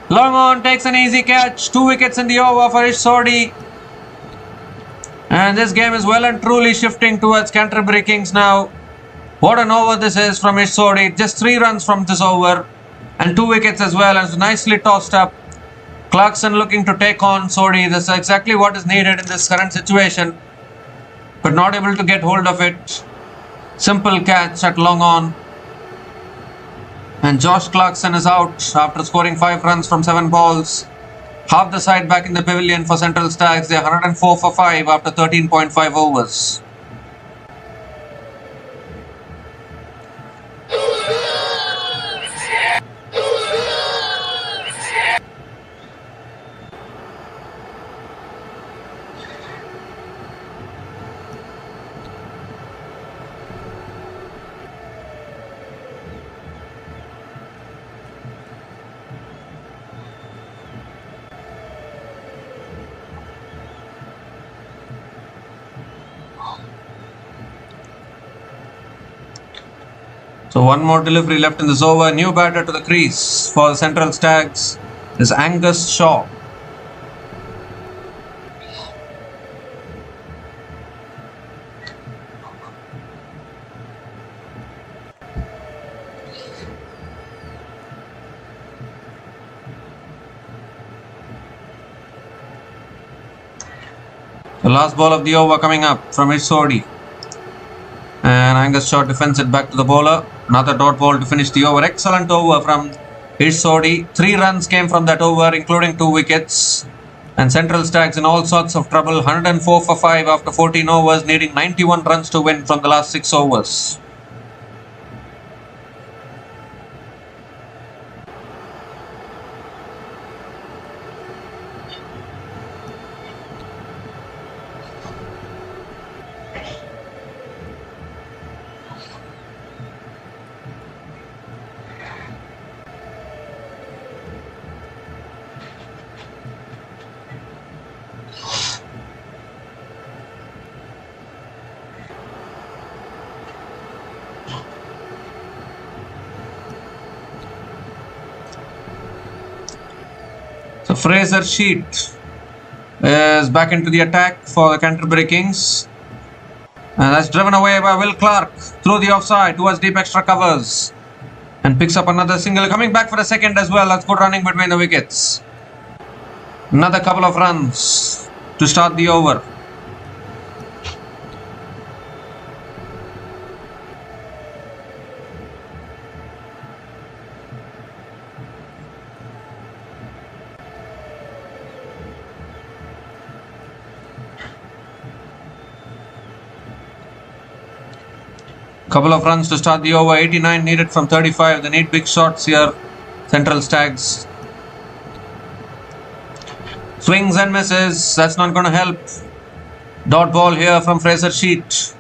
Long on takes an easy catch. 2 wickets in the over for Ish Sodhi. And this game is well and truly shifting towards Canterbury Kings now. What an over this is from Ish Sodhi. Just 3 runs from this over. And 2 wickets as well. And nicely tossed up. Clarkson looking to take on Sodhi. That's exactly what is needed in this current situation. But not able to get hold of it. Simple catch at long on. And Josh Clarkson is out after scoring 5 runs from 7 balls. Half the side back in the pavilion for Central Stags. They are 104 for 5 after 13.5 overs. So one more delivery left in this over. New batter to the crease for the Central Stags is Angus Shaw. The last ball of the over coming up from Ish Sodhi. And Angus Shaw defends it back to the bowler. Another dot ball to finish the over. Excellent over from Ish Sodhi. 3 runs came from that over, including 2 wickets. And Central Stags in all sorts of trouble. 104 for 5 after 14 overs, needing 91 runs to win from the last 6 overs. So Fraser Sheet is back into the attack for the Canterbury Kings. And that's driven away by Will Clark through the offside towards deep extra covers. And picks up another single. Coming back for a second as well. That's good running between the wickets. Another couple of runs to start the over. Couple of runs to start the over. 89 needed from 35. They need big shots here. Central Stags. Swings and misses. That's not going to help. Dot ball here from Fraser Sheet.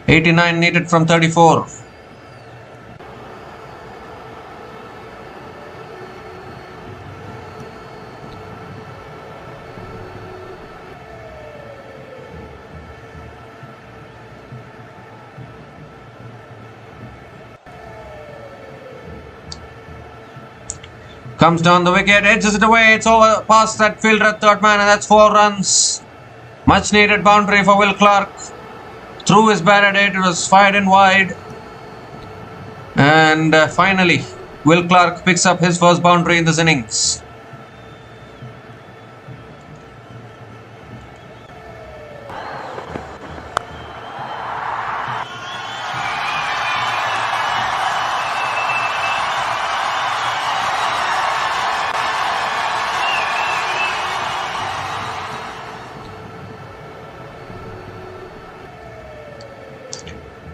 .89 needed from 34. Comes down the wicket, edges it away, it's over past that fielder at third man, and that's 4 runs. Much needed boundary for Will Clark. Through his barricade, it was fired in wide. And finally, Will Clark picks up his first boundary in this innings.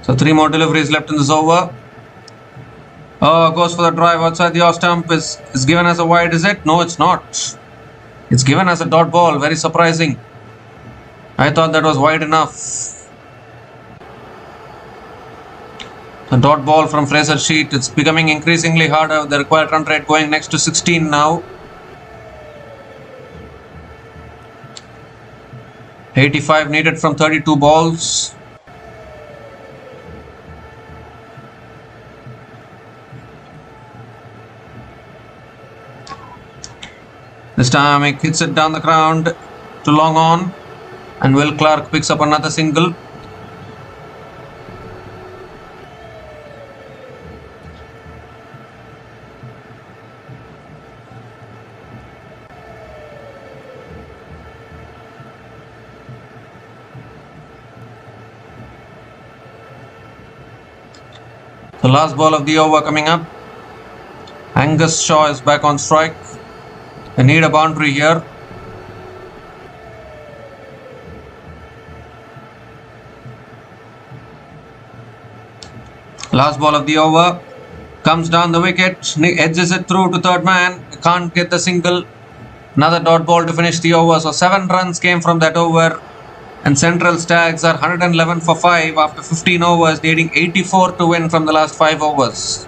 So 3 more deliveries left in this over. Oh, goes for the drive outside the off stump. Is given as a wide, is it? No, it's not. It's given as a dot ball. Very surprising. I thought that was wide enough. The dot ball from Fraser Sheet. It's becoming increasingly harder. The required run rate going next to 16 now. 85 needed from 32 balls. This time he hits it down the ground to long on, and Will Clark picks up another single. The last ball of the over coming up. Angus Shaw is back on strike. They need a boundary here. Last ball of the over. Comes down the wicket. Edges it through to third man. Can't get the single. Another dot ball to finish the over. So 7 runs came from that over. And Central Stags are 111 for 5 after 15 overs, needing 84 to win from the last 5 overs.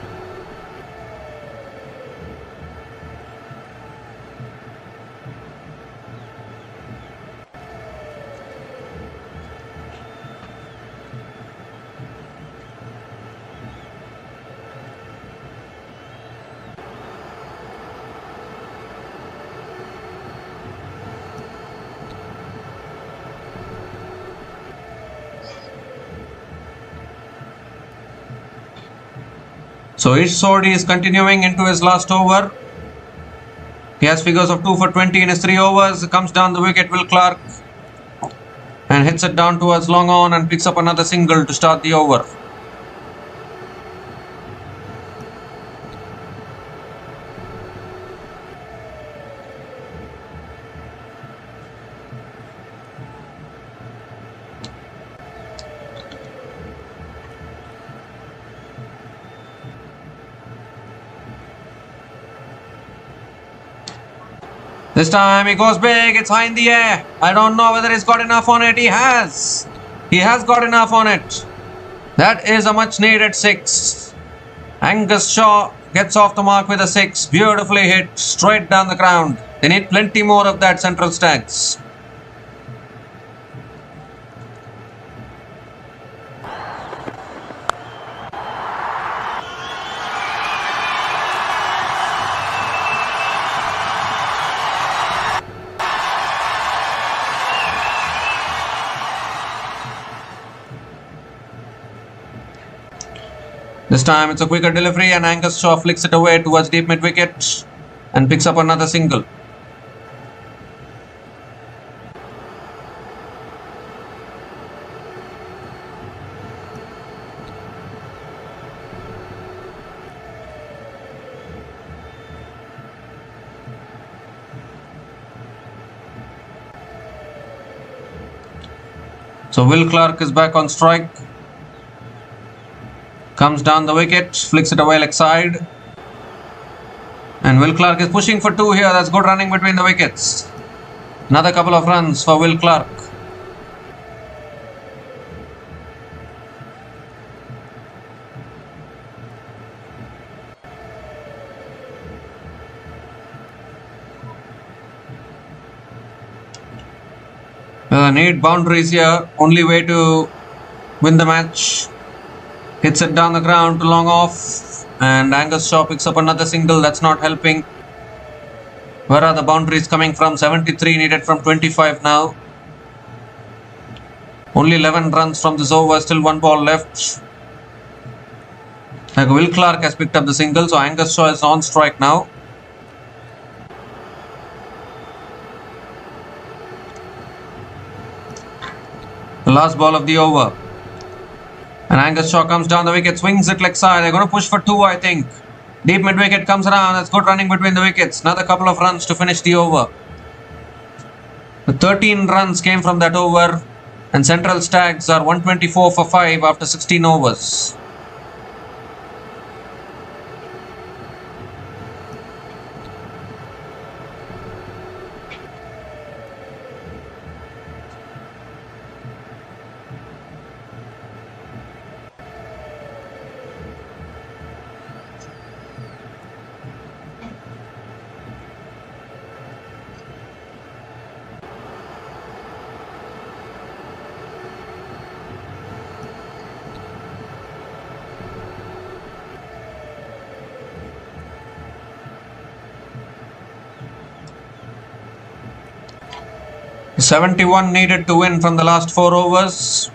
So Ish Sodhi is continuing into his last over. He has figures of 2 for 20 in his 3 overs. Comes down the wicket, Will Clark, and hits it down towards long on and picks up another single to start the over. This time he goes big, it's high in the air. I don't know whether he's got enough on it. He has. He has got enough on it. That is a much needed 6. Angus Shaw gets off the mark with a 6. Beautifully hit, straight down the ground. They need plenty more of that, Central Stags. This time it's a quicker delivery and Angus Shaw flicks it away towards deep mid wicket and picks up another single. So Will Clark is back on strike. Comes down the wicket, flicks it away leg side. And Will Clark is pushing for 2 here. That's good running between the wickets. Another couple of runs for Will Clark. Need boundaries here. Only way to win the match. Hits it down the ground to long off, and Angus Shaw picks up another single. That's not helping. Where are the boundaries coming from? 73 needed from 25 now. Only 11 runs from this over, still 1 ball left. Like Will Clark has picked up the single, so Angus Shaw is on strike now. The last ball of the over. And Angus Shaw comes down the wicket, swings it leg side. They're going to push for 2, I think. Deep mid wicket comes around. That's good running between the wickets. Another couple of runs to finish the over. The 13 runs came from that over. And Central Stags are 124 for 5 after 16 overs. 71 needed to win from the last 4 overs.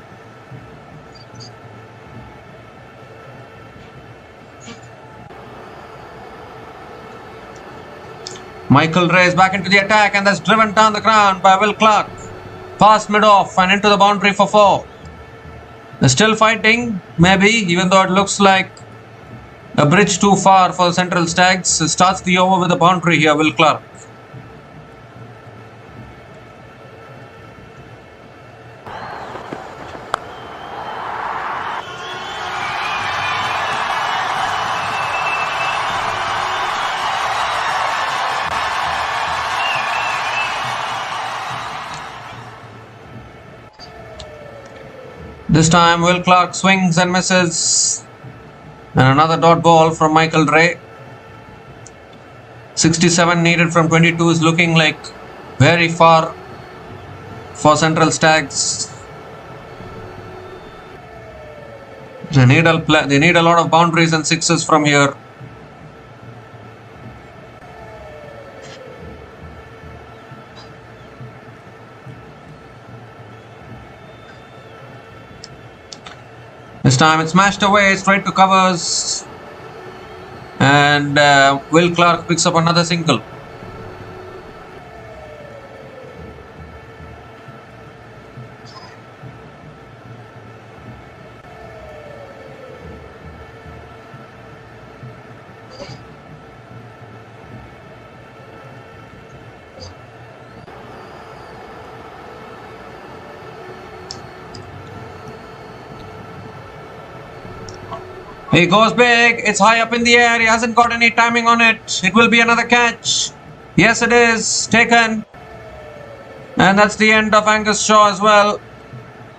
Michael Ray is back into the attack, and that's driven down the ground by Will Clark. Past mid-off and into the boundary for 4. They're still fighting, maybe, even though it looks like a bridge too far for the Central Stags. Starts the over with a boundary here, Will Clark. This time Will Clark swings and misses. And another dot ball from Michael Ray. 67 needed from 22 is looking like very far for Central Stags. They need a lot of boundaries and sixes from here. This time it's smashed away straight to covers, and Will Clark picks up another single. He goes big, it's high up in the air, he hasn't got any timing on it. It will be another catch. Yes, it is, taken. And that's the end of Angus Shaw as well.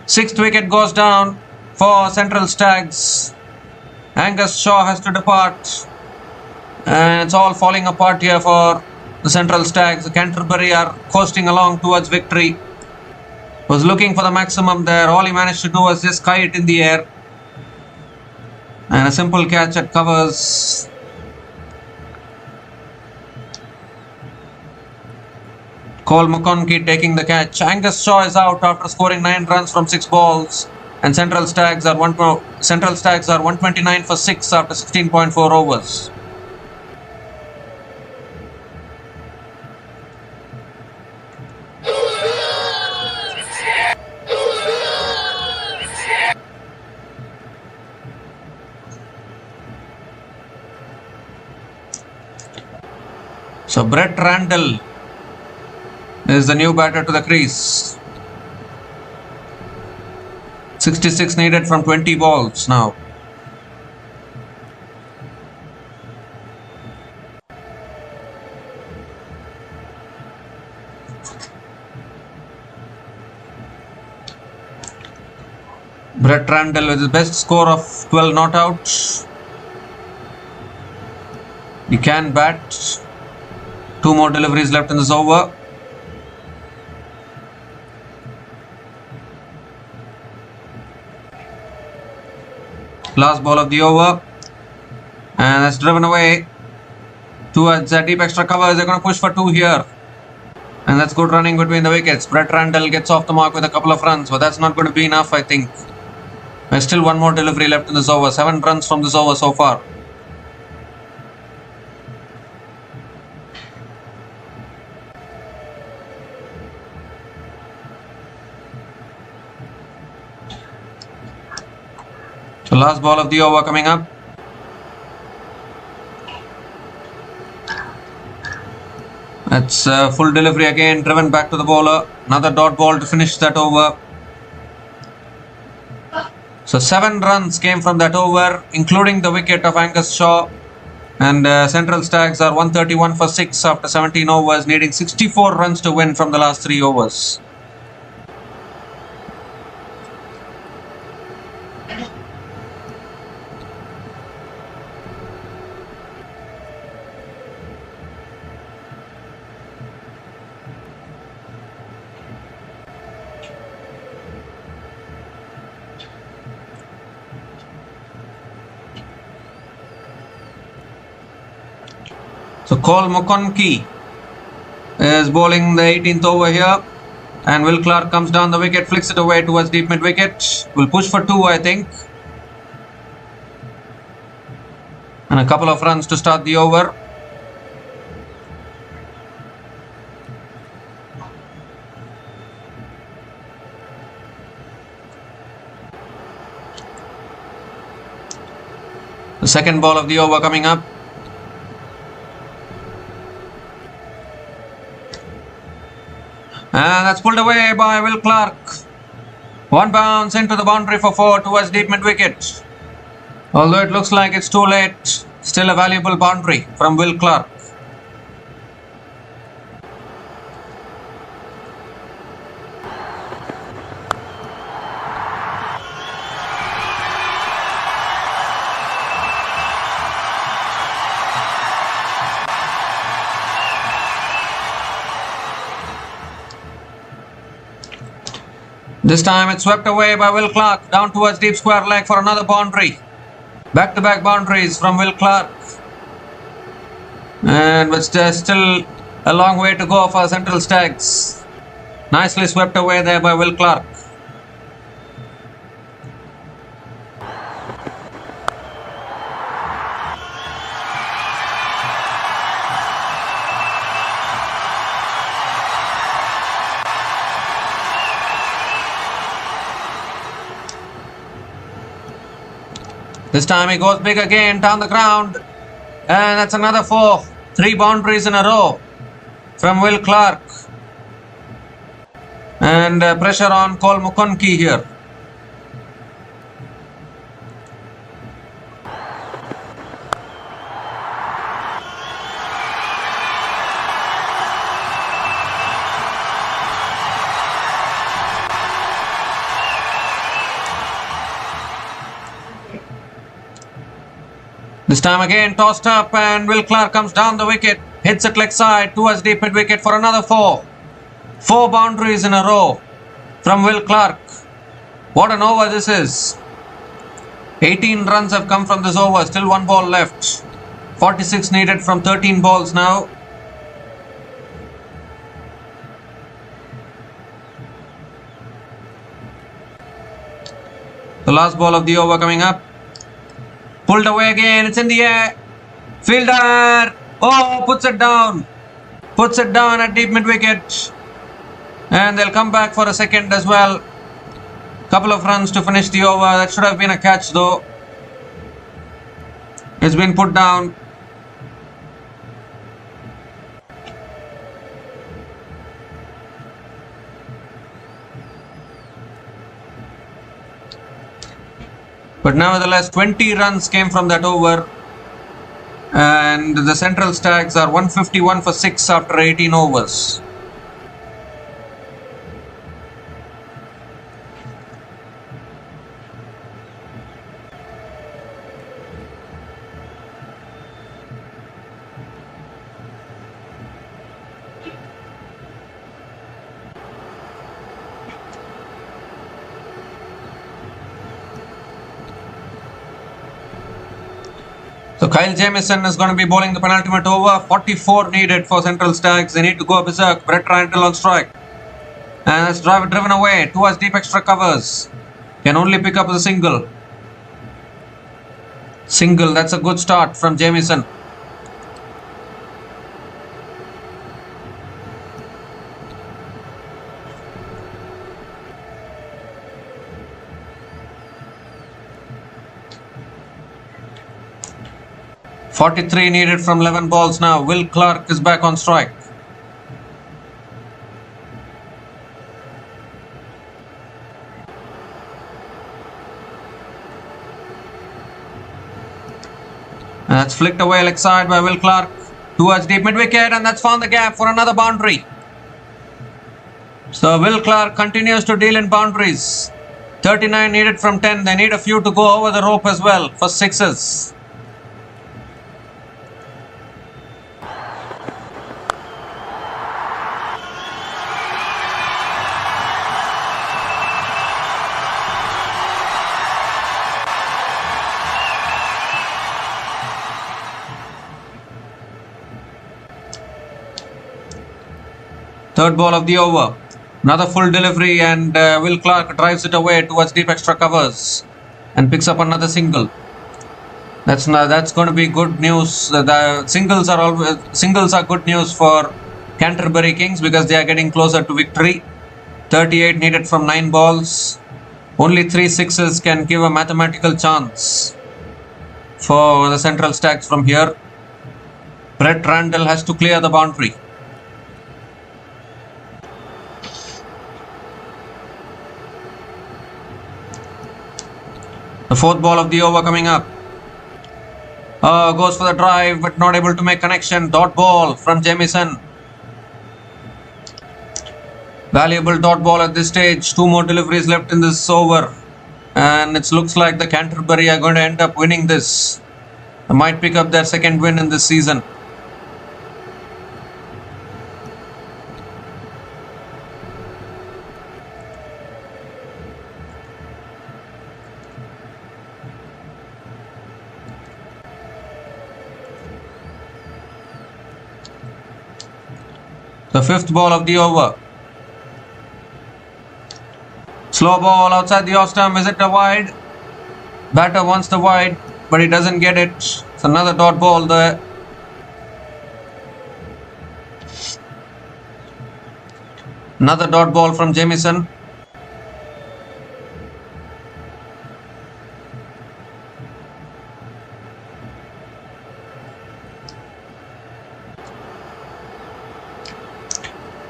6th wicket goes down for Central Stags. Angus Shaw has to depart. And it's all falling apart here for the Central Stags. The Canterbury are coasting along towards victory. Was looking for the maximum there. All he managed to do was just sky it in the air. And a simple catch at covers. Cole McConkie taking the catch. Angus Shaw is out after scoring 9 runs from 6 balls. And Central Stags are 129 for 6 after 16.4 overs. So Brett Randall is the new batter to the crease. 66 needed from 20 balls now. Brett Randall with his best score of 12 not out. He can bat. 2 more deliveries left in this over. Last ball of the over. And that's driven away towards a deep extra cover. They're going to push for 2 here. And that's good running between the wickets. Brett Randall gets off the mark with a couple of runs. But that's not going to be enough, I think. There's still 1 more delivery left in this over. 7 runs from this over so far. So last ball of the over coming up. That's full delivery again, driven back to the bowler. Another dot ball to finish that over. So 7 runs came from that over, including the wicket of Angus Shaw. And Central Stags are 131 for 6 after 17 overs, needing 64 runs to win from the last 3 overs. So Cole McConkie is bowling the 18th over here. And Will Clark comes down the wicket, flicks it away towards deep mid wicket. Will push for 2, I think. And a couple of runs to start the over. The second ball of the over coming up. And that's pulled away by Will Clark. One bounce into the boundary for 4 towards deep mid wicket. Although it looks like it's too late, still a valuable boundary from Will Clark. This time it's swept away by Will Clark down towards deep square leg for another boundary. Back-to-back boundaries from Will Clark. And but there's still a long way to go for Central Stags. Nicely swept away there by Will Clark. This time he goes big again down the ground. And that's another 4. 3 boundaries in a row from Will Clark. And pressure on Cole Mukonki here. This time again tossed up and Will Clark comes down the wicket, hits it leg side towards deep mid wicket for another 4. 4 boundaries in a row from Will Clark. What an over this is. 18 runs have come from this over, still 1 ball left. 46 needed from 13 balls now. The last ball of the over coming up. Pulled away again, it's in the air. Fielder! Oh, puts it down. Puts it down at deep mid wicket. And they'll come back for a second as well. Couple of runs to finish the over. That should have been a catch though. It's been put down. But nevertheless, 20 runs came from that over. And the Central Stags are 151 for 6 after 18 overs. So Kyle Jamieson is going to be bowling the penultimate over. 44 needed for Central Stags. They need to go berserk. Brett Randall on strike. And that's driven away towards deep extra covers. Can only pick up the single. Single, that's a good start from Jamieson. .43 needed from 11 balls now. Will Clark is back on strike. And that's flicked away leg side by Will Clark towards deep mid wicket, and that's found the gap for another boundary. So Will Clark continues to deal in boundaries. 39 needed from 10. They need a few to go over the rope as well for sixes. Third ball of the over. Another full delivery, and Will Clark drives it away towards deep extra covers and picks up another single. That's going to be good news. The singles are good news for Canterbury Kings because they are getting closer to victory. 38 needed from 9 balls. Only 3 sixes can give a mathematical chance for the Central Stags from here. Brett Randall has to clear the boundary. The 4th ball of the over coming up. Goes for the drive but not able to make connection. Dot ball from Jamieson. Valuable dot ball at this stage. 2 more deliveries left in this over. And it looks like the Canterbury are going to end up winning this. They might pick up their second win in this season. The 5th ball of the over. Slow ball outside the off stump. Is it a wide? Batter wants the wide, but he doesn't get it. It's another dot ball there. Another dot ball from Jamieson.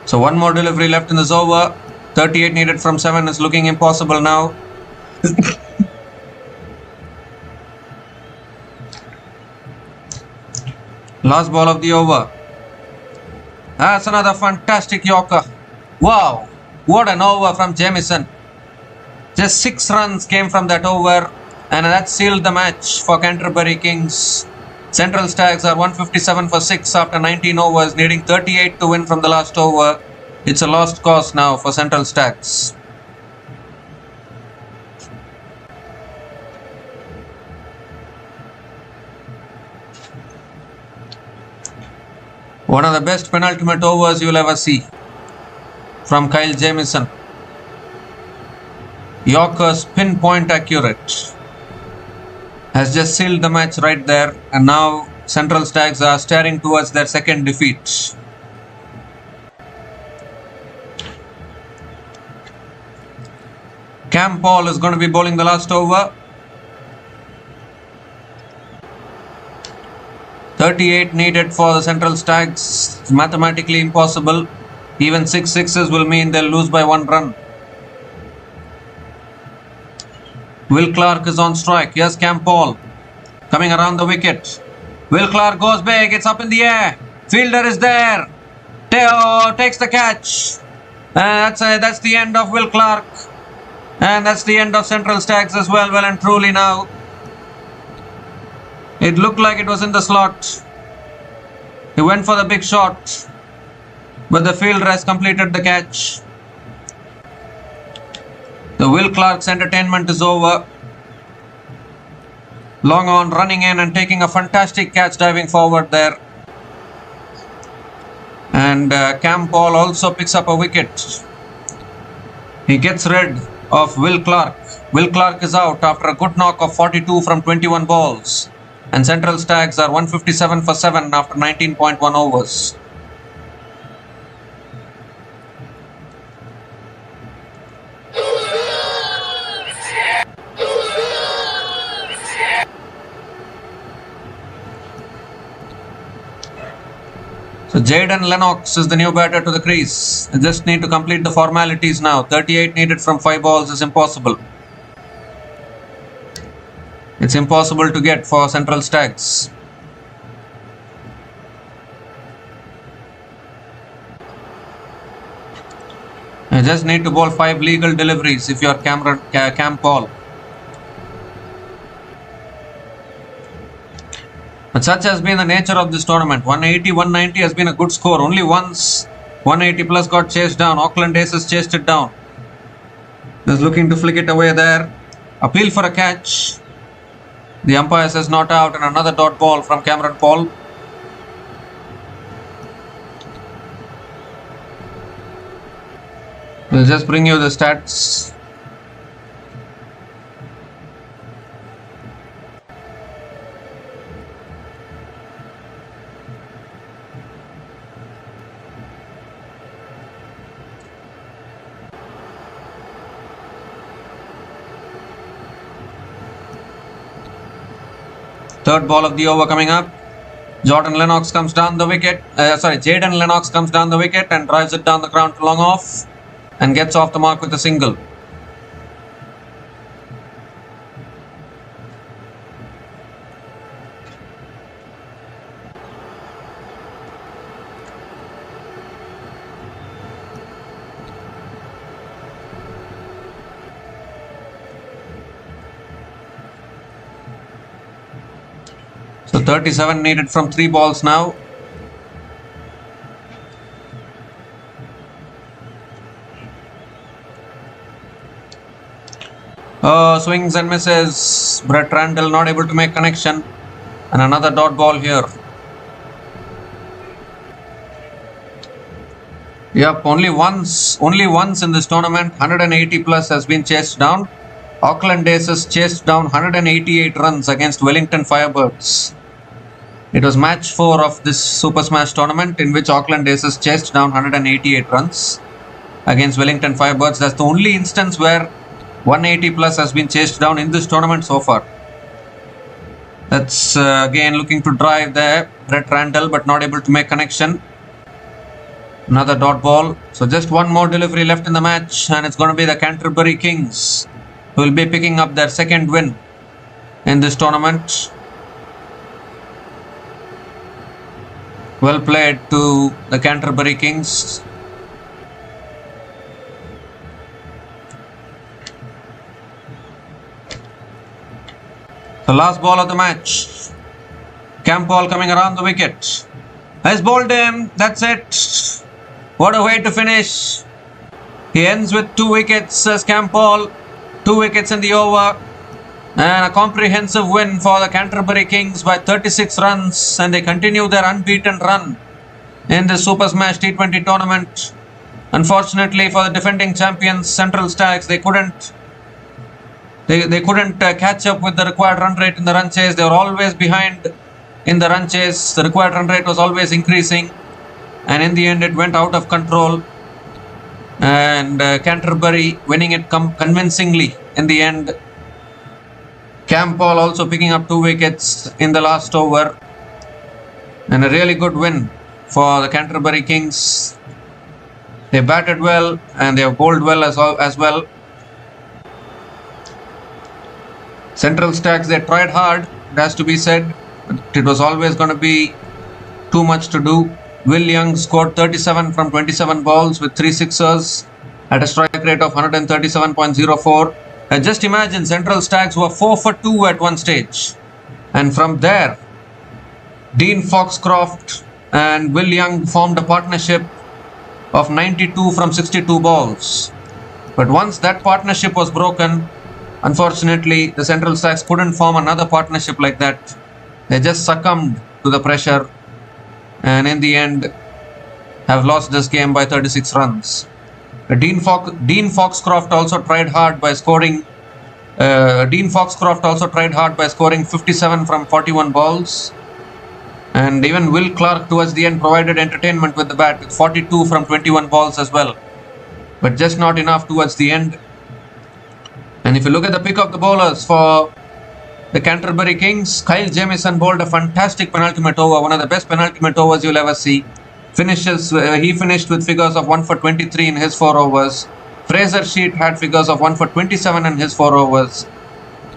So 1 more delivery left in this over. 38 needed from 7 is looking impossible now. Last ball of the over. That's another fantastic Yorker. Wow, what an over from Jamieson. Just 6 runs came from that over, and that sealed the match for Canterbury Kings. Central Stags are 157 for 6 after 19 overs, needing 38 to win from the last over. It's a lost cause now for Central Stags. One of the best penultimate overs you'll ever see from Kyle Jamieson. Yorker's pinpoint accurate has just sealed the match right there, and now Central Stags are staring towards their second defeat. Cam Paul is going to be bowling the last over. 38 needed for the Central Stags. It's mathematically impossible. Even 6 sixes will mean they'll lose by 1 run. Will Clark is on strike. Here's Cam Paul coming around the wicket. Will Clark goes big. It's up in the air. Fielder is there. Teo takes the catch. That's the end of Will Clark. And that's the end of Central Stags as well. Well and truly now. It looked like it was in the slot. He went for the big shot, but the fielder has completed the catch. The Will Clark's entertainment is over. Long on running in and taking a fantastic catch diving forward there. And Cam Paul also picks up a wicket. He gets rid of Will Clark. Will Clark is out after a good knock of 42 from 21 balls. And Central Stags are 157 for 7 after 19.1 overs. So Jaden Lennox is the new batter to the crease. They just need to complete the formalities now. 38 needed from 5 balls is impossible. It's impossible to get for Central Stags. You just need to bowl 5 legal deliveries if you are Cam Paul. But such has been the nature of this tournament. 180, 190 has been a good score. Only once 180 plus got chased down. Auckland Aces chased it down. Just looking to flick it away there. Appeal for a catch. The umpire says not out, and another dot ball from Cameron Paul. We'll just bring you the stats. Third ball of the over coming up. Jaden Lennox comes down the wicket and drives it down the ground to long off and gets off the mark with a single. So 37 needed from 3 balls now. Swings and misses. Brett Randall not able to make connection. And another dot ball here. Yep, only once in this tournament 180 plus has been chased down. Auckland Aces chased down 188 runs against Wellington Firebirds. It was match 4 of this Super Smash tournament in which Auckland Aces chased down 188 runs against Wellington Firebirds. That's the only instance where 180 plus has been chased down in this tournament so far. That's again looking to drive there, Brett Randall, but not able to make connection. Another dot ball. So just one more delivery left in the match, and it's going to be the Canterbury Kings who will be picking up their second win in this tournament. Well played to the Canterbury Kings. The last ball of the match. Campbell coming around the wicket. Has bowled him. That's it. What a way to finish. He ends with 2 wickets as Campbell. 2 wickets in the over. And a comprehensive win for the Canterbury Kings by 36 runs, and they continue their unbeaten run in the Super Smash T20 tournament. Unfortunately for the defending champions Central Stags, they couldn't catch up with the required run rate in the run chase. They were always behind in the run chase. The required run rate was always increasing, and in the end it went out of control, and Canterbury winning it convincingly in the end. Campbell also picking up 2 wickets in the last over, and a really good win for the Canterbury Kings. They batted well and they have bowled well as well. Central Stags, they tried hard, it has to be said, but it was always going to be too much to do. Will Young scored 37 from 27 balls with 3 sixers at a strike rate of 137.04. Just imagine, Central Stags were 4 for 2 at one stage, and from there Dean Foxcroft and Will Young formed a partnership of 92 from 62 balls. But once that partnership was broken, unfortunately the Central Stags couldn't form another partnership like that. They just succumbed to the pressure, and in the end have lost this game by 36 runs. Dean Foxcroft also tried hard by scoring 57 from 41 balls, and even Will Clark towards the end provided entertainment with the bat with 42 from 21 balls as well, but just not enough towards the end. And if you look at the pick of the bowlers for the Canterbury Kings, Kyle Jamieson bowled a fantastic penultimate over, one of the best penultimate overs you'll ever see. He finished with figures of 1 for 23 in his 4 overs. Fraser Sheet had figures of 1 for 27 in his 4 overs.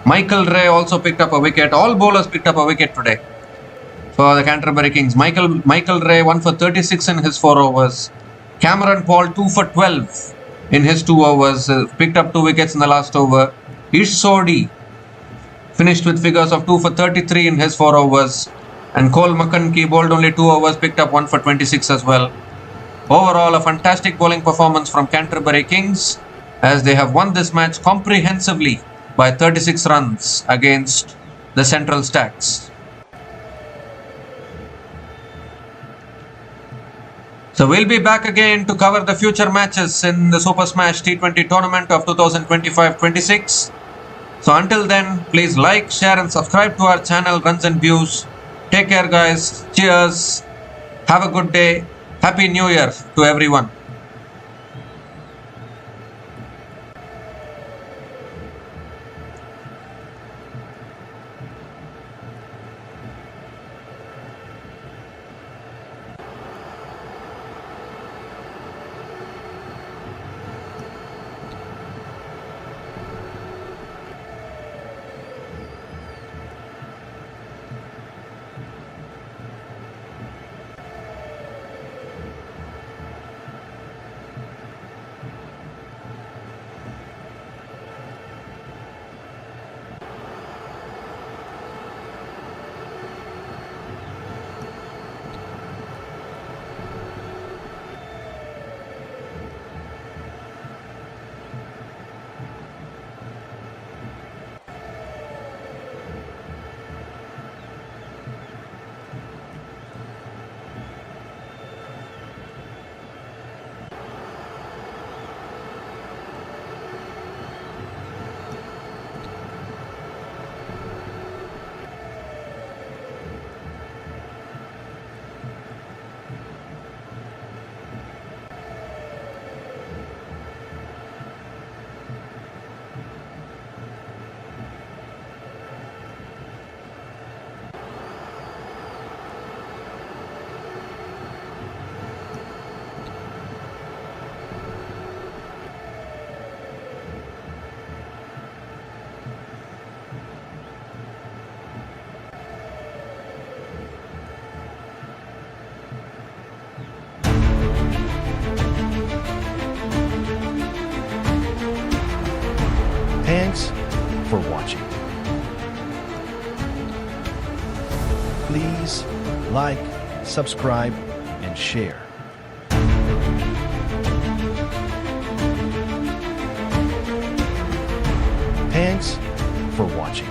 Michael Ray also picked up a wicket. All bowlers picked up a wicket today for the Canterbury Kings. Michael Ray 1 for 36 in his 4 overs. Cameron Paul 2 for 12 in his 2 overs. Picked up 2 wickets in the last over. Ish Sodhi finished with figures of 2 for 33 in his 4 overs. And Cole McConkie bowled only 2 overs, picked up 1 for 26 as well. Overall, a fantastic bowling performance from Canterbury Kings, as they have won this match comprehensively by 36 runs against the Central Stags. So we'll be back again to cover the future matches in the Super Smash T20 tournament of 2025-26. So until then, please like, share and subscribe to our channel Runs and Views. Take care guys. Cheers. Have a good day. Happy New Year to everyone. Thanks for watching. Please like, subscribe, and share. Thanks for watching.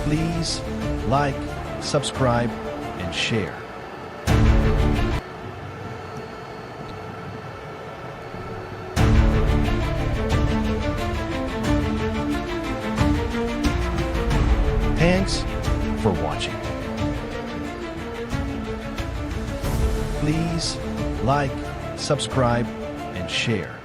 Please like, subscribe, and share. Thanks for watching. Please like, subscribe, and share.